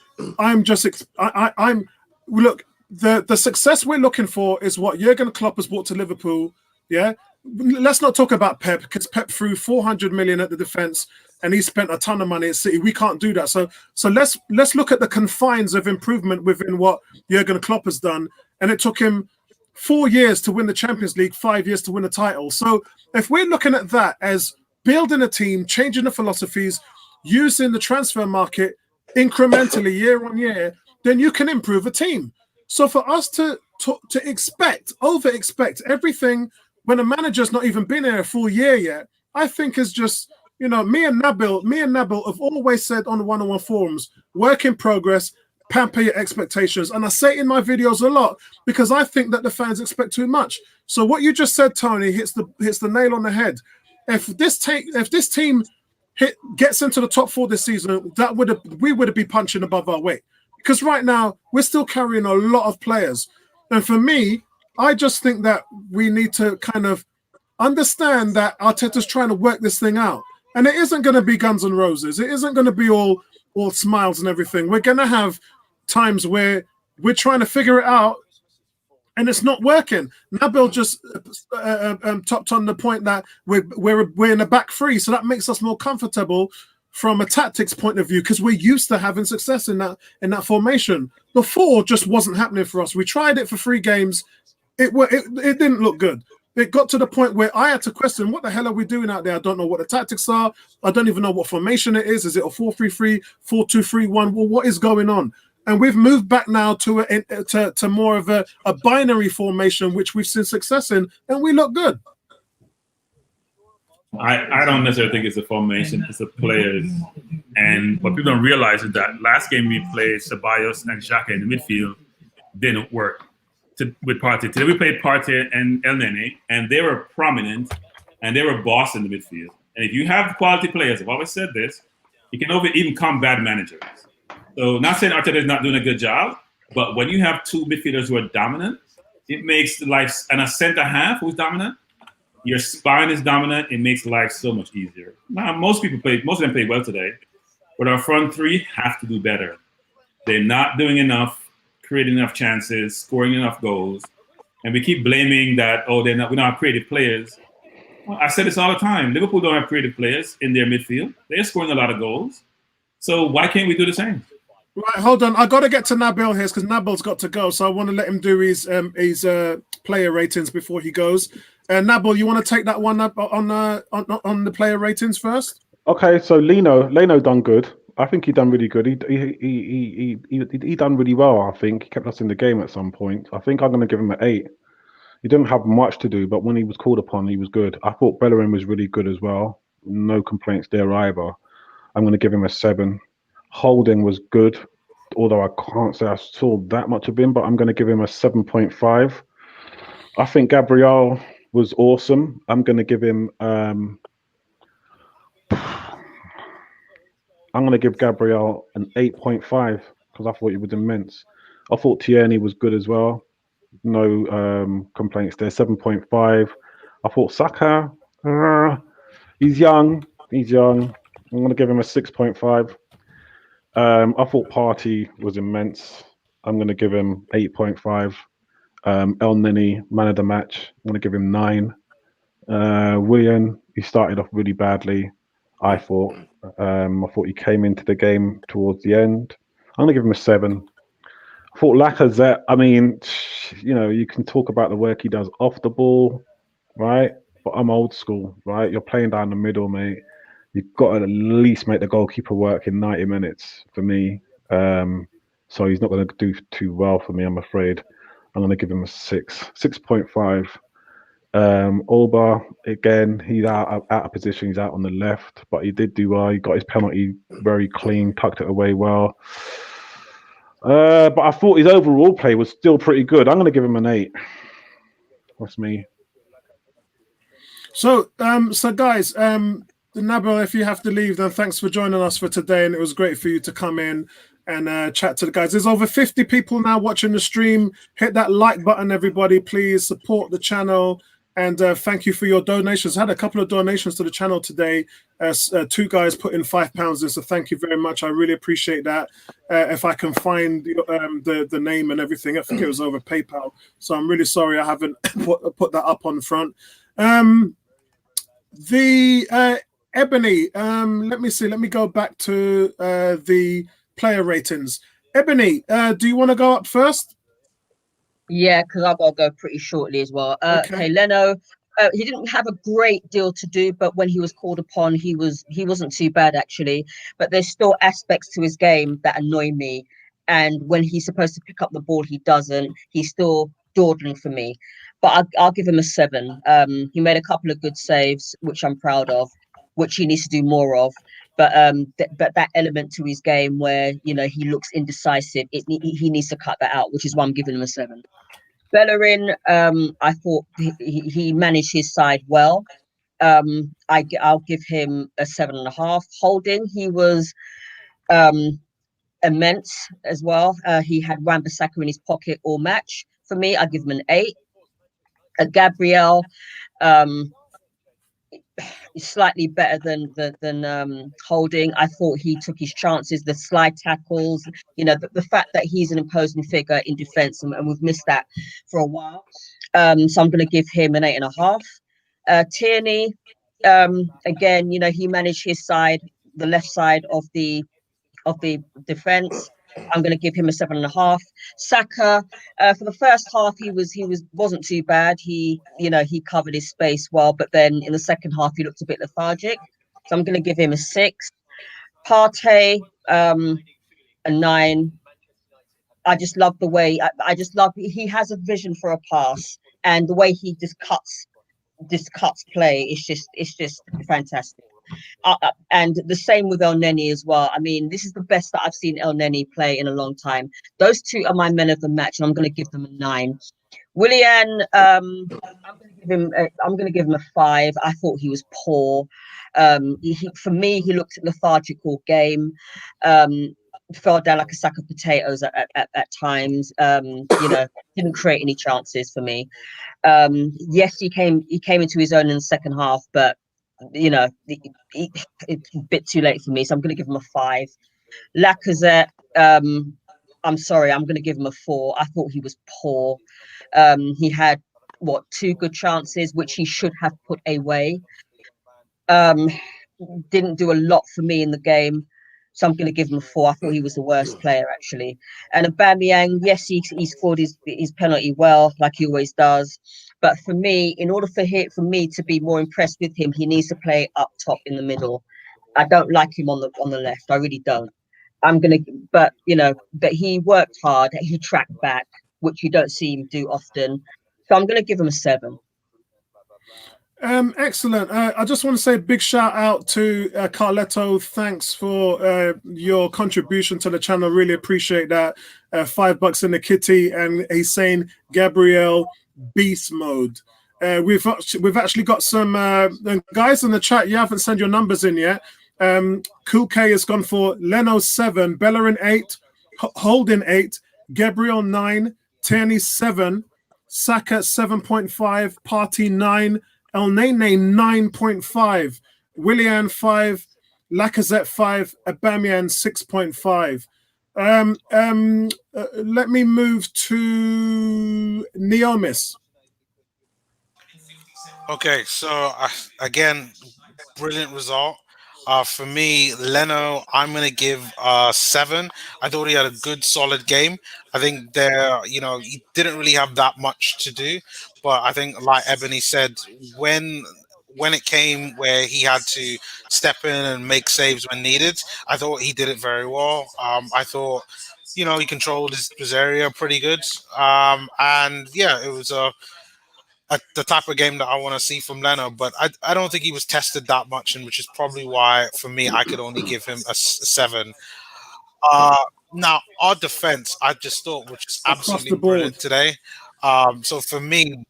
look, the success we're looking for is what Jurgen Klopp has brought to Liverpool. Yeah. Let's not talk about Pep because Pep threw 400 million at the defense and he spent a ton of money at City. We can't do that. So let's look at the confines of improvement within what Jurgen Klopp has done. And it took him 4 years to win the Champions League, 5 years to win a title. So if we're looking at that as building a team, changing the philosophies, using the transfer market incrementally year on year, then you can improve a team. So for us to over-expect everything when a manager's not even been here a full year yet, I think is just, me and Nabil have always said on the one-on-one forums, work in progress, pamper your expectations. And I say it in my videos a lot because I think that the fans expect too much. So what you just said, Tony, hits the nail on the head. If this team gets into the top 4 this season, we would be punching above our weight. Because right now we're still carrying a lot of players. And for me, I just think that we need to kind of understand that Arteta's trying to work this thing out. And it isn't going to be guns and roses. It isn't going to be all smiles and everything. We're going to have times where we're trying to figure it out and it's not working. Nabil just topped on the point that we're in a back three. So that makes us more comfortable from a tactics point of view because we're used to having success in that formation. The 4 just wasn't happening for us. We tried it for 3 games. It didn't look good. It got to the point where I had to question, what the hell are we doing out there? I don't know what the tactics are. I don't even know what formation it is. Is it a 4-3-3, 4-2-3-1? Well, what is going on? And we've moved back now to more of a binary formation, which we've seen success in, and we look good. I don't necessarily think it's a formation, it's the players. And what people don't realize is that last game we played Ceballos and Xhaka in the midfield didn't work with Partey. Today we played Partey and El Neni, and they were prominent and they were boss in the midfield. And if you have quality players, I've always said this, you can even come bad managers. So not saying Arteta is not doing a good job, but when you have 2 midfielders who are dominant, it makes life, and a center half who's dominant, your spine is dominant, it makes life so much easier. Now, most of them played well today, but our front 3 have to do better. They're not doing enough, creating enough chances, scoring enough goals, and we keep blaming that, we don't have creative players. Well, I said this all the time. Liverpool don't have creative players in their midfield. They're scoring a lot of goals. So why can't we do the same? Right, hold on. I got to get to Nabil here because Nabil's got to go. So I want to let him do his player ratings before he goes. Nabil, you want to take that one up on the player ratings first? Okay, so Leno done good. I think he done really good. He done really well. I think he kept us in the game at some point. I think I'm going to give him an 8. He didn't have much to do, but when he was called upon, he was good. I thought Bellerin was really good as well. No complaints there either. I'm going to give him a 7. Holding was good, although I can't say I saw that much of him, but I'm going to give him a 7.5. I think Gabriel was awesome. I'm going to give him I'm going to give Gabriel an 8.5 because I thought he was immense. I thought Tierney was good as well. No complaints there. 7.5. I thought Saka, he's young. He's young. I'm going to give him a 6.5. I thought Partey was immense. I'm going to give him 8.5. El Nini, man of the match. I'm going to give him 9. Willian, he started off really badly. I thought he came into the game towards the end. I'm going to give him a 7. I thought Lacazette, I mean, you can talk about the work he does off the ball, right? But I'm old school, right? You're playing down the middle, mate. You've got to at least make the goalkeeper work in 90 minutes for me. So he's not going to do too well for me, I'm afraid. I'm going to give him a 6.5. Alba, again, he's out of position. He's out on the left, but he did do well. He got his penalty very clean, tucked it away well. But I thought his overall play was still pretty good. I'm going to give him an 8. That's me. So guys, Nabil, if you have to leave, then thanks for joining us for today. And it was great for you to come in and chat to the guys. There's over 50 people now watching the stream. Hit that like button, everybody. Please support the channel. And thank you for your donations. I had a couple of donations to the channel today. 2 guys put in £5 in, so thank you very much. I really appreciate that. If I can find the name and everything, I think it was over PayPal. So I'm really sorry I haven't put that up on front. Ebony, let me see. Let me go back to the player ratings. Ebony, do you want to go up first? Yeah, because I've got to go pretty shortly as well. Okay, Leno, he didn't have a great deal to do, but when he was called upon, he wasn't too bad actually. But there's still aspects to his game that annoy me. And when he's supposed to pick up the ball, he doesn't. He's still dawdling for me. But I'll give him a 7. He made a couple of good saves, which I'm proud of, which he needs to do more of. But that element to his game where he looks indecisive, he needs to cut that out, which is why I'm giving him a 7. Bellerin, I thought he managed his side well. I'll give him a 7.5. Holding, he was immense as well. He had Wan-Bissaka in his pocket all match. For me, I give him an 8. Gabriel, slightly better than Holding. I thought he took his chances, the slide tackles, the fact that he's an imposing figure in defense, and we've missed that for a while. So I'm going to give him an 8.5. Tierney, again, he managed his side, the left side of the defense. I'm going to give him a 7.5. Saka, for the first half, he wasn't too bad. He covered his space well, but then in the second half, he looked a bit lethargic. So I'm going to give him a 6. Partey, a 9. I just love the way he has a vision for a pass, and the way he just cuts play. It's just fantastic. And the same with El Neni as well. I mean, this is the best that I've seen El Neni play in a long time. Those 2 are my men of the match, and I'm going to give them a 9. Willian, I'm going to give him a 5. I thought he was poor. For me, he looked lethargic all game. Fell down like a sack of potatoes at times. Didn't create any chances for me. Yes, he came into his own in the second half, but it's a bit too late for me, so I'm going to give him a 5. Lacazette, I'm sorry, I'm going to give him a 4. I thought he was poor. He had 2 good chances, which he should have put away. Didn't do a lot for me in the game, so I'm going to give him a 4. I thought he was the worst player actually. And Aubameyang, yes, he scored his penalty well, like he always does. But for me, in order for me to be more impressed with him, he needs to play up top in the middle. I don't like him on the left. I really don't. But he worked hard. He tracked back, which you don't see him do often. So I'm gonna give him a 7. Excellent. I just want to say a big shout out to Carletto. Thanks for your contribution to the channel. Really appreciate that. $5 in the kitty, and he's saying Gabriel beast mode. We've actually got some guys in the chat. You haven't sent your numbers in yet. Cool K has gone for Leno 7, Bellerin 8, Holding 8, Gabriel 9, Tierney 7, Saka 7.5, Partey 9, El Nene 9.5, Willian 5, Lacazette 5, Aubameyang 6.5. Let me move to Neomis. Okay, so again, brilliant result. For me, Leno, I'm going to give 7. I thought he had a good, solid game. I think he didn't really have that much to do, but I think, like Ebony said, when it came where he had to step in and make saves when needed, I thought he did it very well. I thought, he controlled his area pretty good. And yeah, it was the type of game that I want to see from Leno, but I don't think he was tested that much, and which is probably why, for me, I could only give him a 7. Now, our defense, I just thought, which is absolutely brilliant today. So for me,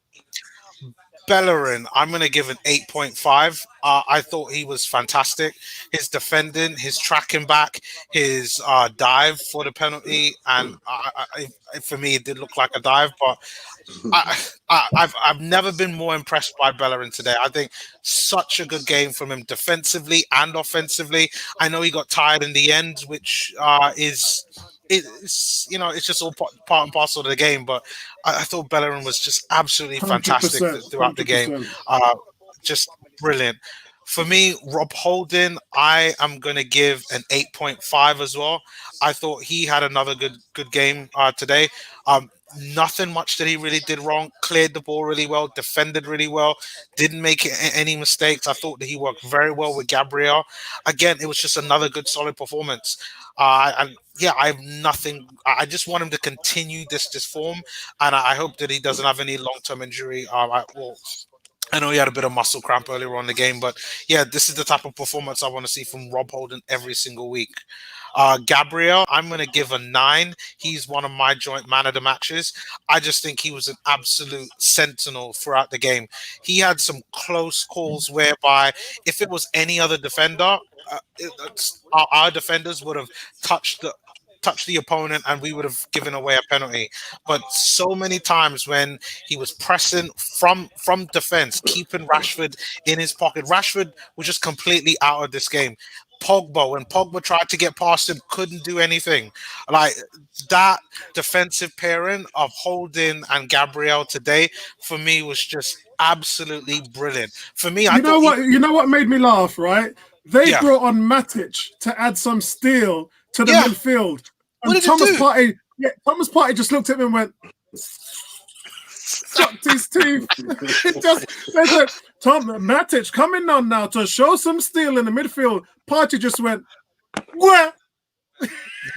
Bellerin, I'm going to give an 8.5. I thought he was fantastic. His defending, his tracking back, his dive for the penalty, and for me, it did look like a dive, but I've never been more impressed by Bellerin today. I think such a good game from him defensively and offensively. I know he got tired in the end, which it's just all part and parcel of the game. But I thought Bellerin was just absolutely fantastic throughout the game. Just brilliant. For me, Rob Holding, I am going to give an 8.5 as well. I thought he had another good game today. Nothing much that he really did wrong. Cleared the ball really well, defended really well, didn't make any mistakes. I thought that he worked very well with Gabriel. Again, it was just another good, solid performance. And yeah, I have nothing. I just want him to continue this form, and I hope that he doesn't have any long-term injury. I know he had a bit of muscle cramp earlier on in the game, but yeah, this is the type of performance I want to see from Rob Holding every single week. Gabriel, I'm going to give a 9. He's one of my joint man of the matches. I just think he was an absolute sentinel throughout the game. He had some close calls whereby if it was any other defender, our defenders would have touched the opponent and we would have given away a penalty. But so many times when he was pressing from defense, keeping Rashford in his pocket, Rashford was just completely out of this game. When Pogba tried to get past him, couldn't do anything. Like that defensive pairing of Holding and Gabriel today, for me, was just absolutely brilliant. For me, you know what made me laugh, right? They brought on Matic to add some steel to the midfield. And Thomas Partey just looked at me and went, chucked his teeth. They said, Matic coming on now to show some steel in the midfield. Partey just went, what?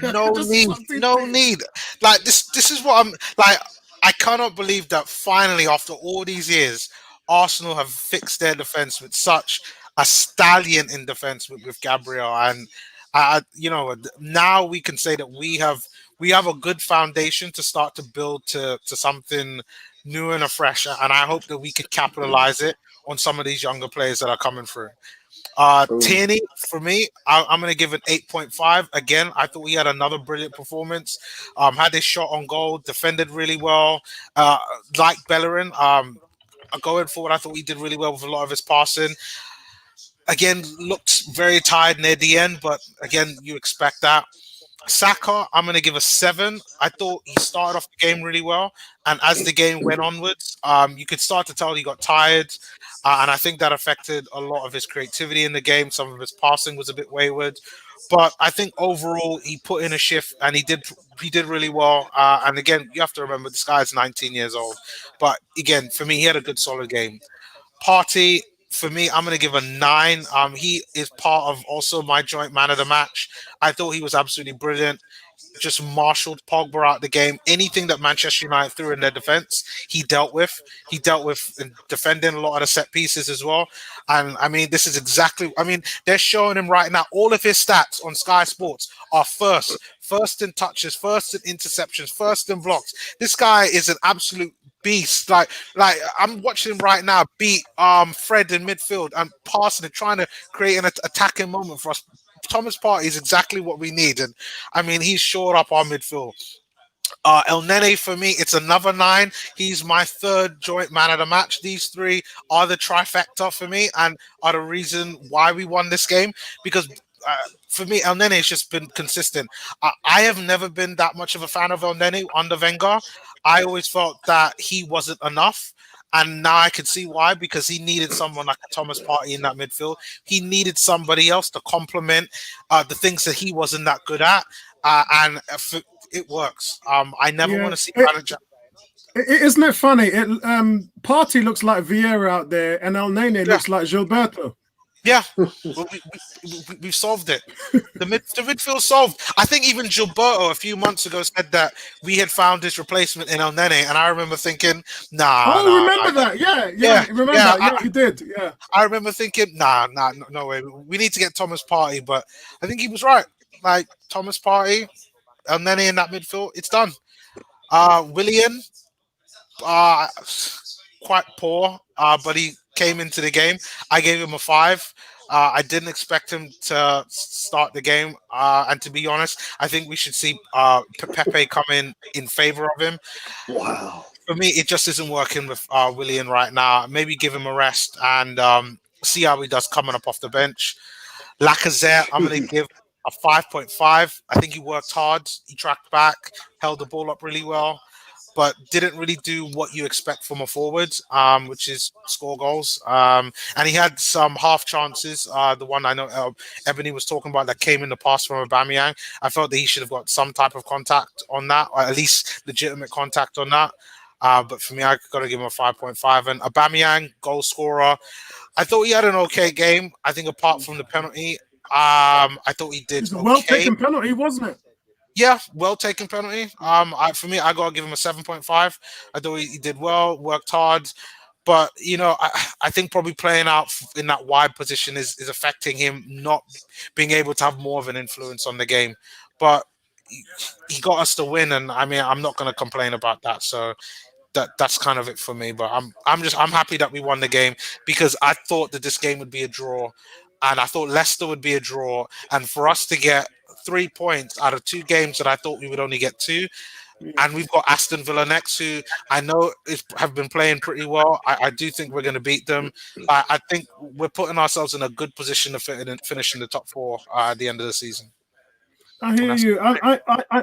No need. Like this is what I'm like. I cannot believe that finally, after all these years, Arsenal have fixed their defense with such a stallion in defense with Gabriel, and now we can say that we have a good foundation to start to build to something new and fresh, and I hope that we could capitalize it on some of these younger players that are coming through. Tierney, for me, I'm going to give it 8.5. Again, I thought he had another brilliant performance. Had his shot on goal, defended really well. Like Bellerin, going forward, I thought he did really well with a lot of his passing. Again, looked very tired near the end, but again, you expect that. Saka, I'm going to give a 7. I thought he started off the game really well, and as the game went onwards, you could start to tell he got tired, and I think that affected a lot of his creativity in the game. Some of his passing was a bit wayward, but I think overall he put in a shift, and he did really well. And again, you have to remember this guy is 19 years old, but again, for me, he had a good, solid game. Partey, for me, I'm going to give a 9. He is part of also my joint man of the match. I thought he was absolutely brilliant. just marshaled Pogba out the game. Anything that Manchester United threw in their defense, he dealt with. He dealt with in defending a lot of the set pieces as well. And I mean, this is exactly, I mean, they're showing him right now. All of his stats on Sky Sports are first in touches, first in interceptions, first in blocks. This guy is an absolute beast. Like I'm watching him right now beat Fred in midfield and passing and trying to create an attacking moment for us. Thomas Partey is exactly what we need, and I mean he's shored up our midfield. El Nene, for me, it's another 9. He's my third joint man of the match. These 3 are the trifecta for me and are the reason why we won this game, because for me, El Nene has just been consistent. I have never been that much of a fan of El Nene under Wenger. I always felt that he wasn't enough. And now I can see why, because he needed someone like Thomas Partey in that midfield. He needed somebody else to complement the things that he wasn't that good at. And it works. I never want to see manager. Isn't it funny? Partey looks like Vieira out there, and El Nene looks like Gilberto. Yeah, we've solved it. The midfield solved. I think even Gilberto a few months ago said that we had found his replacement in El Nene, and I remember thinking, remember that? Yeah, remember that? Yeah, he did. Yeah, I remember thinking, no way. We need to get Thomas Partey, but I think he was right. Like Thomas Partey, El Nene in that midfield, it's done. Willian, quite poor, but he came into the game. I gave him a 5. I didn't expect him to start the game, and to be honest, I think we should see Pepe come in favor of him. Wow. For me, it just isn't working with Willian right now. Maybe give him a rest and see how he does coming up off the bench. Lacazette, I'm going to give a 5.5. I think he worked hard. He tracked back, held the ball up really well, but didn't really do what you expect from a forward, which is score goals. And he had some half chances. The one I know Ebony was talking about that came in the pass from Aubameyang. I felt that he should have got some type of contact on that, or at least legitimate contact on that. But for me, I got to give him a 5.5. And Aubameyang, goal scorer. I thought he had an okay game. I think apart from the penalty, I thought he did. It was a well-taken penalty, wasn't it? Yeah, well taken penalty. For me, I gotta give him a 7.5. I thought he did well, worked hard, but I think probably playing out in that wide position is affecting him not being able to have more of an influence on the game. But he got us to win, and I mean, I'm not gonna complain about that. So that's kind of it for me. But I'm happy that we won the game, because I thought that this game would be a draw, and I thought Leicester would be a draw, and for us to get 3 points out of 2 games that I thought we would only get 2, and we've got Aston Villa next, who I know have been playing pretty well. I do think we're going to beat them. I think we're putting ourselves in a good position to finish in the top 4 at the end of the season. I hear you.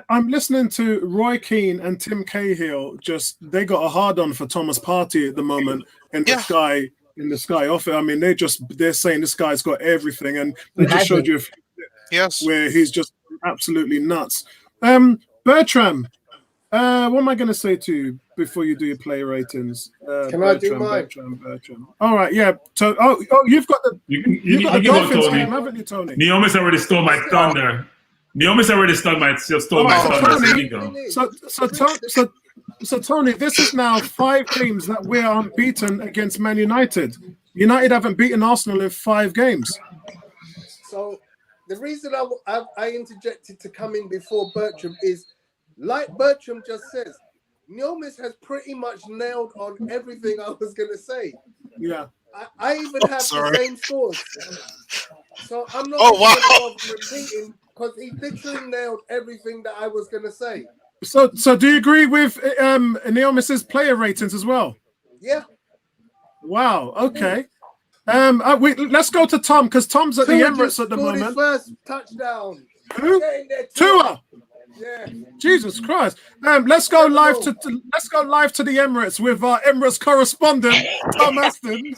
I'm listening to Roy Keane and Tim Cahill. They got a hard on for Thomas Partey at the moment in the Sky offer. I mean, they're saying this guy's got everything, and they just showed you a few where he's just absolutely nuts. Bertram, what am I going to say to you before you do your play ratings? Can I do mine? Bertram. All right, yeah. You've got the you've got a Dolphins game, haven't you, Tony? Neomis already stole my thunder. Neomis already stole my thunder. So Tony, this is now 5 games that we're unbeaten against Man United. United haven't beaten Arsenal in 5 games. So the reason I interjected to come in before Bertram is, like Bertram just says, Neomis has pretty much nailed on everything I was going to say. Yeah. I even have the same scores. So I'm not going to repeating, because he literally nailed everything that I was going to say. So do you agree with Neomis's player ratings as well? Yeah. Wow. Okay. Let's go to Tom, because Tom's at the Emirates at the moment. His first touchdown. Who? Tua. Yeah. Jesus Christ. Let's go live to the Emirates with our Emirates correspondent, Tom Aston.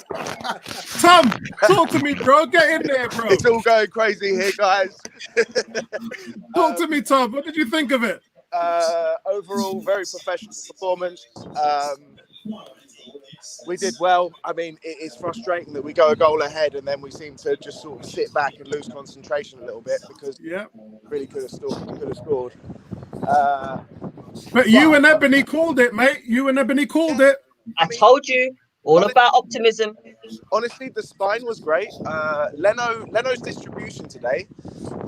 Tom, talk to me, bro. Get in there, bro. It's all going crazy here, guys. Talk to me, Tom. What did you think of it? Overall, very professional performance. We did well. I mean, it's frustrating that we go a goal ahead and then we seem to just sort of sit back and lose concentration a little bit, because really could have scored. But you and Ebony called it, mate. You and Ebony called it. I told you, all about optimism. Honestly, the spine was great. Leno's distribution today.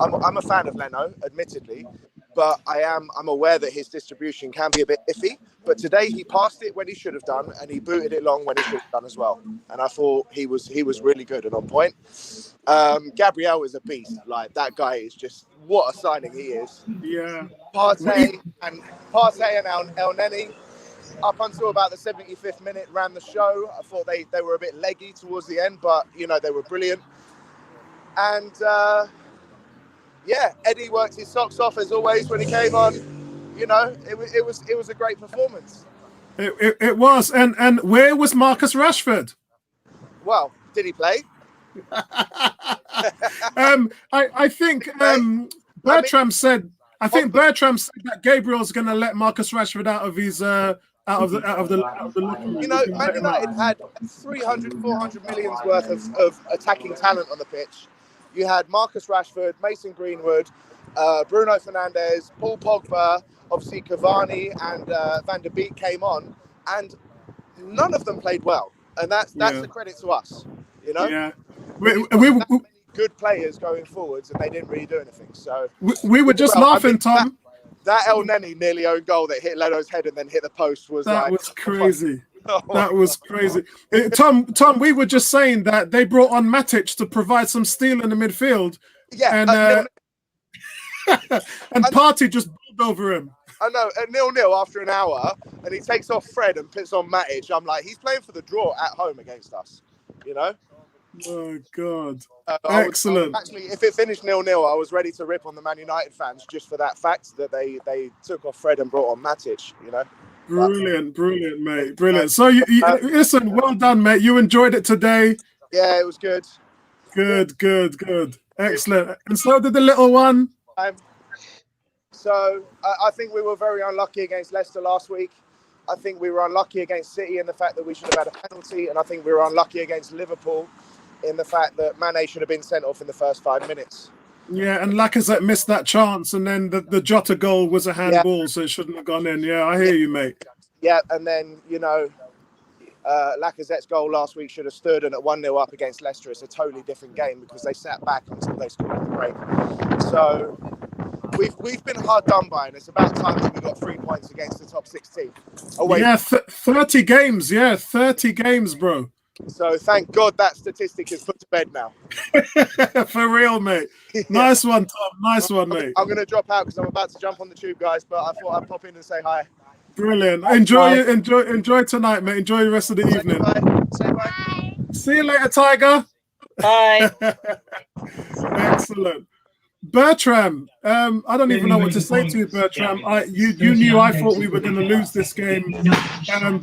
I'm a fan of Leno, admittedly, but I'm aware that his distribution can be a bit iffy. But today he passed it when he should have done, and he booted it long when he should have done as well. And I thought he was really good and on point. Gabriel is a beast. Like, that guy is just, what a signing he is. Yeah. Partey and El Neni, up until about the 75th minute, ran the show. I thought they were a bit leggy towards the end, but they were brilliant. And Eddie worked his socks off as always when he came on. It was a great performance. It was. And where was Marcus Rashford? Well, did he play? I think Bertram said that Gabriel's going to let Marcus Rashford out of his out of the Man United had 300, 400 millions worth of attacking talent on the pitch. You had Marcus Rashford, Mason Greenwood, Bruno Fernandes, Paul Pogba, obviously Cavani and Van der Beek came on, and none of them played well. And that's the credit to us, Yeah. We good players going forwards, and they didn't really do anything. So we were just laughing, Tom. That El Neni nearly own goal that hit Leno's head and then hit the post was crazy. That was crazy. Tom, we were just saying that they brought on Matic to provide some steel in the midfield. Yeah, and Partey just bowled over him. I know, at 0-0 after an hour, and he takes off Fred and puts on Matic. I'm like, he's playing for the draw at home against us, Oh, God. Excellent. Actually, if it finished 0-0, I was ready to rip on the Man United fans just for that fact that they took off Fred and brought on Matic, Brilliant, mate. Brilliant. So, listen, well done, mate. You enjoyed it today. Yeah, it was good. Good. Excellent. And so did the little one. So I think we were very unlucky against Leicester last week. I think we were unlucky against City in the fact that we should have had a penalty. And I think we were unlucky against Liverpool in the fact that Mane should have been sent off in the first 5 minutes. Yeah, and Lacazette missed that chance. And then the Jota goal was a handball, so it shouldn't have gone in. Yeah, I hear you, mate. Yeah, and then, Lacazette's goal last week should have stood, and at 1-0 up against Leicester, it's a totally different game because they sat back until they scored at the break. So we've been hard done by, and it's about time that we got 3 points against the top 16. 30 games. Yeah, 30 games, bro. So thank God that statistic is put to bed now. For real, mate. Nice one, Tom. Nice one, mate. I'm going to drop out because I'm about to jump on the tube, guys, but I thought I'd pop in and say hi. Brilliant. Enjoy tonight, mate. Enjoy the rest of the evening. Say bye. See you later, Tiger. Bye. Excellent. Bertram, I don't even know what to say to you, Bertram. You knew I thought we were going to lose this game.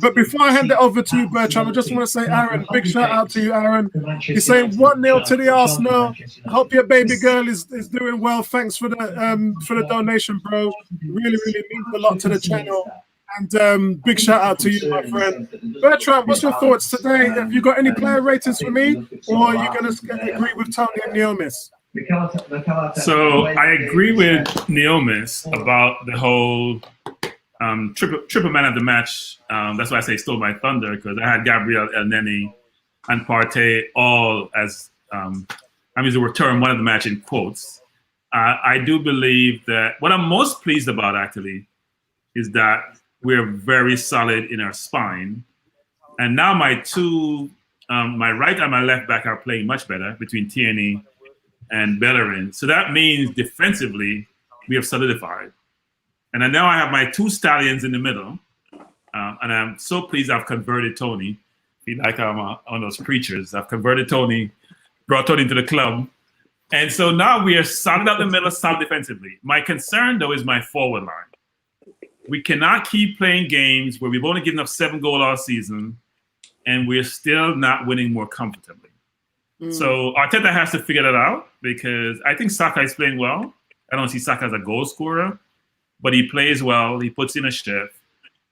But before I hand it over to you, Bertram, I just want to say, Aaron, big shout out to you, Aaron. You're saying 1-0 to the Arsenal. Hope your baby girl is doing well. Thanks for the donation, bro. Really means a lot to the channel. And big shout out to you, my friend. Bertram, what's your thoughts today? Have you got any player ratings for me? Or are you going to agree with Tony and Neomis? So I agree with Neomis about the whole triple man of the match. That's why I say stole my thunder, because I had Gabriel, El Neni, and Partey all as I'm using the term one of the match in quotes. I do believe that what I'm most pleased about actually is that we're very solid in our spine, and now my right and my left back are playing much better between Tierney and Bellerin. So that means defensively, we have solidified. And then now I have my two stallions in the middle. And I'm so pleased I've converted Tony. Feel like I'm one of those preachers. I've converted Tony, brought Tony into the club. And so now we are solid out the middle, solid defensively. My concern, though, is my forward line. We cannot keep playing games where we've only given up 7 goals all season, and we're still not winning more comfortably. So Arteta has to figure that out, because I think Saka is playing well. I don't see Saka as a goal scorer, but he plays well. He puts in a shift.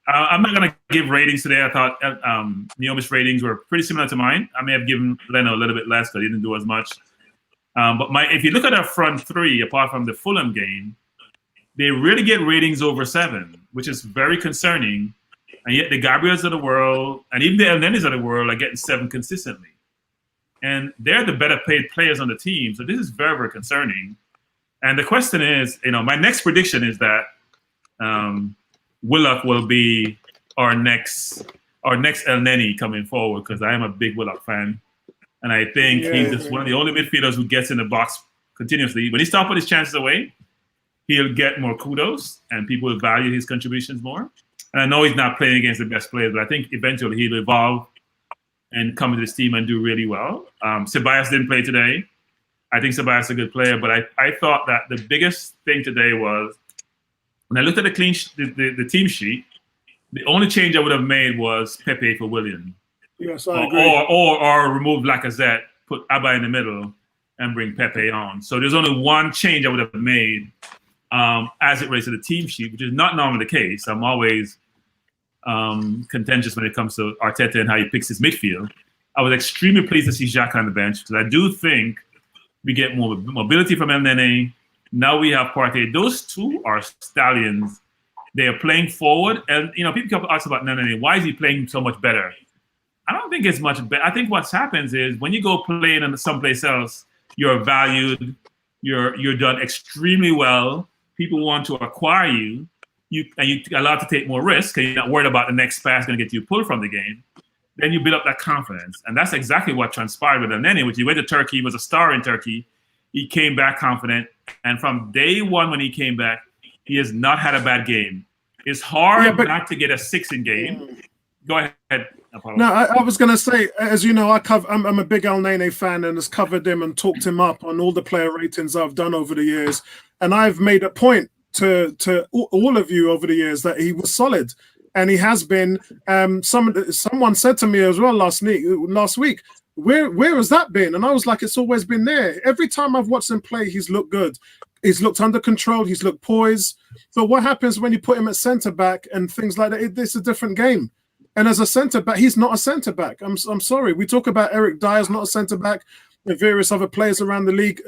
I'm not going to give ratings today. I thought Neomis ratings were pretty similar to mine. I may have given Leno a little bit less because he didn't do as much. But if you look at our front three, apart from the Fulham game, they really get ratings over 7, which is very concerning. And yet the Gabriels of the world and even the El Nenes of the world are getting 7 consistently. And they're the better paid players on the team. So this is very, very concerning. And the question is, my next prediction is that Willock will be our next El Neni coming forward, because I am a big Willock fan. And I think he's just one of the only midfielders who gets in the box continuously. When he stops putting his chances away, he'll get more kudos and people will value his contributions more. And I know he's not playing against the best players, but I think eventually he'll evolve and come into this team and do really well. Ceballos didn't play today. I think Ceballos is a good player, but I thought that the biggest thing today was, when I looked at the team sheet, the only change I would have made was Pepe for William. Yes, I agree. Or remove Lacazette, put Abba in the middle, and bring Pepe on. So there's only one change I would have made as it relates to the team sheet, which is not normally the case. I'm always contentious when it comes to Arteta and how he picks his midfield. I was extremely pleased to see Xhaka on the bench, because I do think we get more mobility from El Nene. Now we have Partey. Those two are stallions. They are playing forward. And, people ask about Nene. Why is he playing so much better? I don't think it's much better. I think what happens is when you go playing in someplace else, you're valued. You're done extremely well. People want to acquire you. You're allowed to take more risks because you're not worried about the next pass going to get you pulled from the game. Then you build up that confidence. And that's exactly what transpired with El Nene, which he went to Turkey, was a star in Turkey. He came back confident. And from day one when he came back, he has not had a bad game. It's hard not to get a 6 in game. Go ahead. No, I was going to say, as you know, I'm a big El Nene fan and has covered him and talked him up on all the player ratings I've done over the years. And I've made a point to all of you over the years that he was solid. And he has been. Someone said to me as well last week, where has that been? And I was like, it's always been there. Every time I've watched him play, he's looked good. He's looked under control. He's looked poised. But what happens when you put him at centre back and things like that? It's a different game. And as a centre back, he's not a centre back. I'm sorry. We talk about Eric Dyer's not a centre back, and various other players around the league.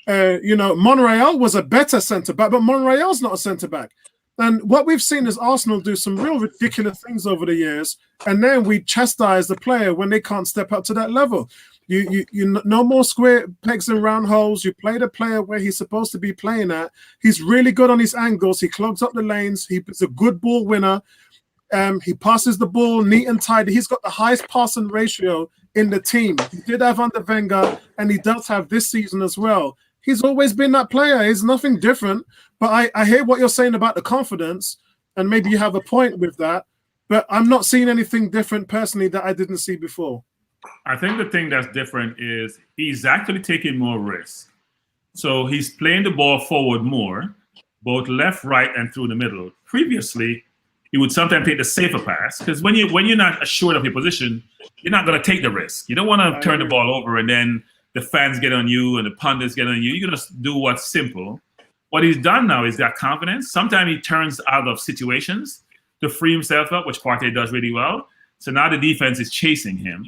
Monreal was a better centre back, but Monreal's not a centre back. And what we've seen is Arsenal do some real ridiculous things over the years, and then we chastise the player when they can't step up to that level. You no more square pegs and round holes. You play the player where he's supposed to be playing at. He's really good on his angles. He clogs up the lanes. He's a good ball winner. He passes the ball neat and tidy. He's got the highest passing ratio in the team. He did have under Wenger, and he does have this season as well. He's always been that player. He's nothing different. But I hear what you're saying about the confidence, and maybe you have a point with that. But I'm not seeing anything different personally that I didn't see before. I think the thing that's different is he's actually taking more risk. So he's playing the ball forward more, both left, right, and through the middle. Previously, he would sometimes take the safer pass, because when you're not assured of your position, you're not going to take the risk. You don't want to turn the ball over and then the fans get on you and the pundits get on you. You're going to do what's simple. What he's done now is got confidence. Sometimes he turns out of situations to free himself up, which Partey does really well. So now the defense is chasing him.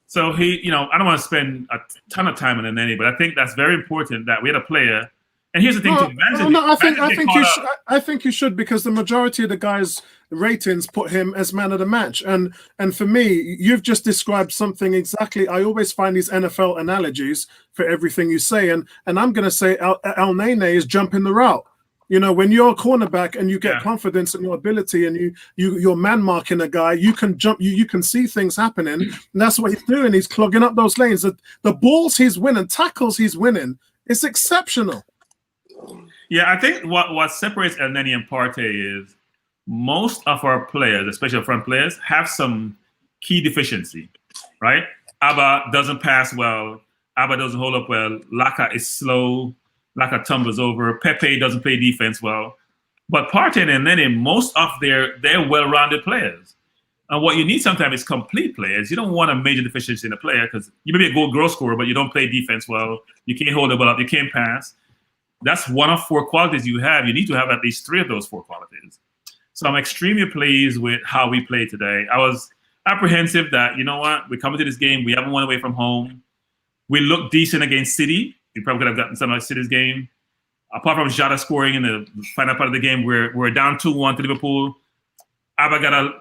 So I don't want to spend a ton of time on the Nene, but I think that's very important that we had a player. And here's the thing: I think you should, because the majority of the guys' ratings put him as man of the match. And for me, you've just described something exactly. I always find these NFL analogies for everything you say, and I'm going to say El Nene is jumping the route. When you're a cornerback and you get confidence in your ability, and you're man marking a guy, you can jump. You can see things happening, and that's what he's doing. He's clogging up those lanes. The balls he's winning, tackles he's winning, it's exceptional. Yeah, I think what separates El Nene and Partey is most of our players, especially our front players, have some key deficiency, right? Abba doesn't pass well. Abba doesn't hold up well. Laka is slow. Laka tumbles over. Pepe doesn't play defense well. But Partey and El Nene, most of they're well-rounded players. And what you need sometimes is complete players. You don't want a major deficiency in a player, because you may be a goal scorer, but you don't play defense well. You can't hold the ball up. You can't pass. That's one of 4 qualities you have. You need to have at least 3 of those 4 qualities. So I'm extremely pleased with how we played today. I was apprehensive that, we're coming to this game. We haven't won away from home. We looked decent against City. We probably could have gotten some of City's game. apart from Jota scoring in the final part of the game, we're down 2-1 to Liverpool. Abba got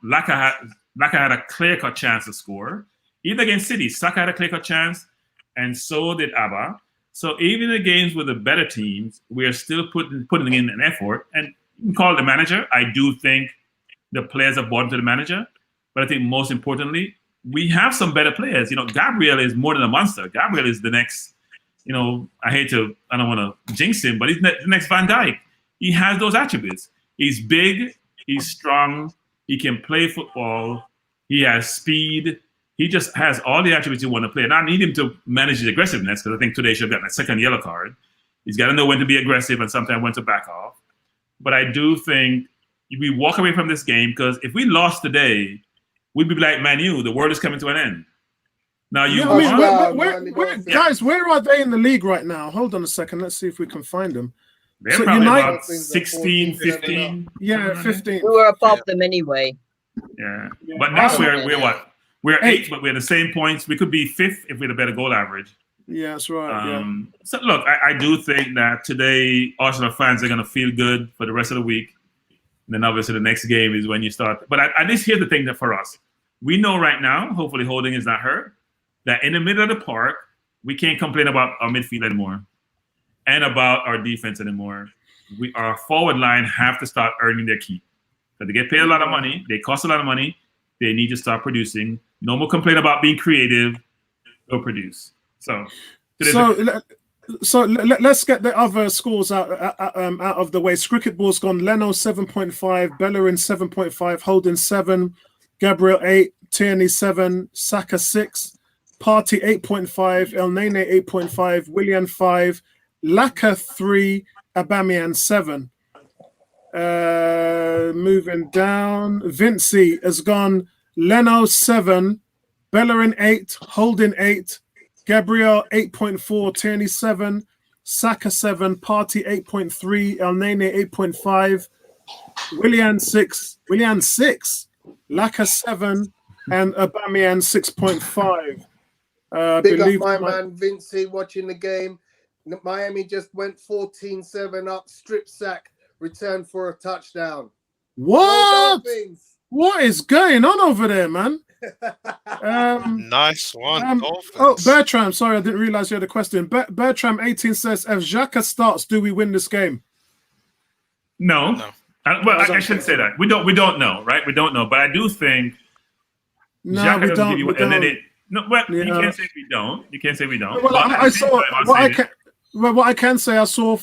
Laka had a clear-cut chance to score. Even against City, Saka had a clear-cut chance, and so did Abba. So even in the games with the better teams, we are still putting in an effort. And you can call it the manager. I do think the players are bought into the manager. But I think most importantly, we have some better players. Gabriel is more than a monster. Gabriel is the next, I don't want to jinx him, but he's the next Van Dijk. He has those attributes. He's big, he's strong, he can play football, he has speed. He just has all the attributes you want to play. And I need him to manage his aggressiveness, because I think today he should have gotten a second yellow card. He's got to know when to be aggressive and sometimes when to back off. But I do think we walk away from this game, because if we lost today, we'd be like, Man U, the world is coming to an end. Now, guys, where are they in the league right now? Hold on a second. Let's see if we can find them. They're probably about 16, 15. Yeah, 15. We were above them anyway. Yeah. But now we're what? We're 8th, but we're the same points. We could be 5th if we had a better goal average. Yeah, that's right. So, look, I do think that today Arsenal fans are going to feel good for the rest of the week. And then, obviously, the next game is when you start. But at least here's the thing that for us. We know right now, hopefully Holding is not hurt, that in the middle of the park, we can't complain about our midfield anymore and about our defense anymore. Our forward line have to start earning their keep. So they get paid a lot of money. They cost a lot of money. They need to start producing. No more complain about being creative. They'll produce. So let's get the other scores out of the way. Cricket Ball's gone. Leno 7.5, Bellerin 7.5, Holding 7, Gabriel 8, Tierney 7, Saka 6, Partey 8.5, El Nene 8.5, Willian 5, Laka 3, Aubameyang 7. Moving down, Vincey has gone. Leno 7, Bellerin 8, Holding 8, Gabriel 8.4, Tierney 7, Saka 7, Partey 8.3, El Nene 8.5, Willian 6, Laka 7, and Aubameyang 6.5. Big up my man Vincey watching the game. Miami just went 14-7 up, strip sack, return for a touchdown. What? What is going on over there, man? Nice one. Bertram, sorry, I didn't realize you had a question. Bertram 18 says, if Xhaka starts, do we win this game? No. I shouldn't say that. We don't know, right? We don't know. But I do think Xhaka we don't. You can't say we don't. You can't say we don't. Well, what I can say, I saw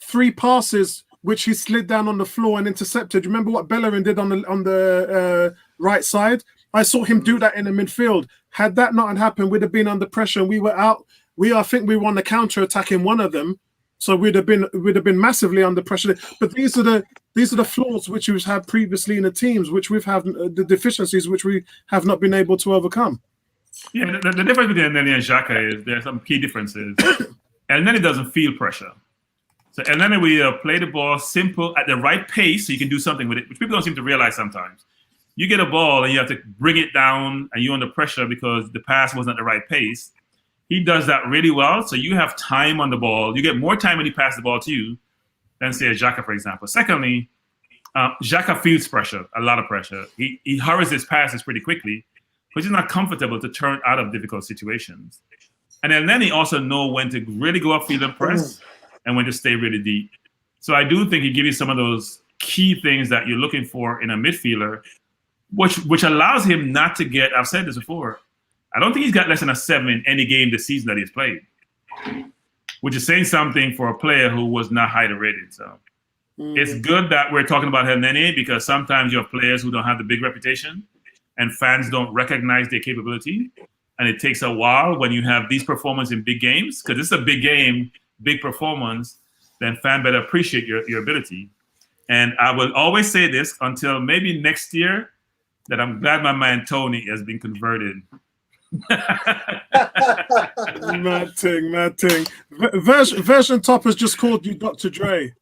3 passes which he slid down on the floor and intercepted. Remember what Bellerin did on the right side? I saw him do that in the midfield. Had that not happened, we'd have been under pressure and we were out. I think we were on the counter attacking one of them, so we'd have been massively under pressure. But these are the flaws which we've had previously in the teams, which we've had the deficiencies which we have not been able to overcome. Yeah, the difference between Elneny and Xhaka is there are some key differences. Elneny doesn't feel pressure. So Elneny will play the ball simple at the right pace so you can do something with it, which people don't seem to realize sometimes. You get a ball and you have to bring it down and you're under pressure because the pass wasn't at the right pace. He does that really well, so you have time on the ball. You get more time when he passes the ball to you than, say, Xhaka, for example. Secondly, Xhaka feels pressure, a lot of pressure. He hurries his passes pretty quickly because he's not comfortable to turn out of difficult situations. And then he also knows when to really go upfield and press and when to stay really deep. So I do think he gives you some of those key things that you're looking for in a midfielder, which allows him not to get, I've said this before, I don't think he's got less than a 7 in any game this season that he's played, which is saying something for a player who was not highly rated. So it's good that we're talking about Elneny because sometimes you have players who don't have the big reputation and fans don't recognize their capability. And it takes a while when you have these performances in big games, because this is a big game, big performance, then fan better appreciate your ability. And I will always say this until maybe next year, that I'm glad my man Tony has been converted. Mad thing. Version Top has just called you Dr. Dre.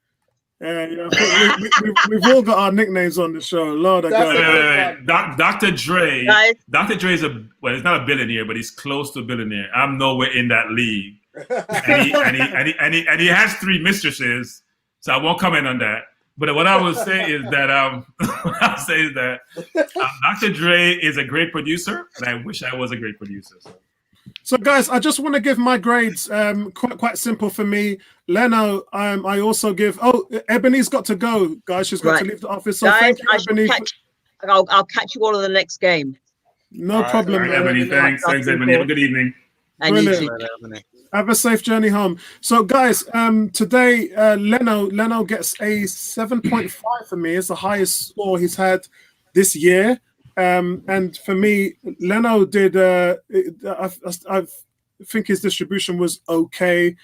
We've all got our nicknames on the show. Lord, Dr. Dre. Guys. Dr. Dre is he's not a billionaire, but he's close to a billionaire. I'm nowhere in that league. and he has 3 mistresses, so I won't comment on that. But what I will say is that Dr. Dre is a great producer, and I wish I was a great producer. So guys, I just want to give my grades. Quite simple for me. Leno, I also give. Oh, Ebony's got to go, guys. She's got to leave the office. So guys, thank you, Ebony. I'll catch you all in the next game. No problem. Right, Ebony, thanks, Ebony. Have a good evening. And have a safe journey home. So, guys, today Leno gets a 7.5 for me. It's the highest score he's had this year. And for me, Leno did. I think his distribution was okay,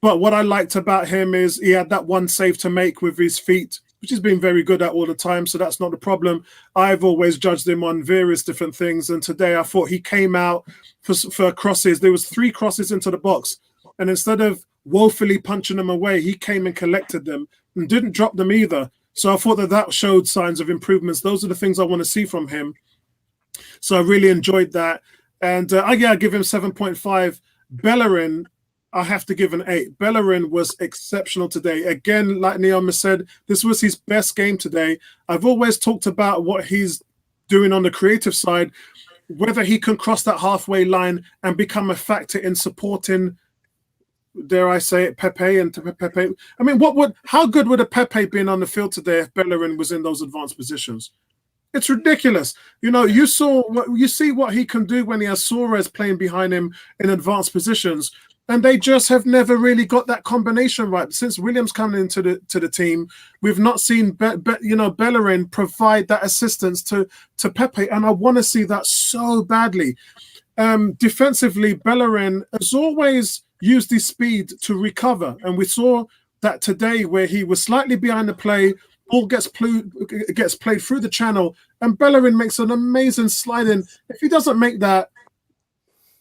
but what I liked about him is he had that one save to make with his feet, which he's been very good at all the time. So that's not the problem. I've always judged him on various different things, and today I thought he came out for crosses. There was 3 crosses into the box, and instead of woefully punching them away, he came and collected them and didn't drop them either. So I thought that showed signs of improvements. Those are the things I want to see from him. So I really enjoyed that. And I give him 7.5. Bellerin, I have to give an 8. Bellerin was exceptional today. Again, like Neoma said, this was his best game today. I've always talked about what he's doing on the creative side, whether he can cross that halfway line and become a factor in supporting, dare I say it, Pepe. I mean, how good would a Pepe been on the field today if Bellerin was in those advanced positions? It's ridiculous. You see what he can do when he has Suarez playing behind him in advanced positions, and they just have never really got that combination right. Since Williams coming into the team, we've not seen Bellerin provide that assistance to Pepe, and I want to see that so badly. Defensively, Bellerin has always used his speed to recover, and we saw that today where he was slightly behind the play, ball gets played through the channel, and Bellerin makes an amazing slide in. If he doesn't make that,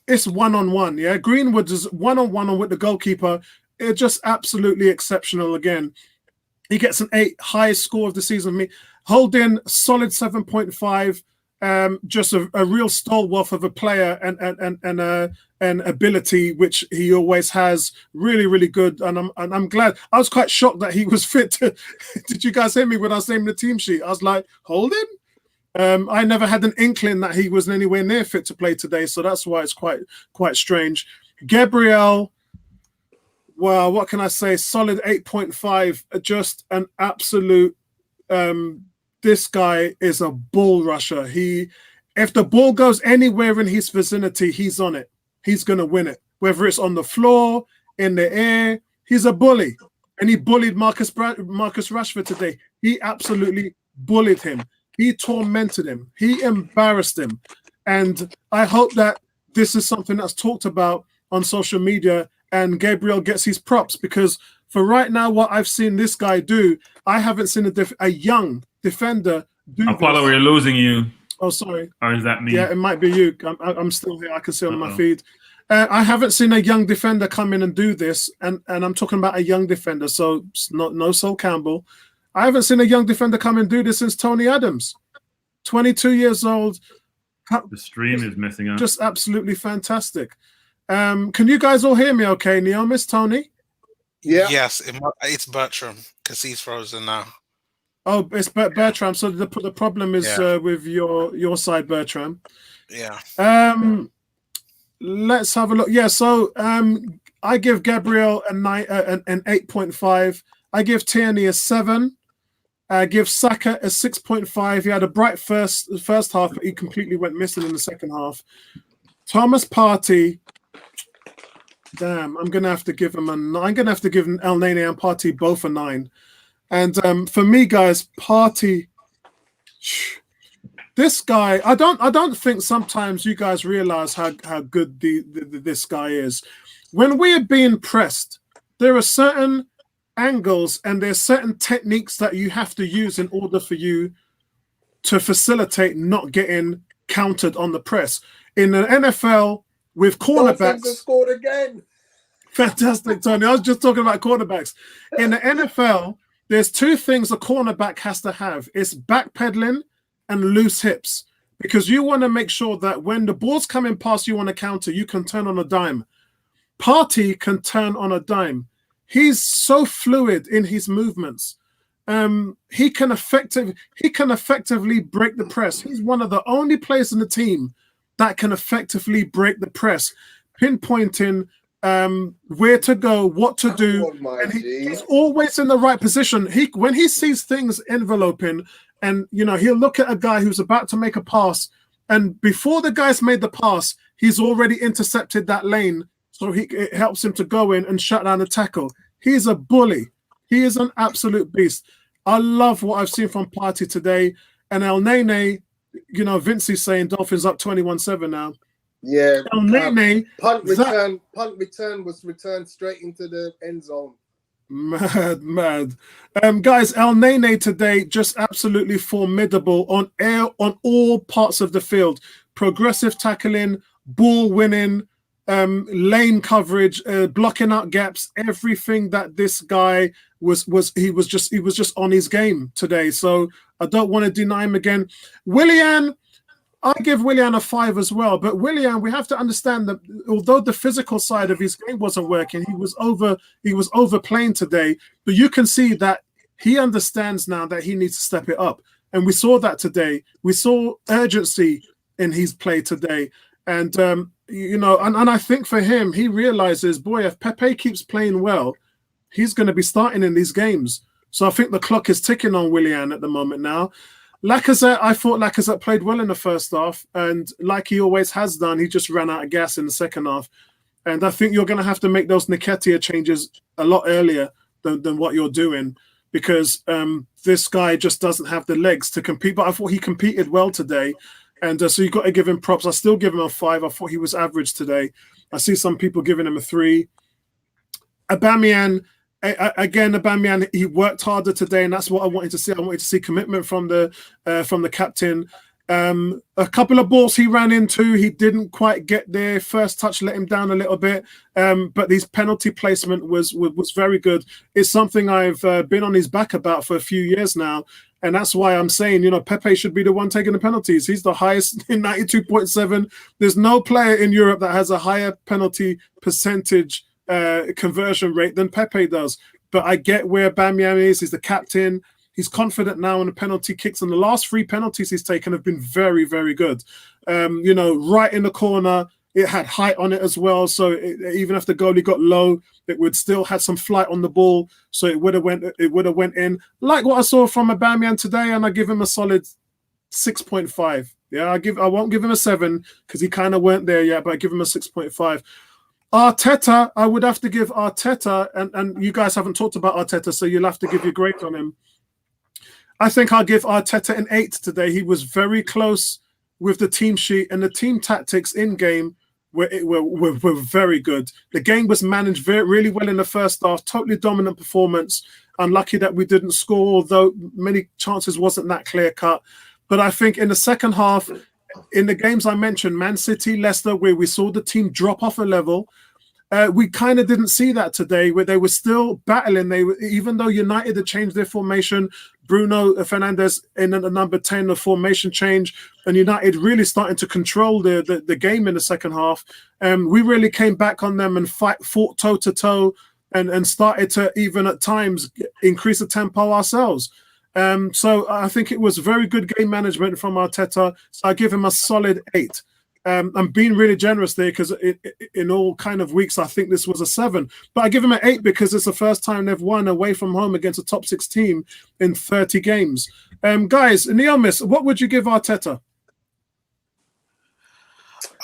it's one-on-one. Yeah, Greenwood is one-on-one with the goalkeeper. It's just absolutely exceptional again. He gets an 8, highest score of the season. Holding solid 7.5. Just a real stalwart of a player and an ability which he always has. Really, really good. And I'm glad. I was quite shocked that he was fit. Did you guys hear me when I was naming the team sheet? I was like, hold him. I never had an inkling that he was anywhere near fit to play today, so that's why it's quite strange. Gabriel, well, what can I say? Solid 8.5. Just an absolute. This guy is a bull rusher. If the ball goes anywhere in his vicinity, he's on it. He's going to win it. Whether it's on the floor, in the air, he's a bully. And he bullied Marcus Rashford today. He absolutely bullied him. He tormented him. He embarrassed him. And I hope that this is something that's talked about on social media and Gabriel gets his props, because for right now, what I've seen this guy do, I haven't seen a young defender do this. Apollo, we're losing you. Oh, sorry. Or is that me? Yeah, it might be you. I'm still here. I can see on my feed. I haven't seen a young defender come in and do this, and I'm talking about a young defender, so no Sol Campbell. I haven't seen a young defender come and do this since Tony Adams. 22 years old. The stream is messing up. Just absolutely fantastic. Can you guys all hear me okay, Neil? Miss Tony? Yeah. Yes, it's Bertram because he's frozen now. Oh, it's Bertram. So the problem is with your side, Bertram. Yeah. Let's have a look. Yeah. So I give Gabriel an 8.5. I give Tierney a 7. I give Saka a 6.5. He had a bright first half, but he completely went missing in the second half. Thomas Partey. Damn, I'm gonna have to give him I'm gonna have to give El Nene and Partey both a 9. And for me, guys, Partey, this guy, I don't think sometimes you guys realize how good this guy is. When we are being pressed, there are certain angles and there's certain techniques that you have to use in order for you to facilitate not getting countered on the press. In the NFL, with cornerbacks, scored again. Fantastic, Tony. I was just talking about cornerbacks. In the NFL, there's 2 things a cornerback has to have. It's backpedaling and loose hips, because you want to make sure that when the ball's coming past you on a counter, you can turn on a dime. Partey can turn on a dime. He's so fluid in his movements. He can effectively break the press. He's one of the only players in the team that can effectively break the press, pinpointing where to go, what to do, and he's always in the right position. When he sees things enveloping, and he'll look at a guy who's about to make a pass, and before the guy's made the pass, he's already intercepted that lane, so it helps him to go in and shut down the tackle. He's a bully. He is an absolute beast. I love what I've seen from Partey today. And El Nene, Vincey's saying Dolphins up 21-7 now. Yeah. El Nene. Punt return was returned straight into the end zone. Mad. Guys, El Nene today just absolutely formidable on all parts of the field. Progressive tackling, ball winning, lane coverage, blocking out gaps, everything that this guy was just on his game today. So I don't want to deny him again. Willian, I give Willian a 5 as well. But Willian, we have to understand that although the physical side of his game wasn't working, he was overplaying today. But you can see that he understands now that he needs to step it up. And we saw that today. We saw urgency in his play today. And and I think for him, he realizes, boy, if Pepe keeps playing well, he's going to be starting in these games. So I think the clock is ticking on Willian at the moment now. Lacazette, I thought Lacazette played well in the first half, and like he always has done, he just ran out of gas in the second half. And I think you're going to have to make those Nketiah changes a lot earlier than what you're doing, because this guy just doesn't have the legs to compete. But I thought he competed well today. And so you've got to give him props. I still give him a 5. I thought he was average today. I see some people giving him a 3. Aubameyang, he worked harder today, and that's what I wanted to see. I wanted to see commitment from the captain. A couple of balls he ran into, he didn't quite get there. First touch let him down a little bit, but his penalty placement was very good. It's something I've been on his back about for a few years now. And that's why I'm saying, Pepe should be the one taking the penalties. He's the highest in 92.7. There's no player in Europe that has a higher penalty percentage conversion rate than Pepe does. But I get where Aubameyang is. He's the captain. He's confident now in the penalty kicks. And the last 3 penalties he's taken have been very, very good. Right in the corner. It had height on it as well, so even if the goalie got low, it would still had some flight on the ball, so it would have went in. Like what I saw from Aubameyang today, and I give him a solid 6.5. Yeah, I won't give him a 7 because he kind of weren't there yet, but I give him a 6.5. Arteta, I would have to give Arteta, and you guys haven't talked about Arteta, so you'll have to give your grade on him. I think I'll give Arteta an 8 today. He was very close with the team sheet, and the team tactics in game were very good. The game was managed really well in the first half. Totally dominant performance. Unlucky that we didn't score, although many chances wasn't that clear cut. But I think in the second half, in the games I mentioned, Man City, Leicester, where we saw the team drop off a level, we kind of didn't see that today, where they were still battling. Even though United had changed their formation, Bruno Fernandes in the number 10, the formation change, and United really starting to control the game in the second half. We really came back on them and fought toe-to-toe and started to even at times increase the tempo ourselves. So I think it was very good game management from Arteta. So I give him a solid 8. I'm being really generous there because in all kind of weeks, I think this was a 7. But I give him an 8 because it's the first time they've won away from home against a top 6 team in 30 games. Guys, Neomis, what would you give Arteta?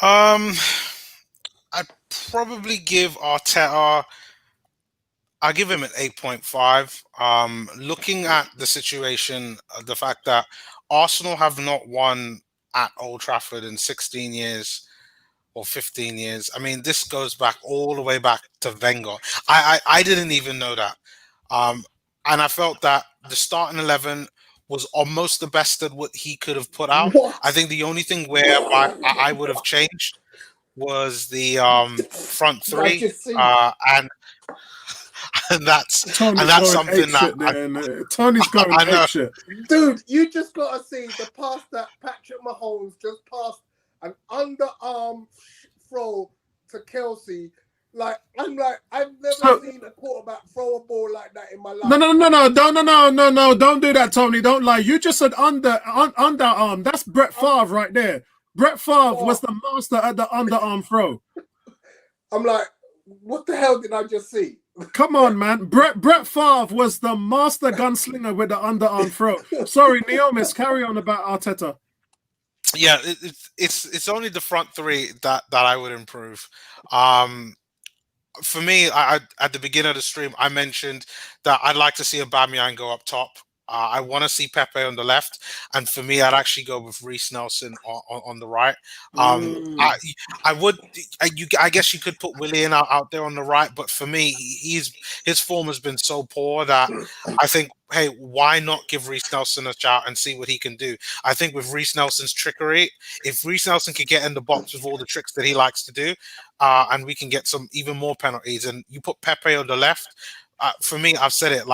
I'd probably give Arteta, I'll give him an 8.5. Looking at the situation, the fact that Arsenal have not won at Old Trafford in 16 years or 15 years. I mean, this goes back all the way back to Wenger. I didn't even know that. And I felt that the starting 11 was almost the best that what he could have put out. What? I think the only thing where I would have changed was the front 3. And that's something that Tony's going ape shit. Dude, you just gotta see the pass that Patrick Mahomes just passed, an underarm throw to Kelsey. Like, I've never seen a quarterback throw a ball like that in my life. No, don't do that, Tony. Don't lie. You just said underarm. That's Brett Favre right there. Brett Favre was the master at the underarm throw. I'm like, what the hell did I just see? Come on, man. Brett Favre was the master gunslinger with the underarm throw. Sorry, Neomis, carry on about Arteta. Yeah, it's only the front three that I would improve. For me, I at the beginning of the stream, I mentioned that I'd like to see Aubameyang go up top. I want to see Pepe on the left, and for me, I'd actually go with Reece Nelson on the right. I guess you could put Willian out there on the right, but for me, his form has been so poor that I think, hey, why not give Reece Nelson a shout and see what he can do? I think with Reece Nelson's trickery, if Reece Nelson could get in the box with all the tricks that he likes to do, and we can get some even more penalties, and you put Pepe on the left. For me, I've said it,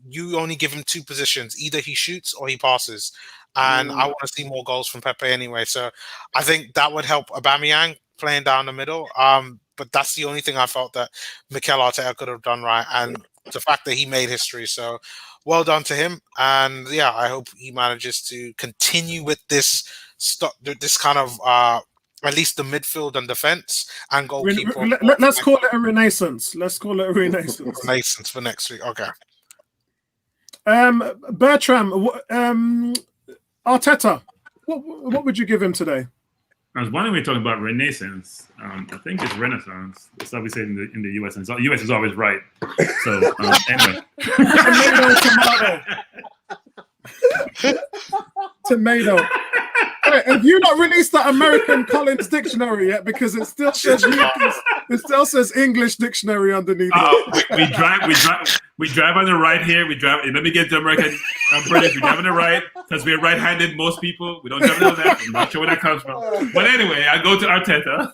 you only give him two positions. Either he shoots or he passes. And I want to see more goals from Pepe anyway. So I think that would help Aubameyang playing down the middle. But that's the only thing I felt that Mikel Arteta could have done right. And the fact that he made history. So well done to him. And yeah, I hope he manages to continue with this kind of at least the midfield and defense and goalkeeper. Let's call it a renaissance. Renaissance for next week. Okay. Bertram, Arteta, what would you give him today? I was wondering, we're talking about renaissance. I think it's renaissance. That's what we say in the US, and the US is always right. So anyway. Tomato. Wait, have you not released the American Collins Dictionary yet? Because it still says English Dictionary underneath it. We drive on the right here. Let me get to American. I'm British. We drive on the right because we're right-handed. Most people, we don't drive on the left. I'm not sure where that comes from. But anyway, I go to Arteta.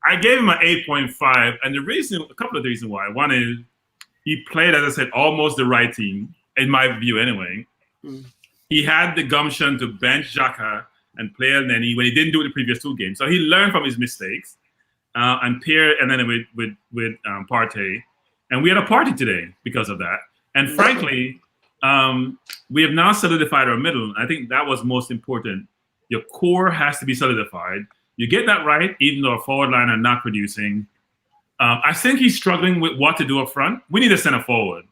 I gave him an 8.5, and a couple of reasons why. One is he played, as I said, almost the right team in my view, anyway. He had the gumption to bench Xhaka and play El Neni when he didn't do it the previous two games. So he learned from his mistakes and Pierre and then with Partey. And we had a party today because of that. And frankly, we have now solidified our middle. I think that was most important. Your core has to be solidified. You get that right, even though our forward line are not producing. I think he's struggling with what to do up front. We need a center forward.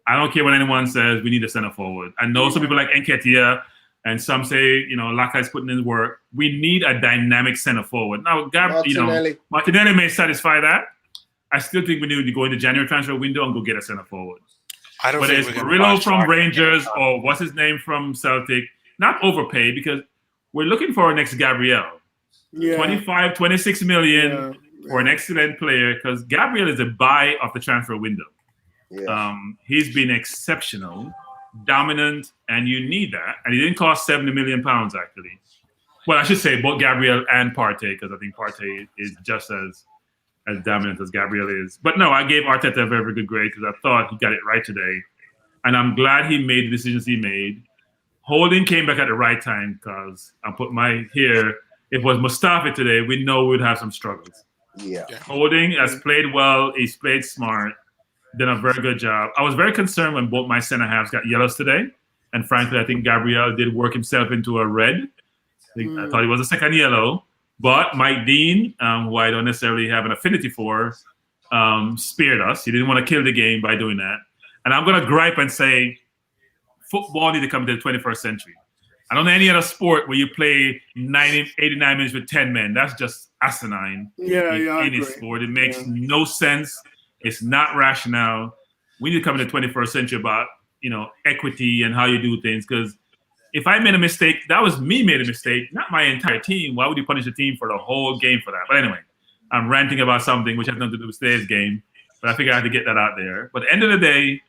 I don't care what anyone says. We need a center forward. I know some people like Nketiah, and some say, Lacai's putting in work. We need a dynamic center forward. Now, Martinelli may satisfy that. I still think we need to go into January transfer window and go get a center forward. I don't but think it's Murillo from Rangers or what's his name from Celtic, not overpaid because we're looking for our next Gabriel. 25, 26 million for an excellent player because Gabriel is a buy of the transfer window. Yeah. He's been exceptional, dominant, and you need that. And he didn't cost £70 million, actually. Well, I should say both Gabriel and Partey, because I think Partey is just as dominant as Gabriel is. But no, I gave Arteta a very, very good grade because I thought he got it right today. And I'm glad he made the decisions he made. Holding came back at the right time because I put my here. If it was Mustafi today, we know we'd have some struggles. Yeah. Holding has played well. He's played smart. Done a very good job. I was very concerned when both my center halves got yellows today. And frankly, I think Gabriel did work himself into a red. I thought he was a second yellow. But Mike Dean, who I don't necessarily have an affinity for, spared us. He didn't want to kill the game by doing that. And I'm going to gripe and say football needs to come to the 21st century. I don't know any other sport where you play 89 minutes with 10 men. That's just asinine. In any sport. It makes no sense. It's not rational. We need to come in the 21st century about, equity and how you do things. Because if I made a mistake, that was me made a mistake, not my entire team. Why would you punish the team for the whole game for that? But anyway, I'm ranting about something which has nothing to do with today's game. But I figured I had to get that out there. But at the end of the day,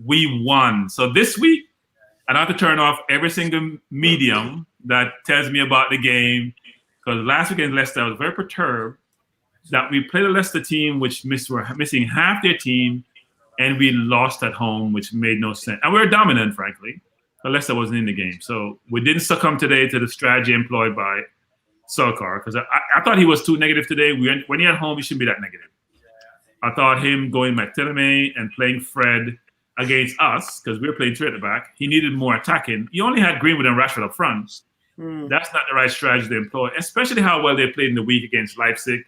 we won. So this week, I have to turn off every single medium that tells me about the game. Because last week against Leicester, I was very perturbed that we played a Leicester team which were missing half their team, and we lost at home, which made no sense. And we were dominant, frankly, but Leicester wasn't in the game. So we didn't succumb today to the strategy employed by Sulcar, because I thought he was too negative today. When you're at home, you shouldn't be that negative. I thought him going McTinney and playing Fred against us, because we were playing 3 at the back, he needed more attacking. You only had Greenwood and Rashford up front. That's not the right strategy to employ, especially how well they played in the week against Leipzig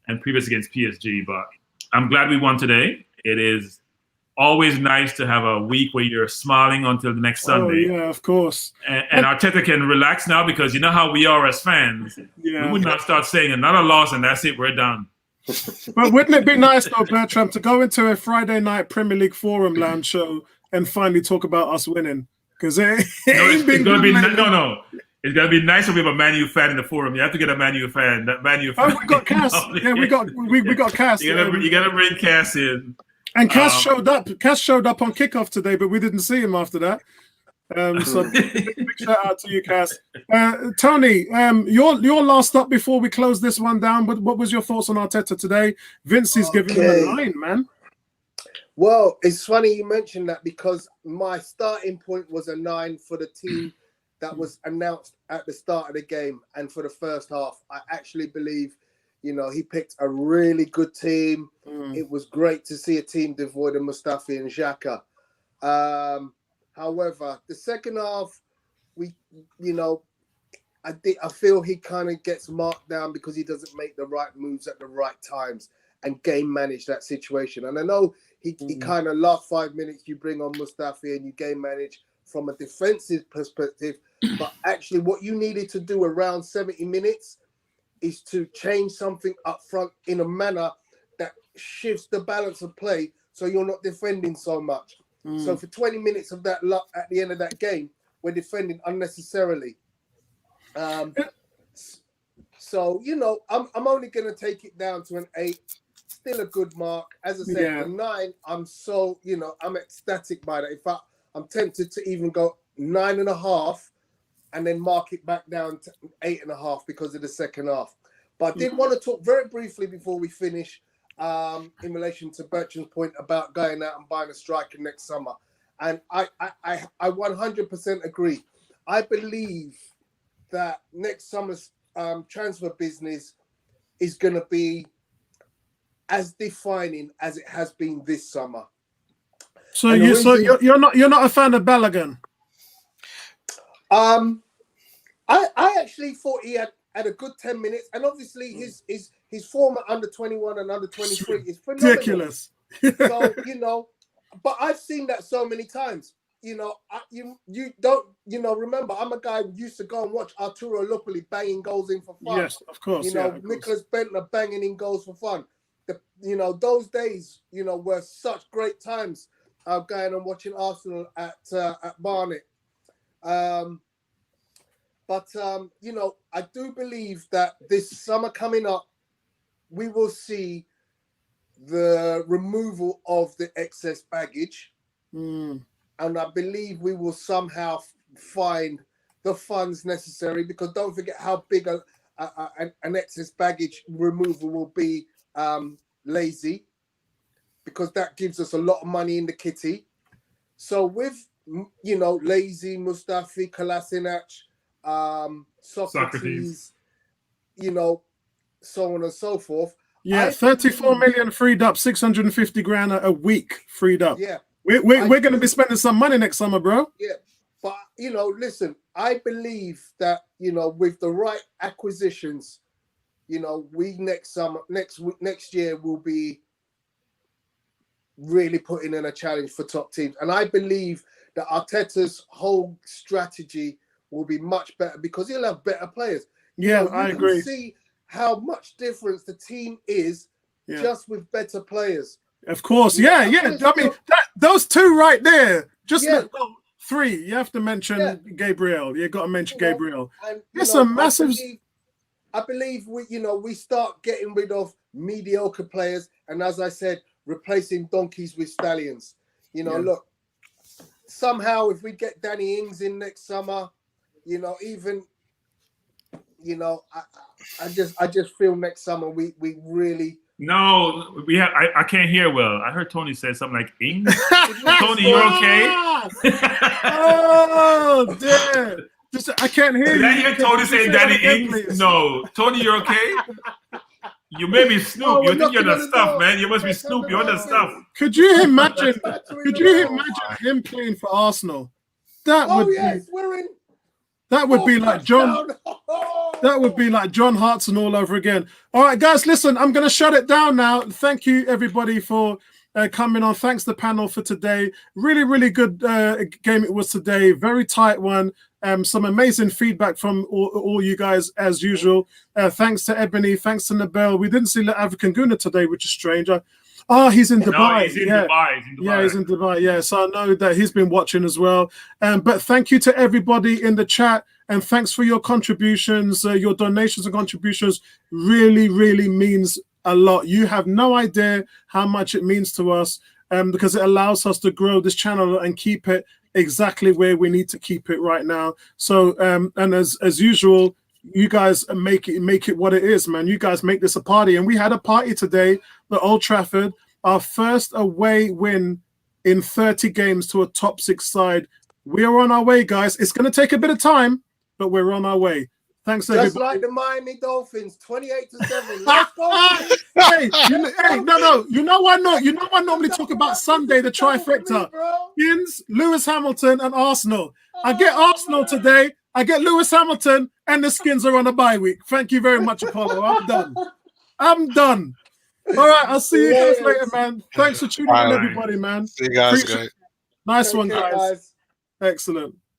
and previous against PSG. But I'm glad we won today. It is always nice to have a week where you're smiling until the next Sunday. Oh, yeah, of course. And Arteta can relax now, because you know how we are as fans. Yeah. We would not start saying another loss and that's it, we're done. But wouldn't it be nice, though, Bertram, to go into a Friday night Premier League Forum Lounge show and finally talk about us winning? Because it's going to be It's going to be nice if we have a Man U fan in the forum. You have to get a Man U fan. That Man U fan. Oh, we got Cass. Yeah, we got Cass. You got to bring Cass in. And Cass showed up. Cass showed up on kickoff today, but we didn't see him after that. So big shout out to you, Cass. Tony, your last up before we close this one down. What was your thoughts on Arteta today? Vincey's giving him a 9, man. Well, it's funny you mentioned that, because my starting point was a 9 for the team that was announced at the start of the game and for the first half. I actually believe, he picked a really good team. It was great to see a team devoid of Mustafi and Xhaka. However, the second half, I feel he kind of gets marked down because he doesn't make the right moves at the right times and game manage that situation. And I know he kind of last 5 minutes you bring on Mustafi and you game manage from a defensive perspective, but actually what you needed to do around 70 minutes is to change something up front in a manner that shifts the balance of play so you're not defending so much. So for 20 minutes of that at the end of that game, we're defending unnecessarily. So, I'm only going to take it down to an 8. Still a good mark. As I said, a 9, I'm so, I'm ecstatic by that. In fact, I'm tempted to even go 9.5 and then mark it back down to 8.5 because of the second half. But I did want to talk very briefly before we finish in relation to Bertram's point about going out and buying a striker next summer. And I 100% agree. I believe that next summer's transfer business is going to be as defining as it has been this summer. So you're not a fan of Balogun? I actually thought he had a good 10 minutes, and obviously his form at under 21 and under 23 is phenomenal. Ridiculous. So but I've seen that so many times. You don't remember, I'm a guy who used to go and watch Arturo Lupoli banging goals in for fun. Yes, of course. Nicholas Bentner banging in goals for fun. Those days, were such great times going and watching Arsenal at Barnet. But I do believe that this summer coming up, we will see the removal of the excess baggage. And I believe we will somehow find the funds necessary, because don't forget how big an excess baggage removal will be lazy, because that gives us a lot of money in the kitty. So with, Lazy, Mustafi, Kolasinac, Socrates, so on and so forth. Yeah, 34 million freed up, 650 grand a week freed up. Yeah. We're going to be spending some money next summer, bro. Yeah, but listen, I believe that with the right acquisitions, we next year will be really putting in a challenge for top teams, and I believe that Arteta's whole strategy will be much better because he'll have better players. Yeah, I agree. You can see how much difference the team is just with better players. Of course, yeah. I mean, those two right there. Three. You have to mention Gabriel. You got to mention Gabriel. It's a massive. I believe we start getting rid of mediocre players, and as I said, replacing donkeys with stallions. Look, somehow if we get Danny Ings in next summer, I just feel next summer we really. No, I can't hear well. I heard Tony say something like Ings. Tony, you okay? Oh, damn. I can't hear Did you. I hear Tony say Danny Ings? No. Tony, you're okay? You may be Snoop. Oh, You we're think you're the knocking on the stuff, door. man. You must be Snoop. You're the stuff. Could you imagine? Battering Could the you door. imagine him playing for Arsenal? That Oh would yes, we're in. that would be like John. That would be like John Hartson all over again. All right, guys, listen, I'm going to shut it down now. Thank you, everybody, for coming on. Thanks, the panel, for today. Really, really good game it was today. Very tight one. Some amazing feedback from all you guys, as usual. Thanks to Ebony. Thanks to Nabel. We didn't see the African Guna today, which is strange. He's in Dubai. No, he's in Dubai. Yeah, he's in Dubai. Yeah, so I know that he's been watching as well. But thank you to everybody in the chat. And thanks for your contributions, your donations and contributions. Really, really means a lot. You have no idea how much it means to us, because it allows us to grow this channel and keep it exactly where we need to keep it right now. So, and as usual, you guys make it what it is, man. You guys make this a party. And we had a party today at Old Trafford, our first away win in 30 games to a top 6 side. We're on our way, guys. It's going to take a bit of time, but we're on our way. Thanks, Just everybody. like the Miami Dolphins, 28-7. Let's go. hey, no. You know I normally talk about Sunday, the trifecta. Skins, Lewis Hamilton, and Arsenal. I get Arsenal today. I get Lewis Hamilton, and the Skins are on a bye week. Thank you very much, Apollo. I'm done. All right, I'll see you guys later, man. Thanks for tuning in, everybody, man. See you guys, guys. Nice one, guys. Excellent.